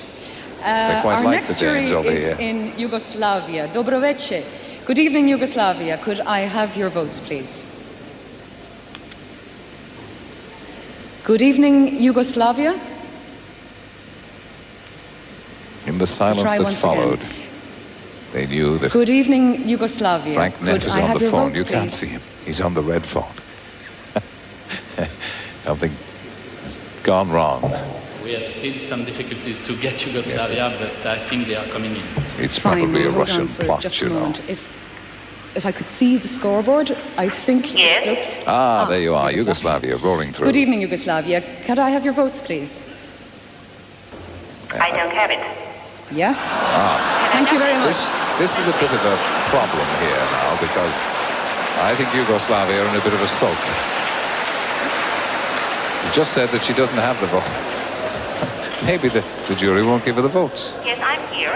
They quite Our like next the Danes jury over is here. in Yugoslavia. Dobro večer. Good evening, Yugoslavia. Could I have your votes, please? Good evening, Yugoslavia. In the silence Try that once followed, they knew that Good evening, Yugoslavia. Frank Could Naef is I on have the your phone. votes, You can't please? see him. He's on the red phone. Something has gone wrong. We have still some difficulties to get Yugoslavia, but I think they are coming in. It's Fine, probably a we'll hold Russian on for plot, just you a know. moment. If I could see the scoreboard, I think Yes. it looks... There you are, Yugoslavia rolling through. Good evening, Yugoslavia. Could I have your votes, please? I don't have it. Yeah? Thank you very much. This is a bit of a problem here now because I think Yugoslavia are in a bit of a sulk. You just said that she doesn't have the vote. Maybe the jury won't give her the votes. Yes, I'm here.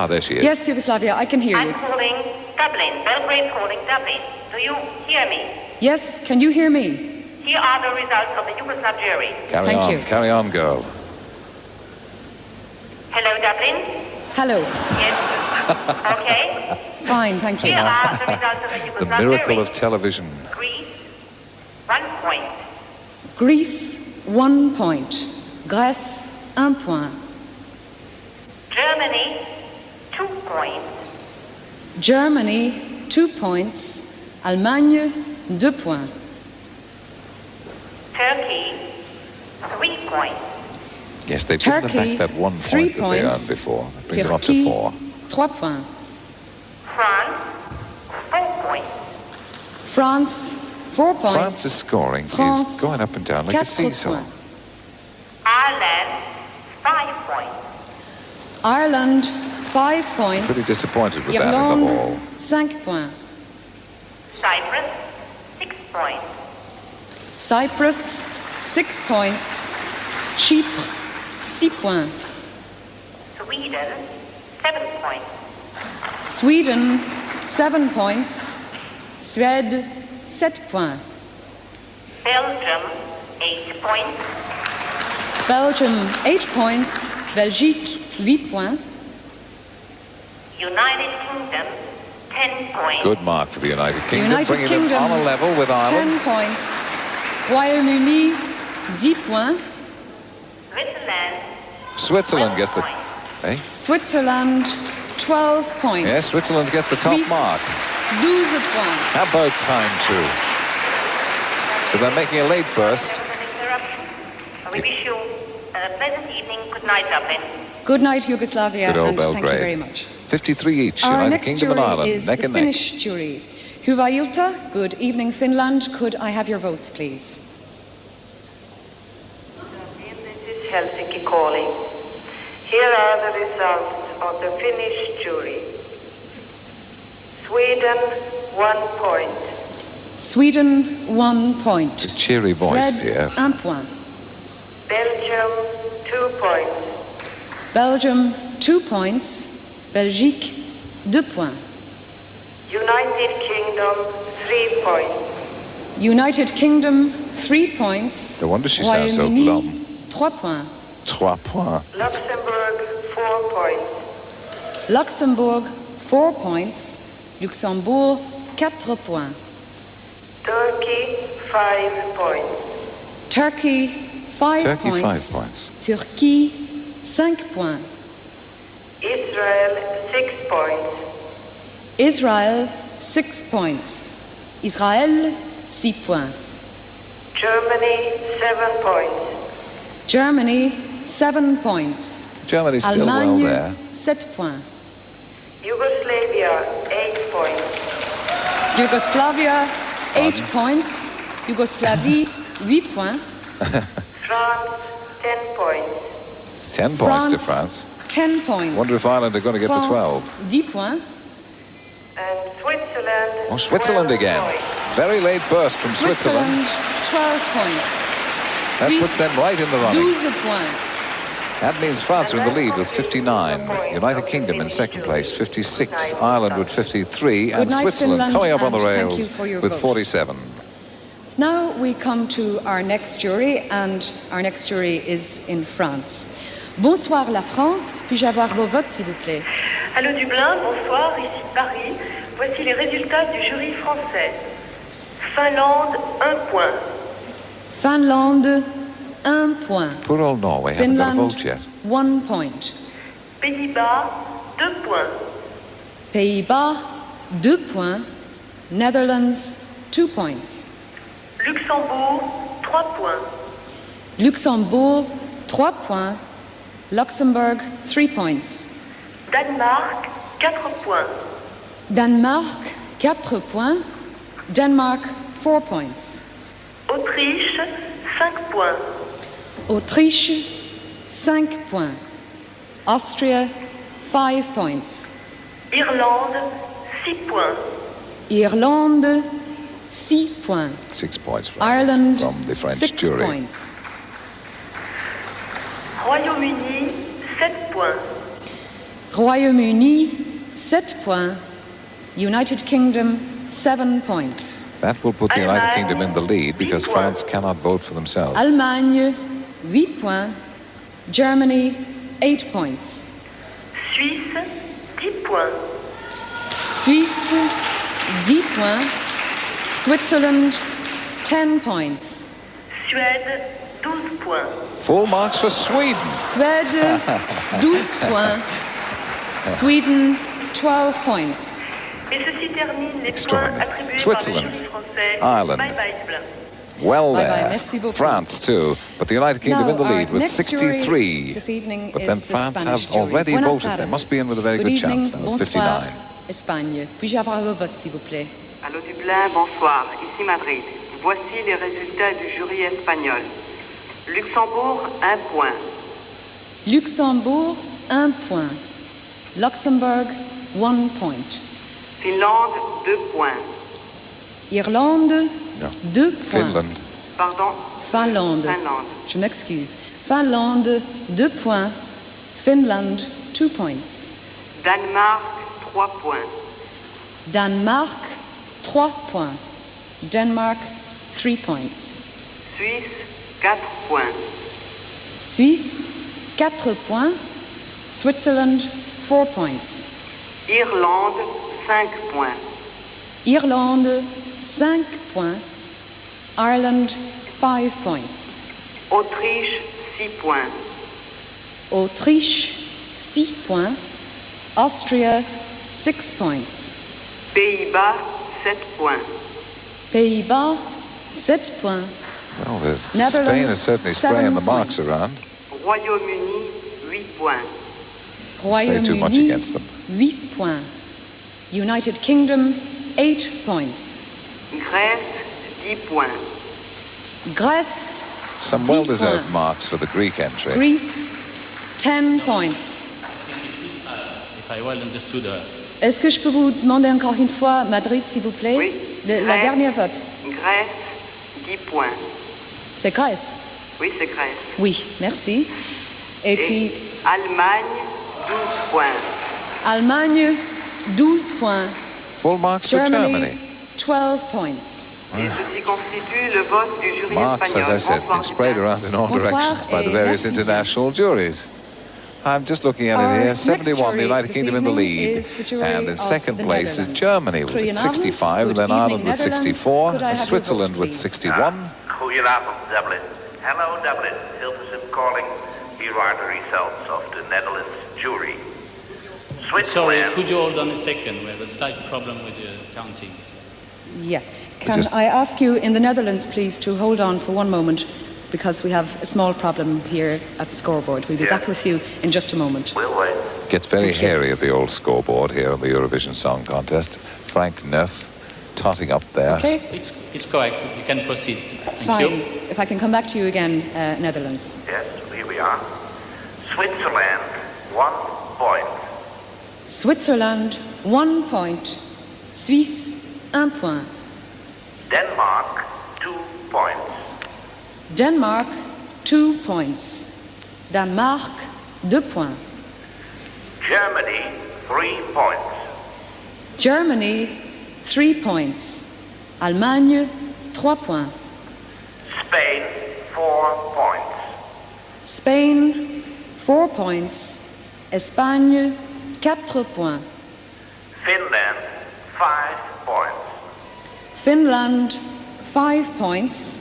There she is. Yes, Yugoslavia, I can hear I'm you. calling Dublin. Belgrade calling Dublin. Do you hear me? Yes, can you hear me? Here are the results of the Yugoslav jury. Carry on, girl. Hello, Dublin. Hello. Yes. Okay. Fine, thank you. Here are the results of the The Yugoslav miracle jury. of television. Greece, 1 point. Greece, 1 point. Grèce, 1 point. Germany, 2 points. Germany, 2 points. Allemagne, 2 points. Turkey, 3 points. Yes, they've given them Turkey, back that 1 3 point that they earned points. before. That brings them up to Turkey, 4. 3 points. France, 4 points. France, 4 points. France's scoring is going up and down like a seesaw. Ireland, 5 points. Ireland, 5 points. Pretty disappointed with that in the hall. 5 points. Cyprus, 6 points. Cyprus, 6 points. Chypre, 6 points. Sweden, 7 points. Sweden, 7 points. Suède, 7 points. Belgium, 8 points. Belgium, 8 points. Belgique, 8 points. United Kingdom, 10 points. Good mark for the United Kingdom, United bringing Kingdom, them on a level with Ireland. 10 points. Royaume-Uni, 10 points. Switzerland gets the... Eh? Switzerland, 12 points. Yes, Switzerland get the top Suisse, mark. 12 points. How about time too? So they're making a late burst. We wish you a pleasant evening. Good night, Dublin. Good night, Yugoslavia, Good old and thank you Belgrade. very much. 53 each, Our United next Kingdom and jury Ireland, is neck the and neck. Finnish jury. Hyvää iltaa, good evening, Finland. Could I have your votes, please? This is Helsinki calling. Here are the results of the Finnish jury. Sweden, 1 point. Sweden, 1 point. The cheery voice Suède, here. 1 point. Belgium, 2 points. Belgium, 2 points. Belgique, 2 points. United Kingdom, 3 points. United Kingdom, 3 points. No wonder she sounds so Royaume-Uni, glum. 3 points. 3 points. Luxembourg, 4 points. Luxembourg, 4 points. Luxembourg, 4 points. Turkey, 5 points. Turkey, 5 Turkey, points. 5 points. Turkey, 5 points. Israel, 6 points. Israel, 6 points. Israël, 6 points. Germany, 7 points. Germany, 7 points. Germany's still well Allemagne, there. 7 points. Yugoslavia, 8 points. Yugoslavia, 8 points. Yugoslavie, 8 points. France, 10 points. 10 points to France. 10 points. Wonder if Ireland are going to get France, the 12. 10 points. And Switzerland, Oh, Switzerland 12 again. points. Very late burst from Switzerland. 12 points. That Suisse, puts them right in the running. 12 points. That means France are in the lead with 59. United Kingdom in second place, 56. Ireland with 53. And night, Switzerland Finland, coming up on the and thank you rails for your with vote. 47. Now we come to our next jury, and our next jury is in France. Bonsoir la France, puis-je avoir vos votes s'il vous plaît? Allô Dublin, bonsoir, ici Paris. Voici les résultats du jury français. Finlande, 1 point. Finlande, 1 point. Poor old Norway haven't got a Finland, vote yet. 1 point. Pays-Bas, 2 points. Pays-Bas, 2 points. Netherlands, 2 points. Luxembourg, 3 points. Luxembourg, 3 points. Luxembourg, 3 points. Danemark, 4 points. Danemark, 4 points. Denmark, 4 points. Autriche, 5 points. Autriche, 5 points. Austria, 5 points. Irlande, 6 points. Irlande, 6 points. 6 points from Ireland, the French 6 jury. points. Royaume-Uni, 7 points. Royaume-Uni, 7 points. United Kingdom, 7 points. That will put the United Kingdom in the lead because France cannot vote for themselves. Allemagne, 8 points. Germany, 8 points. Suisse, 10 points. Suisse, 10 points. Switzerland, 10 points. Suède, 12 points. Full marks for Sweden. Suède, 12 points. Sweden, 12 points. Et ceci termine les points Extraordinary. attribués Switzerland, par le jury français. Ireland. Bye bye, Dublin. Well Bye-bye. there. Merci beaucoup. France too, but the United Kingdom Now, in the lead our with next 63. jury this evening But is then the France Spanish have jury. already Buenas voted. They tardes. must be in with a very Good good evening. chance. Now it's Bonsoir. 59. Espagne. Puis-je avoir le vote, s'il vous plaît? Allô Dublin, bonsoir. Ici Madrid. Voici les résultats du jury espagnol. Luxembourg, 1 point. Luxembourg, 1 point. Luxembourg, 1 point. Finlande, 2 points. Irlande, 2 points. Finland. Pardon? Finlande. Je m'excuse. Finlande, 2 points. Finland, 2 points. Danemark, 3 points. Danemark, 3 points. Denmark, 3 points. Suisse, 4 points. Suisse, 4 points. Switzerland, 4 points. Irlande, 5 points. Irlande, 5 points. Ireland, 5 points. Autriche, 6 points. Autriche, 6 points. Austria, 6 points. Pays-Bas, 7 points. Pays-Bas, 7 points. Well, Netherlands, Spain is certainly 7 spraying the marks points. around. Royaume-Uni, 8 points. Say too much Royaume-Uni, against them. 8 points. United Kingdom, 8 points. Grèce, 10 points. Grèce, Some 10 well-deserved points. marks for the Greek entry. Greece, 10 points. If I well understood Est-ce que je peux vous demander encore une fois, Madrid, s'il vous plaît? Oui. La Grèce. dernière vote. Grèce, 10 points. C'est Grèce? Oui, c'est Grèce. Oui, merci. Et puis, Allemagne, 12 points. Allemagne, 12 points. Full marks for Germany. 12 points. Et ceci constitue le vote du jury Marks, as I espagnol. said, being sprayed around in all Bonsoir directions by the et various merci. international juries. I'm just looking at Our it here. next 71, the jury United this Kingdom in the evening lead. is the jury And in of second the place is Netherlands. Germany with Goedenavond. 65, Good then evening, Ireland with Netherlands. 64, Could I and have your Switzerland vote, with please? 61. Goedenavond, Dublin. Hello, Dublin. Hilversum calling. Here are the results of the Netherlands jury. Sorry, Switzerland. could you hold on a second? We have a slight problem with the counting. Yeah. Can I ask you in the Netherlands, please, to hold on for one moment, because we have a small problem here at the scoreboard. We'll be back with you in just a moment. We'll wait. Gets very hairy at the old scoreboard here on the Eurovision Song Contest. Frank Naef totting up there. Okay? It's correct. You can proceed. Thank Fine. you. If I can come back to you again, Netherlands. Yes, here we are. Switzerland, 1 point. Switzerland, 1 point. Suisse, 1 point. Denmark, 2 points. Denmark, 2 points. Danemark, 2 points. Germany, 3 points. Germany, 3 points. Allemagne, 3 points. Spain, 4 points. Spain, 4 points. Espagne, 4 points. Finland, 5 points. Finland, 5 points.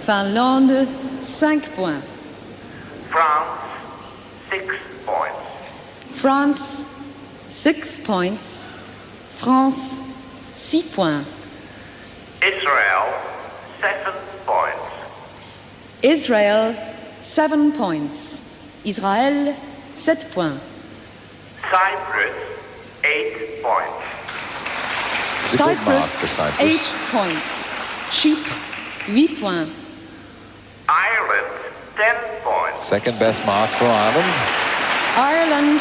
Finlande, 5 points. France, 6 points. France, 6 points. France, 6 points. Israel, 7 points. Israel, 7 points. Israël, 7 points. Cyprus, 8 points. It's a good mark for Cyprus. 8 points. Chypre, 8 points. Ireland, 10 points. Second best mark for Ireland. Ireland,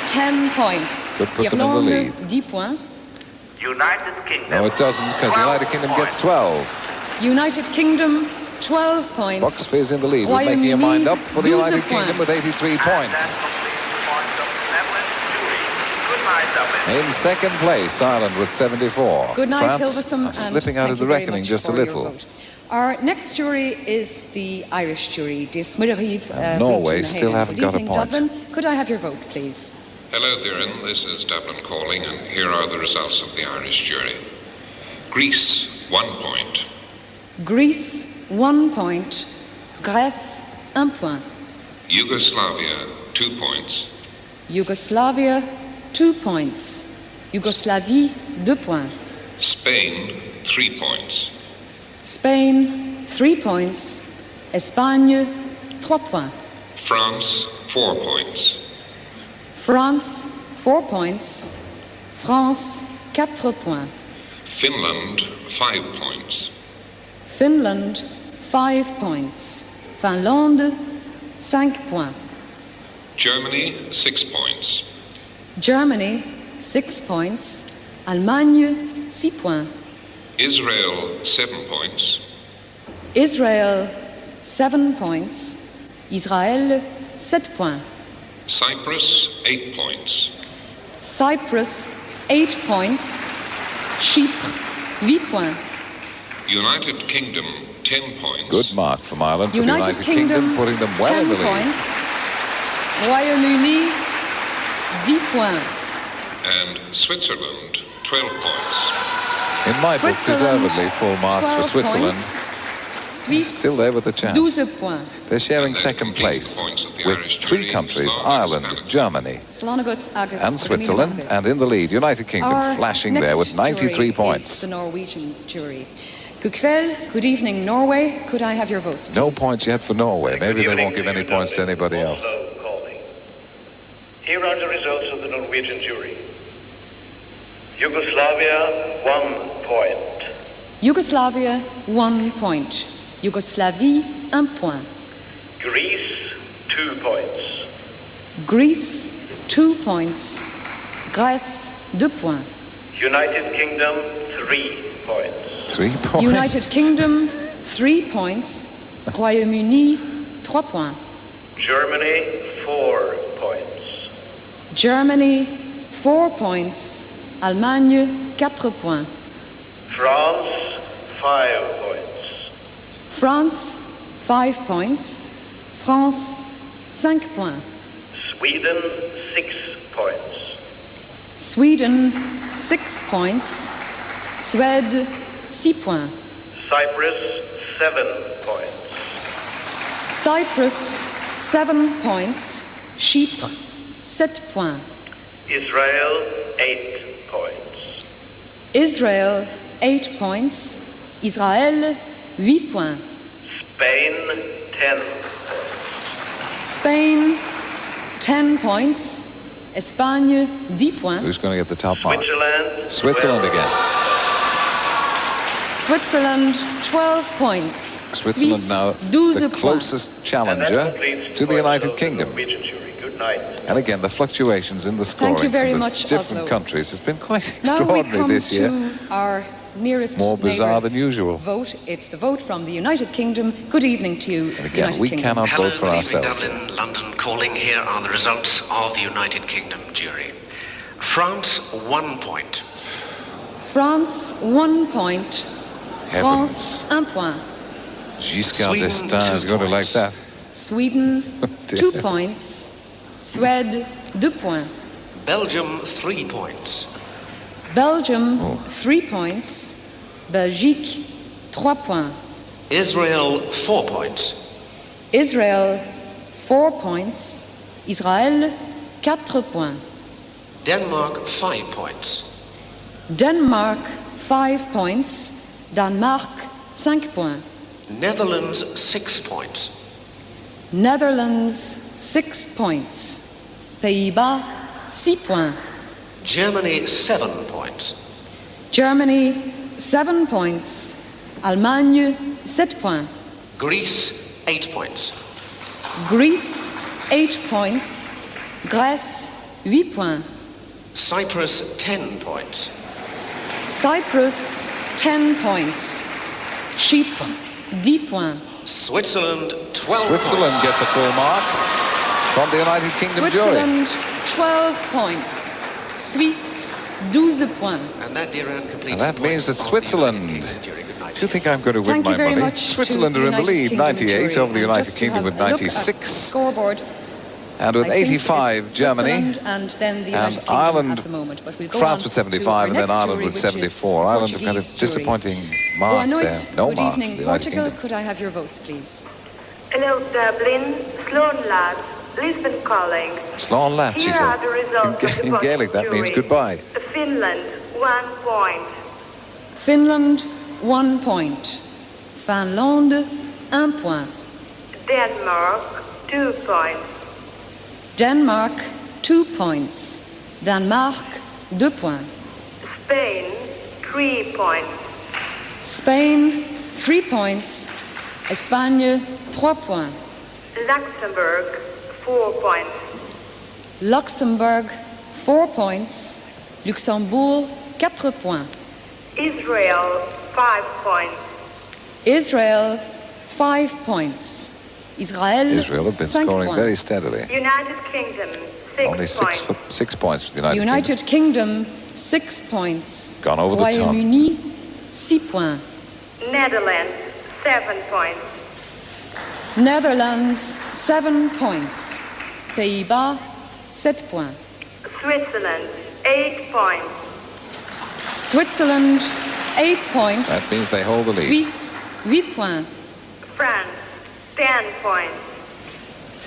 10 points. Could put them in the lead. 10 points. United Kingdom. No, it doesn't, because the United Kingdom gets 12. United Kingdom, 12 points. Box Fizz in the lead. We're making your mind up for the 12 United points. Kingdom with 83 points. In second place, Ireland with 74. Good night, France Hilversum, are slipping out and of the thank you very reckoning much just a for your little. vote. Our next jury is the Irish jury. And Norway still haven't got a point. Dublin, could I have your vote, please? Hello, Doireann. This is Dublin calling, and here are the results of the Irish jury. Greece, 1 point. Greece, 1 point. Grèce, 1 point. Yugoslavia, 2 points. Yugoslavia, 2 points. Yugoslavie, 2 points. Spain, 3 points. Spain, 3 points. Espagne, 3 points. France, 4 points. France, 4 points. France, 4 points. Finland, 5 points. Finland, 5 points. Finlande, 5 points. Germany, 6 points. Germany, 6 points. Allemagne, 6 points. Israel, 7 points. Israel, 7 points. Israël, 7 points. Cyprus, 8 points. Cyprus, 8 points. Chypre, 8 points. United Kingdom, 10 points. Good mark from Ireland for United the United Kingdom, putting them well in the 10 lead. points. Royaume-Uni, 10 points. And Switzerland, 12 points. In my book, Switzerland, deservedly full marks for 12 Switzerland. points. Suisse, Still there with a chance. 12 points. They're sharing second place with 3 countries, Ireland, Germany and Switzerland, and in the lead, United Kingdom Our flashing there with next 93 jury points. is the Norwegian jury. Good evening, Norway. Could I have your votes, please? No points yet for Norway. Maybe they won't give any points to anybody else. Here are the results of the Norwegian jury. Yugoslavia, 1 point. Yugoslavia, 1 point. Yugoslavie, 1 point. Greece, 2 points. Greece, 2 points. Grèce, 2 points. United Kingdom, 3 points. 3 points. United Kingdom, 3 points. Royaume-Uni, 3 points. Germany, 4 points. Germany, 4 points. Allemagne, 4 points. France, 5 points. France, 5 points. France, 5 points. Sweden, 6 points. Sweden, 6 points. Suède, 6 points. Cyprus, 7 points. Cyprus, 7 points. Chypre, 7 points. Israel, 8 points. Israel, 8 points. Israël, 8 points. Spain, 10 points. Spain, 10 points. Espagne, 10 points. Who's going to get the top mark? Switzerland, Switzerland 12. again. Switzerland, 12 points. Switzerland Suisse, now 12 the points. closest challenger to the United Kingdom. Good night. And again, the fluctuations in the scoring you very from the much, different Oslo. countries has been quite Now we extraordinary come this year. to our nearest More bizarre neighbours' than usual. vote. It's the vote from the United Kingdom. Good evening to you, And again, United we Kingdom. cannot Hello, vote for good evening, ourselves. Dublin, London calling. Here are the results of the United Kingdom jury. France, 1 point. France, 1 point. Heavens. France, 1 point. Giscard Sweden, d'Estaing is 2 going to like points. that. Sweden, dear. 2 points. Suède, 2 points. Belgium, 3 points. Belgium, 3 points. Belgique, 3 points. Israel, 4 points. Israel, 4 points. Israël, 4 points. Denmark, 5 points. Denmark, 5 points. Danemark, 5 points. Netherlands, 6 points. Netherlands, 6 points. Pays-Bas, 6 points. Germany, 7 points. Germany, 7 points. Allemagne, 7 points. Greece, 8 points. Greece, 8 points. Grèce, 8 points. Cyprus, 10 points. Cyprus, 10 points. Chypre, 10 points. Switzerland, 12 Switzerland points. get the full marks from the United Kingdom jury. Switzerland, 12 points. Suisse, 12 points. And that, Doireann, completes And that the means that points of the Switzerland, United Kingdom jury. Good night. do you think I'm going to win Thank you my very money? much. Switzerland to are in the United lead, Kingdom 98 jury. over the And United just to Kingdom have with a look at the 96. Scoreboard. And with I think 85, it's Germany. Switzerland and then the United Kingdom Ireland, at the moment. But we'll go France on with to 75 our and then next Ireland jury, with which is 74. Ireland have had a Portuguese jury. disappointing mark Boa noite. there. No Good mark for evening, the United Portugal. Kingdom. Could I have your votes, please? Hello, Dublin, Sloan Lads, Lisbon calling. Slán Leat, she Here says. are the results of the In Gaelic, that means jury. goodbye. Finland, 1 point. Finland, 1 point. Finlande, 1 point. Denmark, 2 points. Denmark, 2 points. Denmark, 2 points. Spain, 3 points. Spain, 3 points. Espagne, 3 points. Luxembourg, 4 points. Luxembourg, 4 points. Luxembourg, 4 points. Israel, 5 points. Israel, 5 points. Israel have been 5 scoring points. very steadily. United Kingdom, 6 Only points. 6 points for the United, United Kingdom, 6 points. Gone over the top. Royaume-Uni, 6 points. Netherlands, 7 points. Netherlands, 7 points. Pays-Bas, 7 points. Switzerland, 8 points. Switzerland, 8 points. That means they hold the lead. Suisse, 8 points. France, 10 points.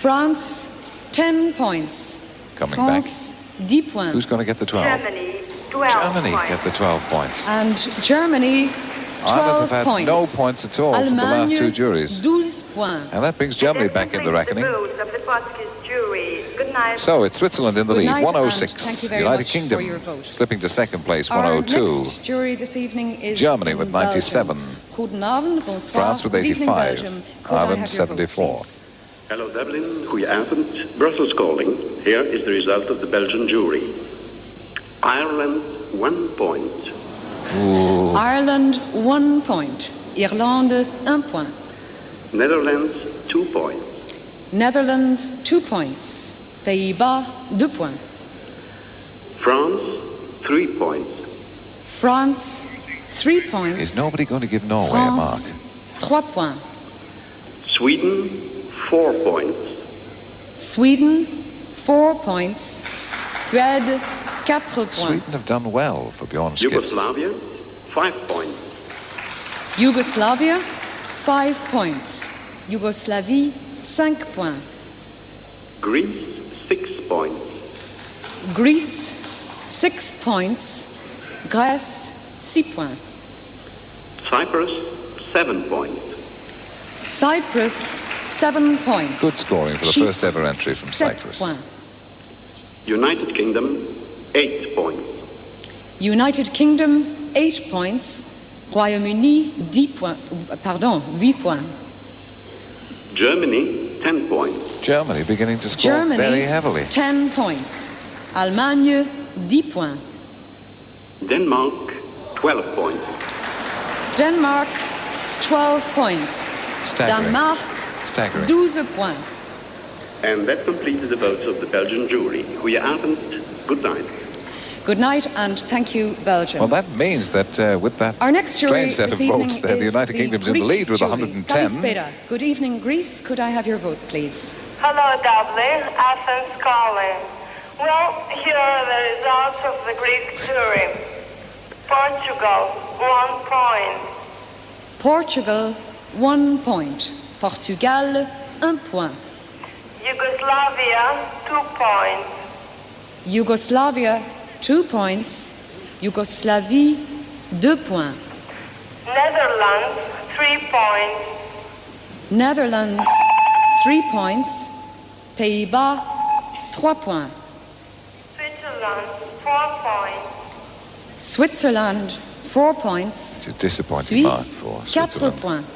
France, 10 points. Coming France, 10 points. Who's going to get the 12? Germany, 12 Germany points. get the 12 points. And Germany, 12 Ireland have had points. no points at all from the last two juries. 12 points. And that brings Germany back in the reckoning. Votes of the Portuguese jury. Good night. So it's Switzerland in the Good lead, night, and 106. thank you very United much Kingdom for your vote. slipping to second place, Our 102. next jury this evening is Germany with in 97. Belgium. Goedenavond, bonsoir. France with Good evening, 85. Belgium. Could I Ireland have your vote, 74. please? Hello Dublin, goedenavond. Brussels calling. Here is the result of the Belgian jury. Ireland, 1 point. Ooh. Ireland, 1 point. Irlande, 1 point. Netherlands, 2 points. Netherlands, 2 points. Pays-Bas, 2 points. France, 3 points. France, 3 points. Is nobody going to give Norway a mark? France, 3 points. Sweden, 4 points. Sweden, 4 points. Suède, 4 points. Sweden have done well for Bjorn Skifs. Yugoslavia, 5 points. Yugoslavia, 5 points. Yugoslavie, 5 points. Greece, 6 points. Greece, 6 points. Grèce, 6 points. Cyprus, 7 points. Cyprus, 7 points. Good scoring for the Chypre, first ever entry from 7 Cyprus. points. United Kingdom, 8 points. United Kingdom, 8 points. Royaume-Uni, 10 points. Pardon, 8 points. Germany, 10 points. Germany beginning to score Germany, very heavily. 10 points. Allemagne, 10 points. Denmark, 12 points. Denmark, 12 points. Staggering. Denmark, Staggering. 12 points. And that completed the votes of the Belgian jury. Goedenavond, good night. Good night and thank you, Belgium. Well, that means that with that Our next jury strange set of this evening votes there, the is United Kingdom's in the Greek lead with jury. 110. Kalispera. Good evening, Greece. Could I have your vote, please? Hello, Dublin. Athens calling. Well, here are the results of the Greek jury. Portugal, 1 point. Portugal, 1 point. Portugal, 1 point. Yugoslavia, 2 points. Yugoslavia, 2 points. Yugoslavie, 2 points. Netherlands, 3 points. Netherlands, 3 points. Pays-Bas, 3 points. Switzerland, 4 points. Switzerland, 4 points. It's a disappointing mark Suisse, for 4 Switzerland. points.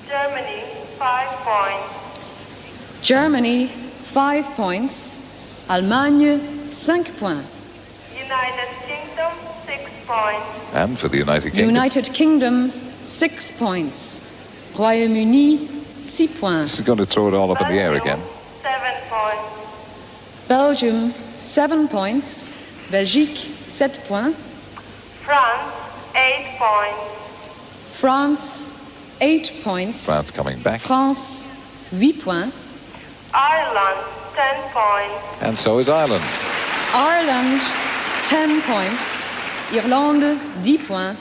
Germany, 5 points. Germany, 5 points. Allemagne, 5 points. United Kingdom, 6 points. And for the United Kingdom, United Kingdom, 6 points. Royaume-Uni, 6 points. this is going to throw it all up in the air again. 7 points. Belgium, 7 points. Belgique, 7 points. France, 8 points. France, 8 points. France coming back. France, 8 points. Ireland, 10 points. And so is Ireland. Ireland, 10 points. Irlande, 10 points.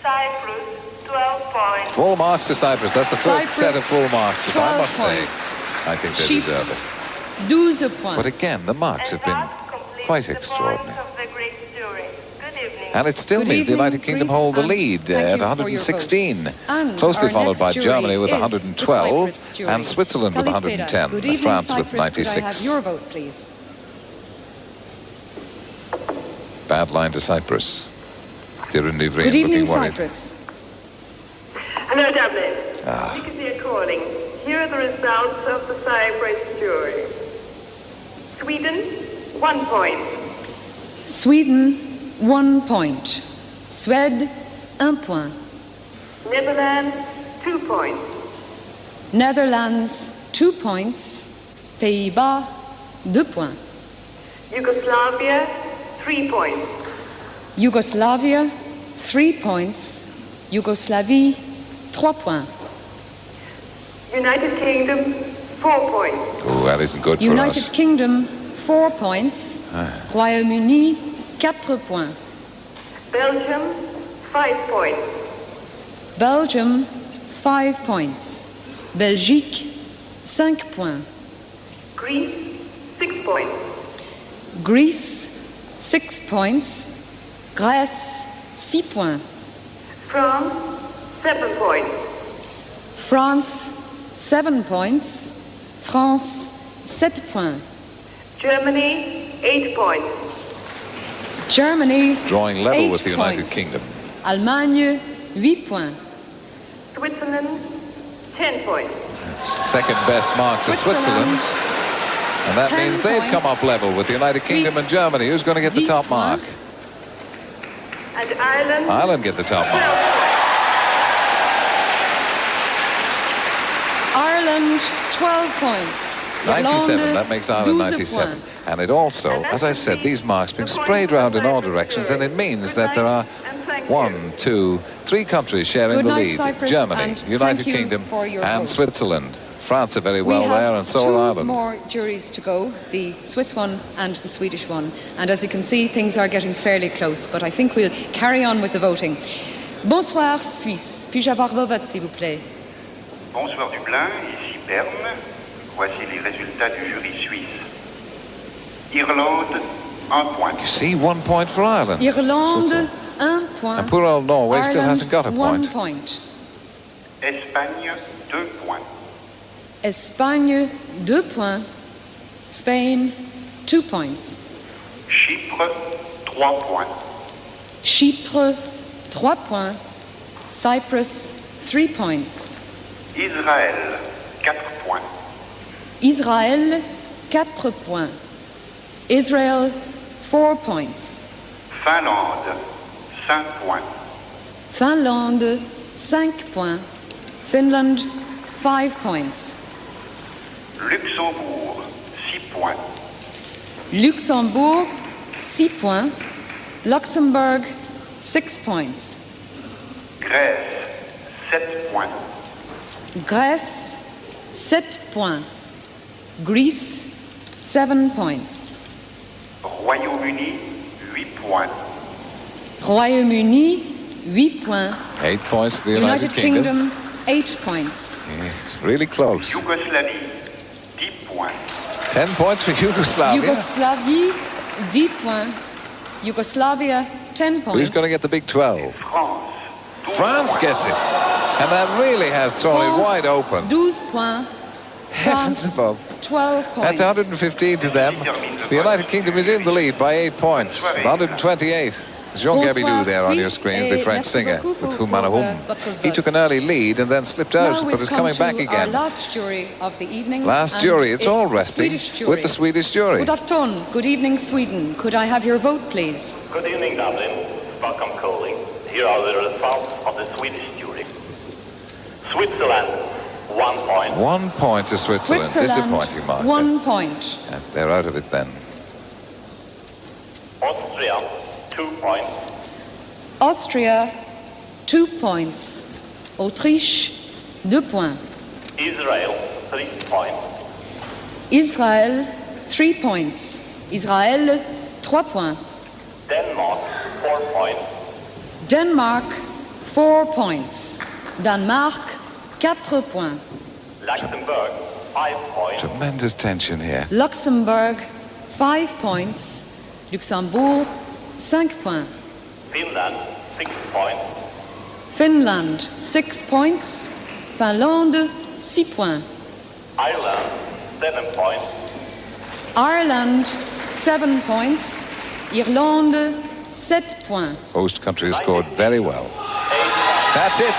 Cyprus, 12 points. Full marks to Cyprus. That's the first Cyprus, set of full marks, which I 12 must say, points. I think they Chypre, deserve it. 12 points. But again, the marks have been quite extraordinary. Of the Greek jury. Good evening. And it still Good means the evening, United Kingdom Greece, hold the and lead thank you at for your 116, vote. And closely our followed by next Germany with jury is 112 the Cyprus jury. and Switzerland with Kalispera. 110, Good and evening, France Cyprus. with 96. Could I have your vote, please? bad line to Cyprus. Doireann Ní Bhriain Good evening, looking worried. Cyprus. Hello, Dublin. Ah. Nicosia calling. Here are the results of the Cyprus jury. Sweden, 1 point. Sweden, 1 point. Suède, 1 point. Netherlands, 2 points. Netherlands, 2 points. Pays-Bas, 2 points. Yugoslavia, 3 points. Yugoslavia, 3 points. Yugoslavie, 3 points. United Kingdom, 4 points. Oh, that isn't good for United us. Kingdom, 4 points. Royaume-Uni, 4 points. Belgium, 5 points. Belgium, 5 points. Belgique, 5 points. Greece, 6 points. Greece, 6 points. Grèce, 6 points. France, 7 points. France, 7 points. France, 7 points. Germany, 8 points. Germany, Drawing level 8 with the United points. Kingdom. Allemagne, 8 points. Switzerland, 10 points. Second best mark to Switzerland. And that 10 means they've come points. up level with the United Kingdom and Germany. Who's going to get the top mark? And Ireland, Ireland get the top mark. Ireland, 12 points. 97, Irlande, that makes Ireland 12 97. points. And it also, as I've said, these marks being sprayed around in all directions, and it means that there are 1, 2, 3 countries sharing Good the night, lead. Cyprus, Germany, and United thank you Kingdom, for your and vote. Switzerland. France are very We well have there, and so 2 are Ireland. more juries to go, the Swiss one and the Swedish one. And as you can see, things are getting fairly close, but I think we'll carry on with the voting. Bonsoir, Suisse. Puis-je avoir vos votes, s'il vous plaît? Bonsoir Dublin, ici Berne. Voici les résultats du jury suisse. Irlande, 1 point. You see, 1 point for Ireland. Irlande, Switzerland. 1 point. And poor old Norway still Ireland, hasn't got a 1 point. point. Espagne, 2 points. Espagne, 2 points. Spain, 2 points. Chypre, 3 points. Chypre, 3 points. Cyprus, 3 points. Israël, 4 points. Israël, 4 points. Israel, 4 points. Finlande, 5 points. Finlande, 5 points. Finland, 5 points. Luxembourg, 6 points. Luxembourg, 6 points. Luxembourg, 6 points. Grèce, 7 points. Grèce, 7 points. Greece, 7 points. Royaume-Uni, 8 points. Royaume-Uni, 8 points. 8 points to the United Kingdom. 8 points. Yes, really close. Yougoslavie, 10 points. 10 points for Yugoslavia. Yugoslavie, 10 points. Yugoslavia, 10 points. Who's going to get the big 12? France, France gets it. And that really has thrown it wide open. 12 points. Heavens France, above. 12 points. That's 115 to them. The United Kingdom is in the lead by 8 points. 128. Jean Gabidou there on your screens, the French singer with Humanahum. He took an early lead and then slipped out, but is coming back again. Last jury of the evening. Last jury, it's all resting with the Swedish jury. Good afternoon. Good evening, Sweden. Could I have your vote, please? Good evening, Dublin. Welcome, calling. Here are the results of the Swedish jury. Switzerland, 1 point. 1 point to Switzerland. Disappointing mark. 1 point. And they're out of it then. Austria, 2 points. Austria, 2 points. Autriche, 2 points. Israel, 3 points. Israël, 3 points. Israël, 3 points. Denmark, 4 points. Denmark, 4 points. Danemark, 4 points. Luxembourg, 5 points. Tremendous tension here. Luxembourg, 5 points. Luxembourg, 5 points. Finland, 6 points. Finland, 6 points. Finlande, 6 points. Ireland, 7 points. Ireland, 7 points. Irlande, 7 points. Host country has scored very well. That's it.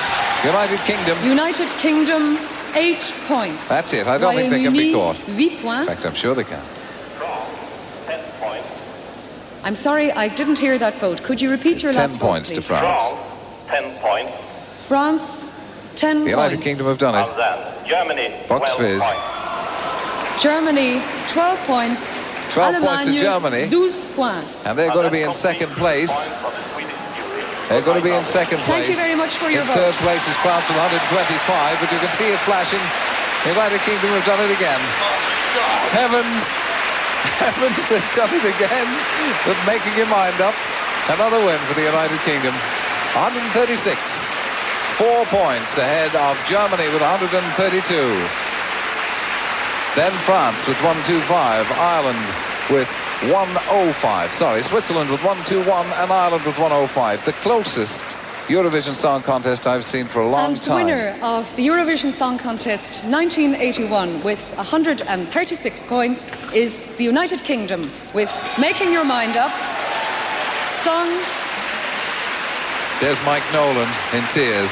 United Kingdom. United Kingdom, 8 points. That's it. I don't think they can be caught. 8 points. In fact, I'm sure they can. I'm sorry, I didn't hear that vote. Could you repeat your last 10 vote, points to please? France. 10 points. France, 10 points. The United Kingdom have done it. And then Germany, Box 12 Fizz. points. Germany, 12 points. 12 points to Germany. 12 points. And they're going to be in second place. They're going to be in second place. Thank you very much for your vote. In third place is France with 125, but you can see it flashing. The United Kingdom have done it again. Heavens, they've done it again. But making your mind up, another win for the United Kingdom. 136, 4 points ahead of Germany with 132. Then France with 125, Ireland with 105. Sorry, Switzerland with 121 and Ireland with 105. The closest Eurovision Song Contest I've seen for a long time. And the winner of the Eurovision Song Contest 1981 with 136 points is the United Kingdom with Making Your Mind Up, sung... There's Mike Nolan in tears.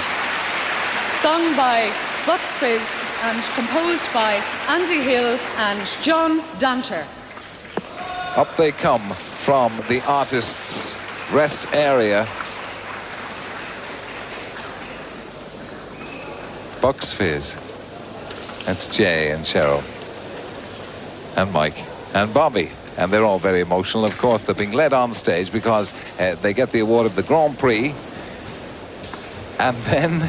Sung by Box Fizz and composed by Andy Hill and John Danter. Up they come from the artists' rest area. Box Fizz. That's Jay and Cheryl. And Mike and Bobby. And they're all very emotional. Of course, they're being led on stage because they get the award of the Grand Prix. And then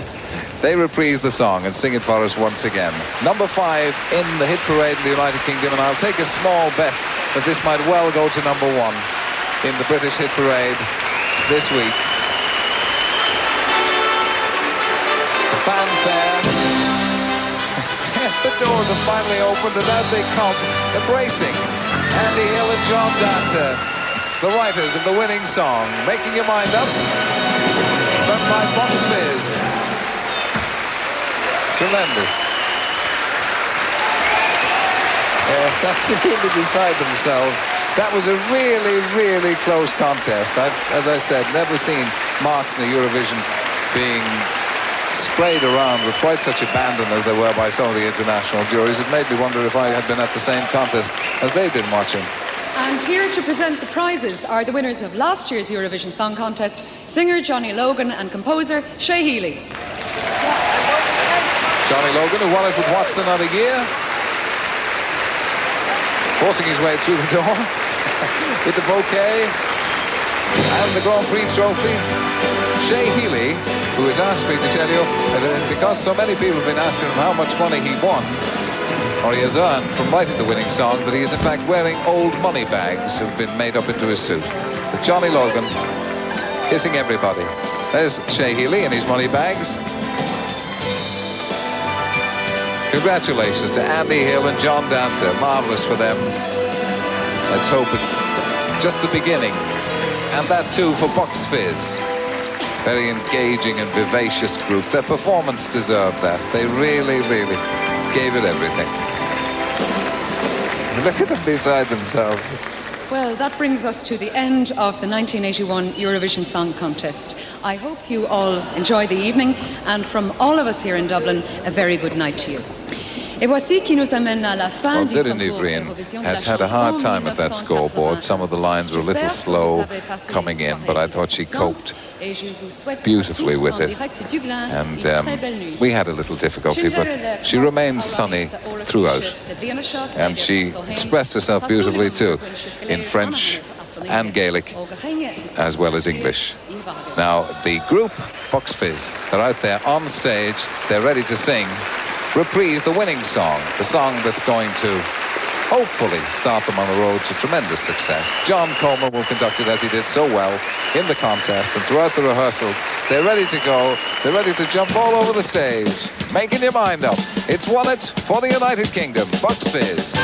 they reprise the song and sing it for us once again. Number 5 in the hit parade in the United Kingdom, and I'll take a small bet that this might well go to number 1 in the British hit parade this week. The fanfare. The doors are finally opened and out they come, embracing Andy Hill and John Danter, the writers of the winning song, Making Your Mind Up, sung by Box Fizz. Tremendous. Yes, absolutely beside themselves. That was a really, really close contest. I've, as I said, never seen marks in the Eurovision being sprayed around with quite such abandon as they were by some of the international juries. It made me wonder if I had been at the same contest as they've been watching. And here to present the prizes are the winners of last year's Eurovision Song Contest, singer Johnny Logan and composer Shea Healy. Johnny Logan, who won it with What's Another Year, forcing his way through the door with the bouquet and the Grand Prix trophy. Shea Healy, who has asked me to tell you, because so many people have been asking him how much money he won, or he has earned from writing the winning song, that he is in fact wearing old money bags who've been made up into his suit. But Johnny Logan kissing everybody. There's Shea Healy in his money bags. Congratulations to Andy Hill and John Danter. Marvellous for them. Let's hope it's just the beginning. And that too for Box Fizz. Very engaging and vivacious group. Their performance deserved that. They really, really gave it everything. Look at them beside themselves. Well, that brings us to the end of the 1981 Eurovision Song Contest. I hope you all enjoy the evening, and from all of us here in Dublin, a very good night to you. Et voici qui nous amène à la fin du Doireann Ní Bhriain has had a hard time at that scoreboard. Some of the lines were a little slow coming in, but I thought she coped beautifully with it. And we had a little difficulty, but she remained sunny throughout. And she expressed herself beautifully too, in French and Gaelic, as well as English. Now, the group, Box Fizz, they're out there on stage, they're ready to sing, reprise the winning song, the song that's going to hopefully start them on the road to tremendous success. John Coleman will conduct it as he did so well in the contest, and throughout the rehearsals, they're ready to go, they're ready to jump all over the stage, making your mind up. It's won it for the United Kingdom, Box Fizz.